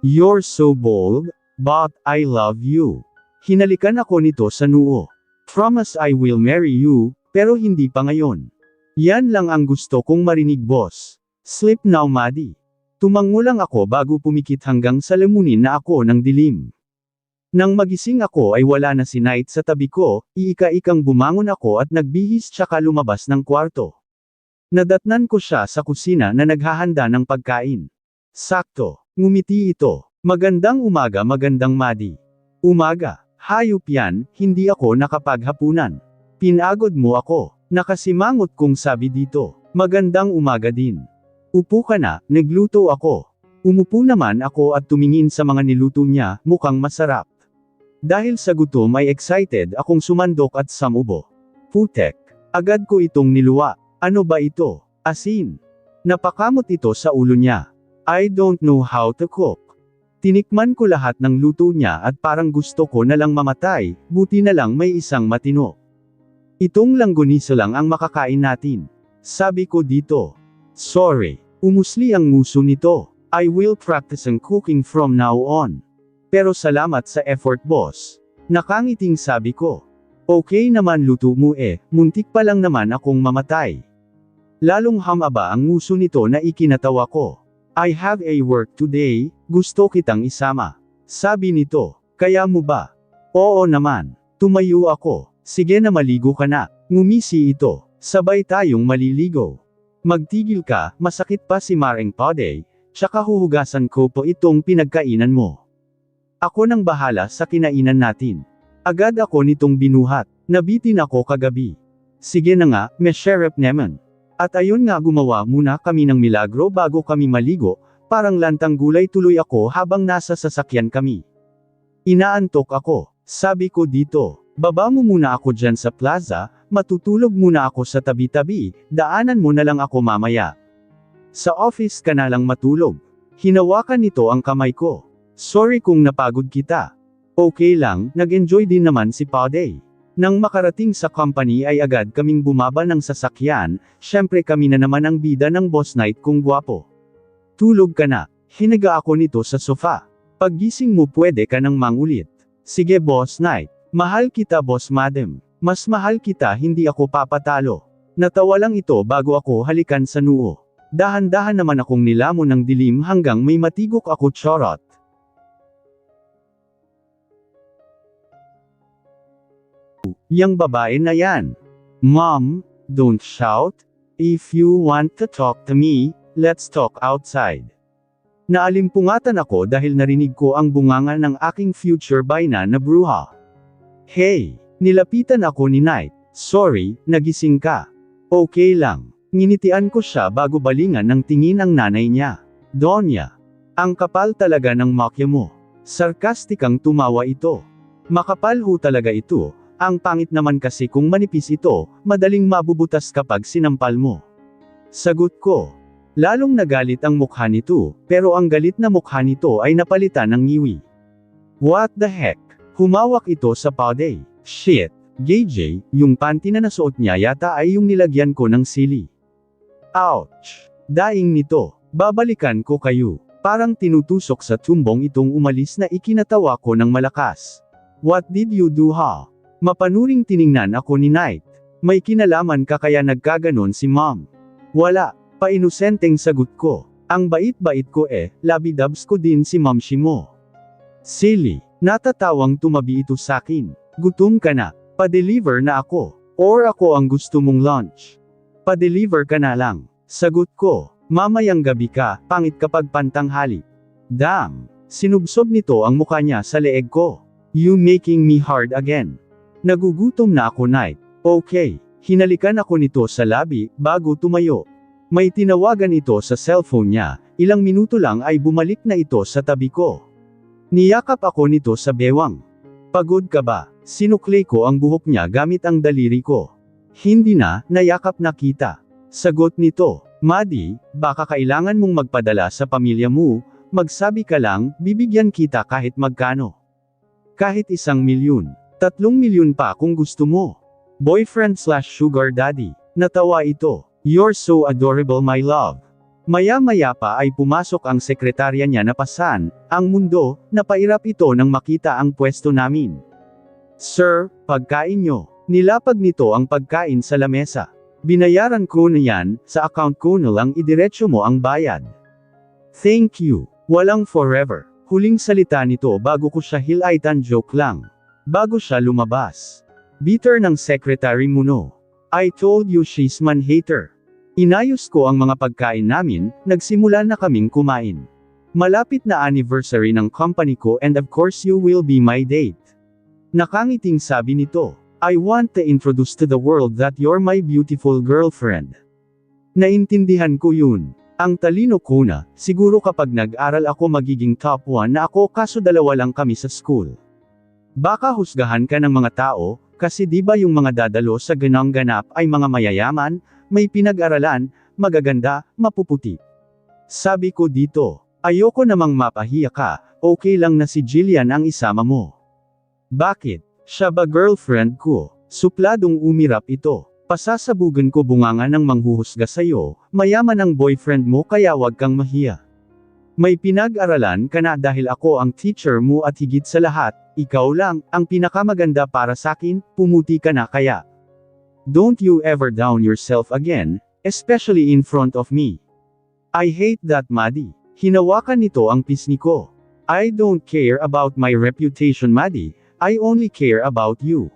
You're so bold, but I love you. Hinalikan ako nito sa noo. Promise I will marry you, pero hindi pa ngayon. Yan lang ang gusto kong marinig boss. Sleep now Maddie. Tumango lang ako bago pumikit hanggang sa lamunin na ako ng dilim. Nang magising ako ay wala na si Knight sa tabi ko, iika-ikang bumangon ako at nagbihis tsaka lumabas ng kwarto. Nadatnan ko siya sa kusina na naghahanda ng pagkain. Sakto, ngumiti ito. Magandang umaga magandang Maddie. Umaga, hayop yan, hindi ako nakapaghapunan. Pinagod mo ako. Nakasimangot kong sabi dito. Magandang umaga din. Upo ka na, nagluto ako. Umupo naman ako at tumingin sa mga niluto niya, mukhang masarap. Dahil sa gutom ay excited akong sumandok at samubo. Putek. Agad ko itong niluwa. Ano ba ito? Asin. Napakamot ito sa ulo niya. I don't know how to cook. Tinikman ko lahat ng luto niya at parang gusto ko na lang mamatay, buti na lang may isang matino. Itong langgonisa lang ang makakain natin. Sabi ko dito. Sorry. Umusli ang nguso nito. I will practice ang cooking from now on. Pero salamat sa effort boss. Nakangiting sabi ko. Okay naman luto mo eh, muntik pa lang naman akong mamatay. Lalong hamaba ang nguso nito na ikinatawa ko. I have a work today, gusto kitang isama. Sabi nito. Kaya mo ba? Oo naman. Tumayo ako. Sige na maligo ka na. Ngumisi ito. Sabay tayong maliligo. Magtigil ka, masakit pa si Maring Poday, tsaka huhugasan ko po itong pinagkainan mo. Ako nang bahala sa kinainan natin. Agad ako nitong binuhat. Nabitin ako kagabi. Sige na nga, Sheriff naman. At ayun nga gumawa muna kami ng milagro bago kami maligo, parang lantang gulay tuloy ako habang nasa sasakyan kami. Inaantok ako. Sabi ko dito. Baba mo muna ako dyan sa plaza, matutulog muna ako sa tabi-tabi, daanan mo na lang ako mamaya. Sa office ka na lang matulog. Hinawakan nito ang kamay ko. Sorry kung napagod kita. Okay lang, nag-enjoy din naman si Poday. Nang makarating sa company ay agad kaming bumaba ng sasakyan, syempre kami na naman ang bida ng Boss Knight kung gwapo. Tulog ka na. Hinaga ako nito sa sofa. Paggising mo pwede ka nang mangulit. Sige Boss Knight. Mahal kita Boss Madam. Mas mahal kita hindi ako papatalo. Natawa lang ito bago ako halikan sa noo. Dahan-dahan naman akong nilamon ng dilim hanggang may matigok ako charot. Yang babae na yan. Mom, don't shout. If you want to talk to me, let's talk outside. Naalimpungatan ako dahil narinig ko ang bunganga ng aking future bayna na bruha. Hey! Nilapitan ako ni Knight. Sorry, nagising ka. Okay lang. Nginitian ko siya bago balingan ng tingin ang nanay niya. Donya. Ang kapal talaga ng makya mo. Sarkastikang tumawa ito. Makapal ho talaga ito, ang pangit naman kasi kung manipis ito, madaling mabubutas kapag sinampal mo. Sagot ko. Lalong nagalit ang mukha nito, pero ang galit na mukha nito ay napalitan ng ngiwi. What the heck? Humawak ito sa pade. Shit. JJ, yung panty na nasuot niya yata ay yung nilagyan ko ng sili. Ouch! Daing nito. Babalikan ko kayo. Parang tinutusok sa tumbong itong umalis na ikinatawa ko ng malakas. What did you do ha? Mapanuring tiningnan ako ni Knight. May kinalaman ka kaya nagkaganon si Mom? Wala. Painosenteng sagot ko. Ang bait-bait ko labi-dubs ko din si Momshi mo. Silly. Natatawang tumabi ito sakin. Gutom ka na. Pa-deliver na ako. Or ako ang gusto mong lunch. Pa-deliver ka na lang. Sagot ko. Mamayang gabi ka, pangit kapag pantanghali. Damn. Sinubsob nito ang mukha niya sa leeg ko. You making me hard again. Nagugutom na ako, Knight. Okay. Hinalikan ako nito sa labi, bago tumayo. May tinawagan ito sa cellphone niya, ilang minuto lang ay bumalik na ito sa tabi ko. Niyakap ako nito sa bewang. Pagod ka ba? Sinuklay ko ang buhok niya gamit ang daliri ko. Hindi na, nayakap na kita. Sagot nito, Maddie, baka kailangan mong magpadala sa pamilya mo, magsabi ka lang, bibigyan kita kahit magkano. Kahit 1,000,000, 3,000,000 pa kung gusto mo. Boyfriend/sugar daddy. Natawa ito. You're so adorable my love. Maya-maya pa ay pumasok ang sekretarya niya na pasan, ang mundo, napairap ito nang makita ang pwesto namin. Sir, pagkain nyo. Nilapag nito ang pagkain sa lamesa. Binayaran ko na yan, sa account ko na lang idiretso mo ang bayad. Thank you. Walang forever. Huling salita nito bago ko siya hilaitan joke lang. Bago siya lumabas. Bitter ng secretary mo no. I told you she's man-hater. Inayos ko ang mga pagkain namin, nagsimula na kaming kumain. Malapit na anniversary ng company ko and of course you will be my date. Nakangiting sabi nito, I want to introduce to the world that you're my beautiful girlfriend. Naintindihan ko yun. Ang talino ko na, siguro kapag nag-aral ako magiging top 1 na ako kaso dalawa lang kami sa school. Baka husgahan ka ng mga tao, kasi di ba yung mga dadalo sa ganang ganap ay mga mayayaman, may pinag-aralan, magaganda, mapuputi. Sabi ko dito, ayoko namang mapahiya ka, okay lang na si Jillian ang isama mo. Bakit? Siya ba girlfriend ko? Supladong umirap ito. Pasasabugan ko bunganga ng manghuhusga sa'yo, mayaman ang boyfriend mo kaya wag kang mahiya. May pinag-aralan ka na dahil ako ang teacher mo at higit sa lahat, ikaw lang, ang pinakamaganda para sakin, pumuti ka na kaya. Don't you ever down yourself again, especially in front of me. I hate that Maddie. Hinawakan nito ang pisngi ko. I don't care about my reputation Maddie, I only care about you.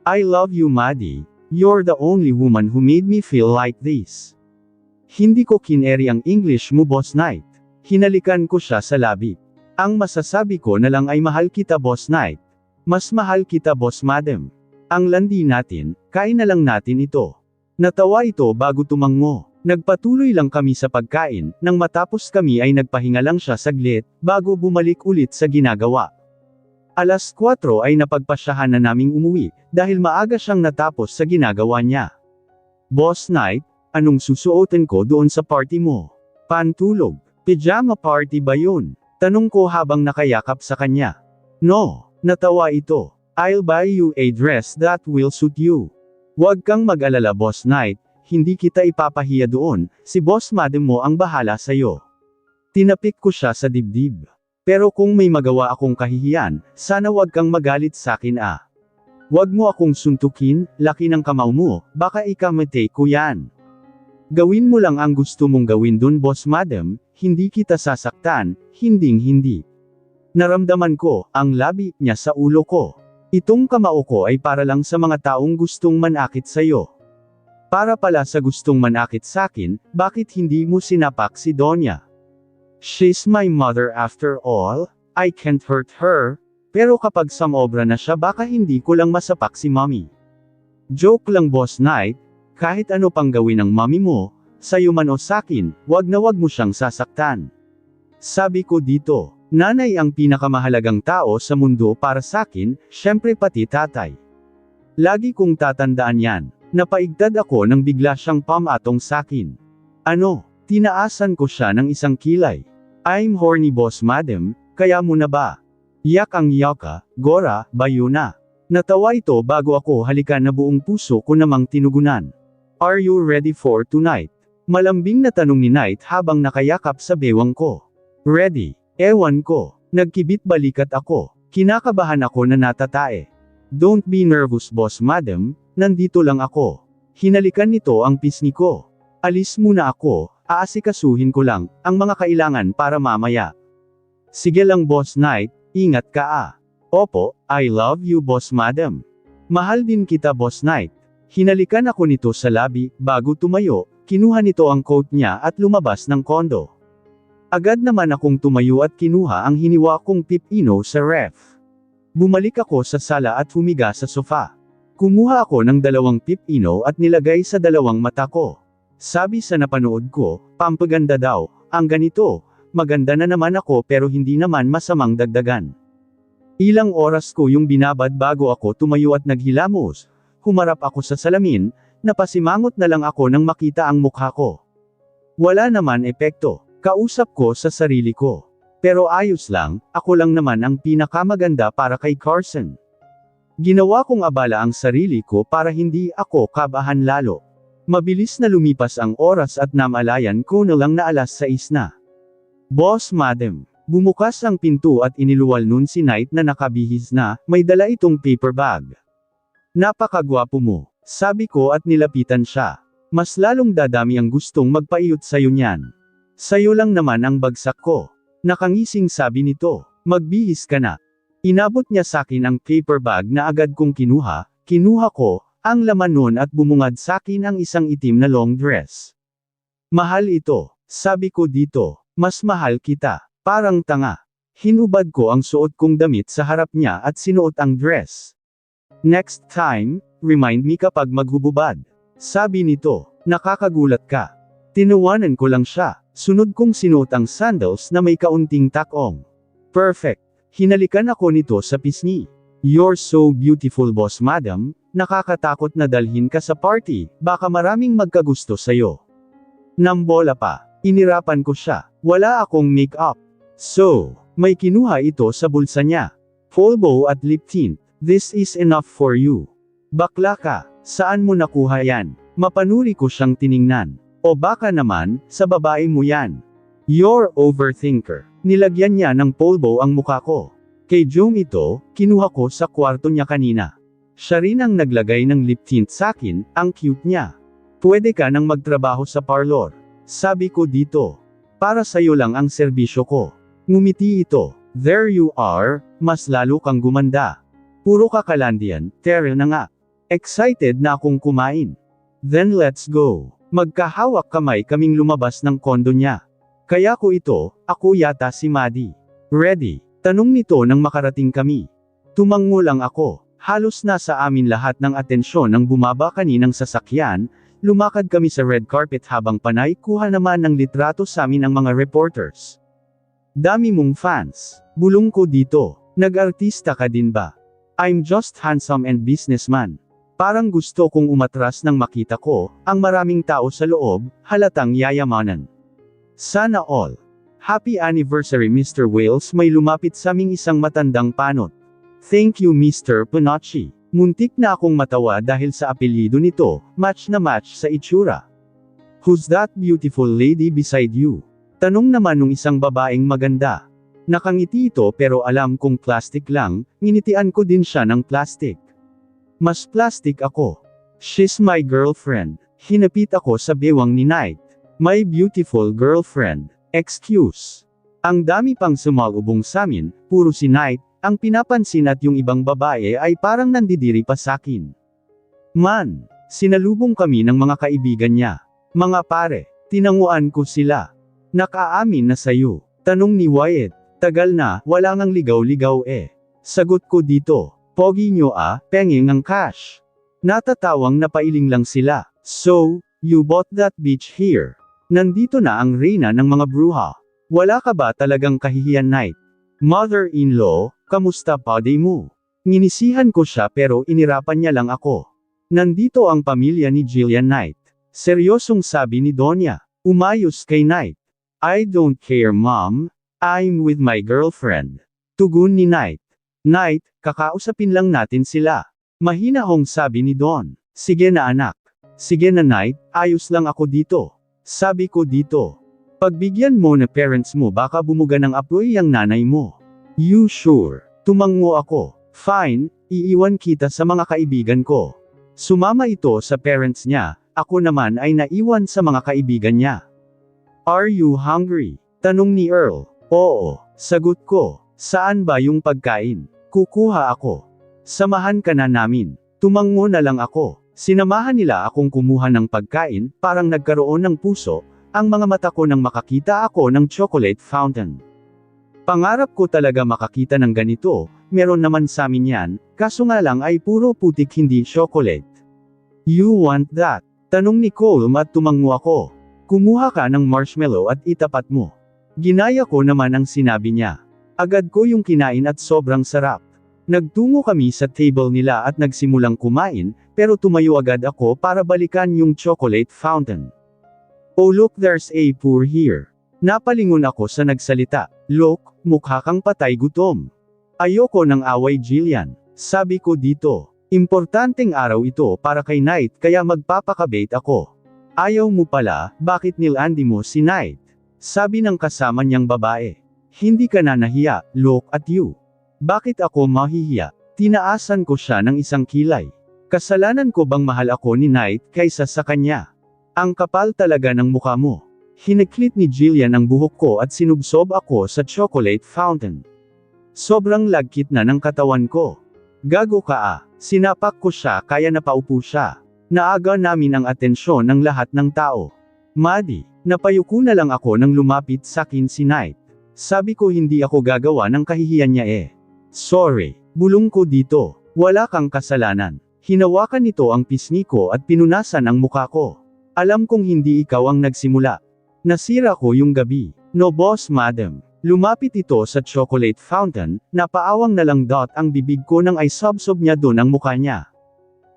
I love you Maddie, you're the only woman who made me feel like this. Hindi ko kineri ang English mo Boss Knight. Hinalikan ko siya sa labi. Ang masasabi ko na lang ay mahal kita Boss Knight. Mas mahal kita Boss Madam. Ang landi natin, kain na lang natin ito. Natawa ito bago tumango. Nagpatuloy lang kami sa pagkain, nang matapos kami ay nagpahinga lang siya saglit, bago bumalik ulit sa ginagawa. 4:00 ay napagpasyahan na naming umuwi, dahil maaga siyang natapos sa ginagawa niya. Boss Knight, anong susuotin ko doon sa party mo? Pantulog. Pajama party ba yun? Tanong ko habang nakayakap sa kanya. No, natawa ito. I'll buy you a dress that will suit you. Huwag kang mag-alala Boss Knight, hindi kita ipapahiya doon, si Boss Madam mo ang bahala sa'yo. Tinapik ko siya sa dibdib. Pero kung may magawa akong kahihiyan, sana wag kang magalit sakin ah. Wag mo akong suntukin, laki ng kamao mo, baka ikamate ko yan. Gawin mo lang ang gusto mong gawin dun Boss Madam, hindi kita sasaktan, hinding-hindi. Naramdaman ko, ang labi niya sa ulo ko. Itong kamao ko ay para lang sa mga taong gustong manakit sa'yo. Para pala sa gustong manakit sakin, bakit hindi mo sinapak si Donya? She's my mother after all, I can't hurt her, pero kapag samobra na siya baka hindi ko lang masapak si mommy. Joke lang Boss Knight, kahit ano pang gawin ng mommy mo, sa'yo man o sakin, wag na wag mo siyang sasaktan. Sabi ko dito, Nanay ang pinakamahalagang tao sa mundo para sakin, syempre pati tatay. Lagi kong tatandaan yan. Napaigtad ako nang bigla siyang pamatong sakin. Ano? Tinaasan ko siya ng isang kilay. I'm horny boss madam, kaya mo na ba? Yak ang yaka, Gora, bayo na. Natawa ito bago ako halikan na buong puso ko namang tinugunan. Are you ready for tonight? Malambing na tanong ni Knight habang nakayakap sa bewang ko. Ready? Ewan ko. Nagkibit balikat ako. Kinakabahan ako na natatae. Don't be nervous boss madam, nandito lang ako. Hinalikan nito ang pisngi ko. Alis muna ako, aasikasuhin ko lang, ang mga kailangan para mamaya. Sige lang boss Knight, ingat ka ah. Opo, I love you boss madam. Mahal din kita boss Knight. Hinalikan ako nito sa labi, bago tumayo, kinuha nito ang coat niya at lumabas ng kondo. Agad naman akong tumayo at kinuha ang hiniwa kong pipino sa ref. Bumalik ako sa sala at humiga sa sofa. Kumuha ako ng 2 pipino at nilagay sa 2 mata ko. Sabi sa napanood ko, pampaganda daw, ang ganito, maganda na naman ako pero hindi naman masamang dagdagan. Ilang oras ko yung binabad bago ako tumayo at naghilamos. Humarap ako sa salamin, napasimangot na lang ako nang makita ang mukha ko. Wala naman epekto, kausap ko sa sarili ko. Pero ayos lang, ako lang naman ang pinakamaganda para kay Carson. Ginawa kong abala ang sarili ko para hindi ako kabahan lalo. Mabilis na lumipas ang oras at namalayan ko na lang na 6:00 na. Boss madam, bumukas ang pinto at iniluwal nun si Knight na nakabihis na, may dala itong paper bag. Napakagwapo mo, sabi ko at nilapitan siya. Mas lalong dadami ang gustong magpaiyot sayo niyan. Sayo lang naman ang bagsak ko. Nakangising sabi nito, magbihis ka na. Inabot niya sakin ang paper bag na agad kong kinuha ko, ang laman nun at bumungad sakin ang isang itim na long dress. Mahal ito, sabi ko dito, mas mahal kita, parang tanga. Hinubad ko ang suot kong damit sa harap niya at sinuot ang dress. Next time, remind me kapag maghububad. Sabi nito, nakakagulat ka. Tinawanan ko lang siya, sunod kong sinuot ang sandals na may kaunting takong. Perfect. Hinalikan ako nito sa pisngi. You're so beautiful boss madam, nakakatakot na dalhin ka sa party, baka maraming magkagusto sayo. Nambola pa, inirapan ko siya, wala akong make-up. So, may kinuha ito sa bulsa niya. Full bow at lip tint. This is enough for you. Bakla ka, saan mo nakuha yan? Mapanuri ko siyang tiningnan. O baka naman, sa babae mo yan. You're overthinker. Nilagyan niya ng polvo ang mukha ko. Kay Jung ito, kinuha ko sa kwarto niya kanina. Siya rin ang naglagay ng lip tint sakin, ang cute niya. Pwede ka nang magtrabaho sa parlor. Sabi ko dito. Para sayo lang ang serbisyo ko. Ngumiti ito. There you are, mas lalo kang gumanda. Puro kakalandian, tere na nga. Excited na akong kumain. Then let's go. Magkahawak kamay kaming lumabas ng kondo niya. Kaya ko ito, ako yata si Maddie. Ready? Tanong nito nang makarating kami. Tumango lang ako. Halos nasa amin lahat ng atensyon nang bumaba kaninang sasakyan, lumakad kami sa red carpet habang panay kuha naman ng litrato sa amin ang mga reporters. Dami mong fans. Bulong ko dito. Nag-artista ka din ba? I'm just handsome and businessman. Parang gusto kong umatras nang makita ko, ang maraming tao sa loob, halatang yayamanan. Sana all. Happy anniversary Mr. Wales, may lumapit sa aming isang matandang panot. Thank you Mr. Panocci. Muntik na akong matawa dahil sa apelyido nito, match na match sa itsura. Who's that beautiful lady beside you? Tanong naman nung isang babaeng maganda. Nakangiti ito pero alam kong plastic lang, nginitian ko din siya ng plastic. Mas plastic ako. She's my girlfriend. Hinapit ako sa bewang ni Knight. My beautiful girlfriend. Excuse. Ang dami pang sumalubong samin, puro si Knight, ang pinapansin at yung ibang babae ay parang nandidiri pa sakin. Man, sinalubong kami ng mga kaibigan niya. Mga pare, tinanguan ko sila. Nakaamin na sayo. Tanong ni Wyatt. Tagal na, wala ngang ligaw-ligaw eh. Sagot ko dito, pogi nyo pengeng ang cash. Natatawang napailing lang sila. So, you bought that bitch here. Nandito na ang reyna ng mga bruha. Wala ka ba talagang kahihiyan Knight? Mother-in-law, kamusta pa day mo? Nginisihan ko siya pero inirapan niya lang ako. Nandito ang pamilya ni Jillian Knight. Seryosong sabi ni Donya. Umayos kay Knight. I don't care mom, I'm with my girlfriend. Tugon ni Knight. Knight, kakausapin lang natin sila. Mahinahong sabi ni Don. Sige na anak. Sige na Knight, ayos lang ako dito. Sabi ko dito. Pagbigyan mo na parents mo baka bumuga ng apoy ang nanay mo. You sure? Tumango ako. Fine, iiwan kita sa mga kaibigan ko. Sumama ito sa parents niya, ako naman ay naiwan sa mga kaibigan niya. Are you hungry? Tanong ni Earl. Oo, sagot ko. Saan ba yung pagkain? Kukuha ako. Samahan ka na namin. Tumango na lang ako. Sinamahan nila akong kumuha ng pagkain, parang nagkaroon ng puso, ang mga mata ko nang makakita ako ng chocolate fountain. Pangarap ko talaga makakita ng ganito, meron naman sa amin yan, kaso nga lang ay puro putik hindi chocolate. You want that? Tanong ni Colm at tumango ako. Kumuha ka ng marshmallow at itapat mo. Ginaya ko naman ang sinabi niya. Agad ko yung kinain at sobrang sarap. Nagtungo kami sa table nila at nagsimulang kumain, pero tumayo agad ako para balikan yung chocolate fountain. Oh look there's a pour here. Napalingon ako sa nagsalita. Look, mukha kang patay gutom. Ayoko ng away Jillian. Sabi ko dito. Importanteng araw ito para kay Knight kaya magpapakabait ako. Ayaw mo pala, bakit nilandi mo si Knight? Sabi ng kasama niyang babae. Hindi ka na nahiya, look at you. Bakit ako mahihiya? Tinaasan ko siya ng isang kilay. Kasalanan ko bang mahal ako ni Knight kaysa sa kanya? Ang kapal talaga ng mukha mo. Hiniklit ni Jillian ang buhok ko at sinubsob ako sa chocolate fountain. Sobrang lagkit na ng katawan ko. Gago ka ah. Sinapak ko siya kaya napaupo siya. Naaga namin ang atensyon ng lahat ng tao. Maddie, napayuko na lang ako nang lumapit sa akin si Knight. Sabi ko hindi ako gagawa ng kahihiyan niya eh. Sorry, bulong ko dito. Wala kang kasalanan. Hinawakan nito ang pisngi ko at pinunasan ang mukha ko. Alam kong hindi ikaw ang nagsimula. Nasira ko yung gabi. No boss madam. Lumapit ito sa chocolate fountain, napaawang na lang ang bibig ko nang ay sobsob niya doon ang mukha niya.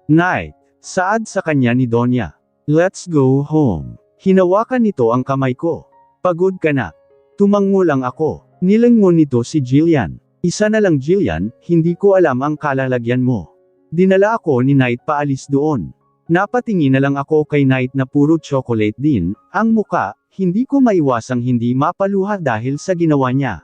Knight, saad sa kanya ni Donya. Let's go home. Hinawakan nito ang kamay ko. Pagod ka na. Tumango lang ako. Nilangon nito si Jillian. Isa na lang Jillian, hindi ko alam ang kalalagyan mo. Dinala ako ni Knight paalis doon. Napatingin na lang ako kay Knight na puro chocolate din, ang muka, hindi ko maiwasang hindi mapaluha dahil sa ginawa niya.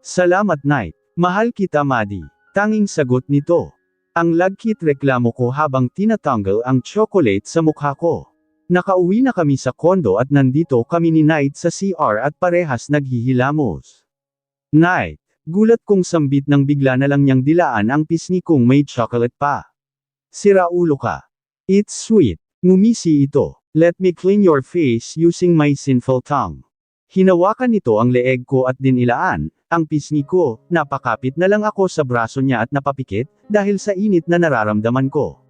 Salamat Knight, mahal kita Maddie, tanging sagot nito. Ang lagkit reklamo ko habang tinatanggal ang chocolate sa mukha ko. Nakauwi na kami sa kondo at nandito kami ni Knight sa CR at parehas naghihilamos. Knight, gulat kong sambit nang bigla na lang niyang dilaan ang pisngi kong may chocolate pa. Sira ulo ka. It's sweet, ngumisi ito. Let me clean your face using my sinful tongue. Hinawakan nito ang leeg ko at dinilaan, ang pisngi ko, napakapit na lang ako sa braso niya at napapikit, dahil sa init na nararamdaman ko.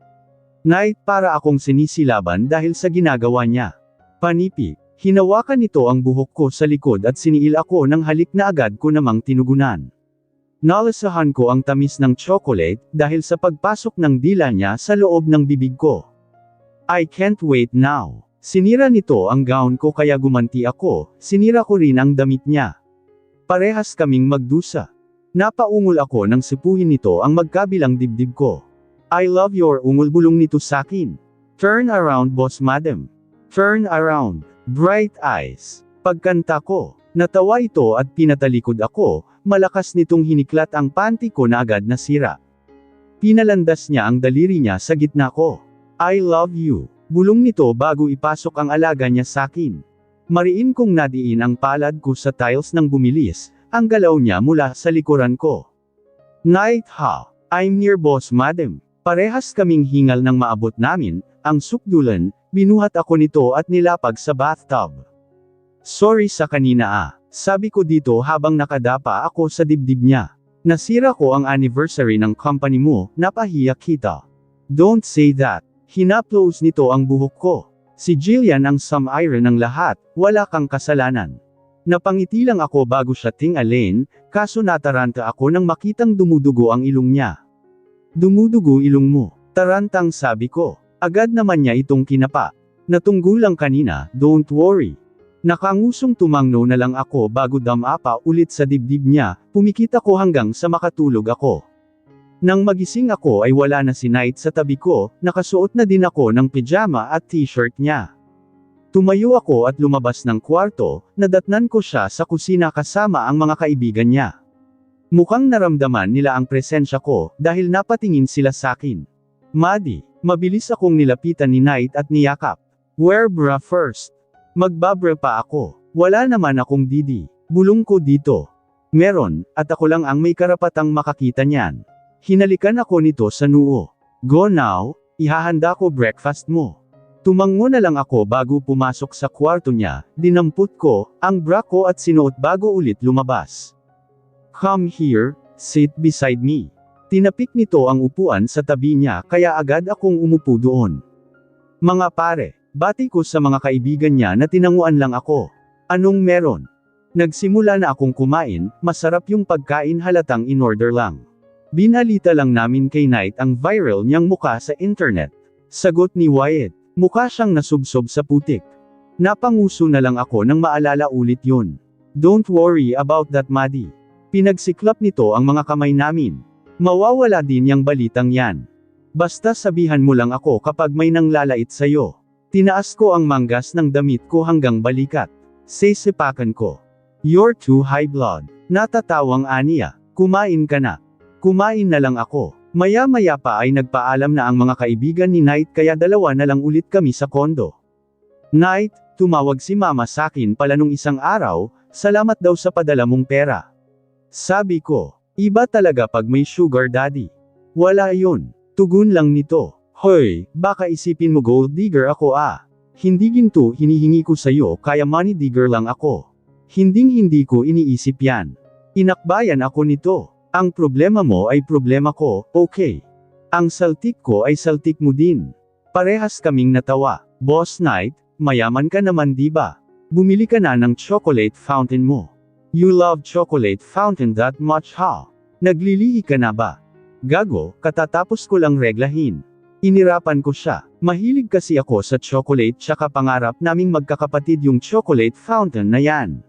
Knight para akong sinisilaban dahil sa ginagawa niya. Panipi, hinawakan nito ang buhok ko sa likod at siniil ako ng halik na agad ko namang tinugunan. Nalasahan ko ang tamis ng chocolate, dahil sa pagpasok ng dila niya sa loob ng bibig ko. I can't wait now. Sinira nito ang gown ko kaya gumanti ako, sinira ko rin ang damit niya. Parehas kaming magdusa. Napaungol ako nang sipuhin nito ang magkabilang dibdib ko. I love your ungol bulong nito sakin. Turn around boss madam. Turn around. Bright eyes. Pagkanta ko, natawa ito at pinatalikod ako, malakas nitong hiniklat ang panty ko na agad nasira. Pinalandas niya ang daliri niya sa gitna ko. I love you. Bulong nito bago ipasok ang alaga niya sakin. Mariin kong nadiin ang palad ko sa tiles nang bumilis, ang galaw niya mula sa likuran ko. Knight ha, I'm near boss madam. Parehas kaming hingal nang maabot namin, ang sukdulan, binuhat ako nito at nilapag sa bathtub. Sorry sa kanina sabi ko dito habang nakadapa ako sa dibdib niya. Nasira ko ang anniversary ng company mo, napahiya kita. Don't say that. Hinaplos nito ang buhok ko. Si Jillian ang sum-iron ng lahat, wala kang kasalanan. Napangiti lang ako bago siya tingalin, kaso nataranta ako nang makitang dumudugo ang ilong niya. Dumudugo ilong mo, tarantang sabi ko. Agad naman niya itong kinapa. Natunggu lang kanina, don't worry. Nakangusong tumangno na lang ako bago damapa ulit sa dibdib niya, pumikit ako hanggang sa makatulog ako. Nang magising ako ay wala na si Knight sa tabi ko, nakasuot na din ako ng pijama at t-shirt niya. Tumayo ako at lumabas ng kwarto, nadatnan ko siya sa kusina kasama ang mga kaibigan niya. Mukhang naramdaman nila ang presensya ko, dahil napatingin sila sakin. Maddie, mabilis akong nilapitan ni Knight at niyakap. Wear bra first. Magbabra pa ako. Wala naman akong didi. Bulong ko dito. Meron, at ako lang ang may karapatang makakita niyan. Hinalikan ako nito sa noo. Go now, ihahanda ko breakfast mo. Tumango na lang ako bago pumasok sa kwarto niya, dinampot ko ang bra ko at sinuot bago ulit lumabas. Come here, sit beside me. Tinapik nito ang upuan sa tabi niya kaya agad akong umupo doon. Mga pare, bati ko sa mga kaibigan niya na tinanguan lang ako. Anong meron? Nagsimula na akong kumain, masarap yung pagkain halatang in-order lang. Binalita lang namin kay Knight ang viral niyang mukha sa internet. Sagot ni Wyatt. Mukha siyang nasubsob sa putik. Napanguso na lang ako nang maalala ulit yun. Don't worry about that, Maddie. Pinagsiklap nito ang mga kamay namin. Mawawala din yang balitang yan. Basta sabihan mo lang ako kapag may nanglalait sa'yo. Tinaas ko ang manggas ng damit ko hanggang balikat. Sesipakan ko. You're too high blood. Natatawang aniya. Kumain ka na. Kumain na lang ako. Maya-maya pa ay nagpaalam na ang mga kaibigan ni Knight kaya dalawa na lang ulit kami sa kondo. Knight, tumawag si mama sakin pala nung isang araw, salamat daw sa padala mong pera. Sabi ko, iba talaga pag may sugar daddy. Wala yun. Tugon lang nito. Hoy, baka isipin mo gold digger ako ah. Hindi ginto hinihingi ko sa'yo kaya money digger lang ako. Hinding-hindi ko iniisip yan. Inakbayan ako nito. Ang problema mo ay problema ko, okay. Ang saltik ko ay saltik mo din. Parehas kaming natawa. Boss Knight, mayaman ka naman diba? Bumili ka na ng chocolate fountain mo. You love chocolate fountain that much ha? Naglilihi ka na ba? Gago, katatapos ko lang reglahin. Inirapan ko siya. Mahilig kasi ako sa chocolate tsaka pangarap naming magkakapatid yung chocolate fountain na yan.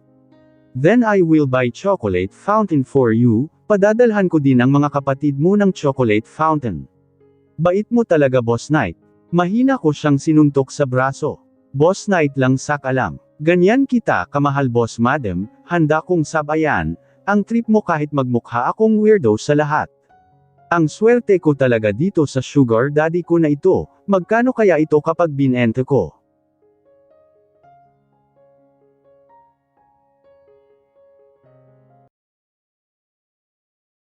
Then I will buy chocolate fountain for you. Padadalhan ko din ang mga kapatid mo ng chocolate fountain. Bait mo talaga Boss Knight. Mahina ko siyang sinuntok sa braso. Boss Knight lang sak alam. Ganyan kita kamahal Boss Madam, handa kong sabayan, ang trip mo kahit magmukha akong weirdo sa lahat. Ang swerte ko talaga dito sa sugar daddy ko na ito, magkano kaya ito kapag binente ko?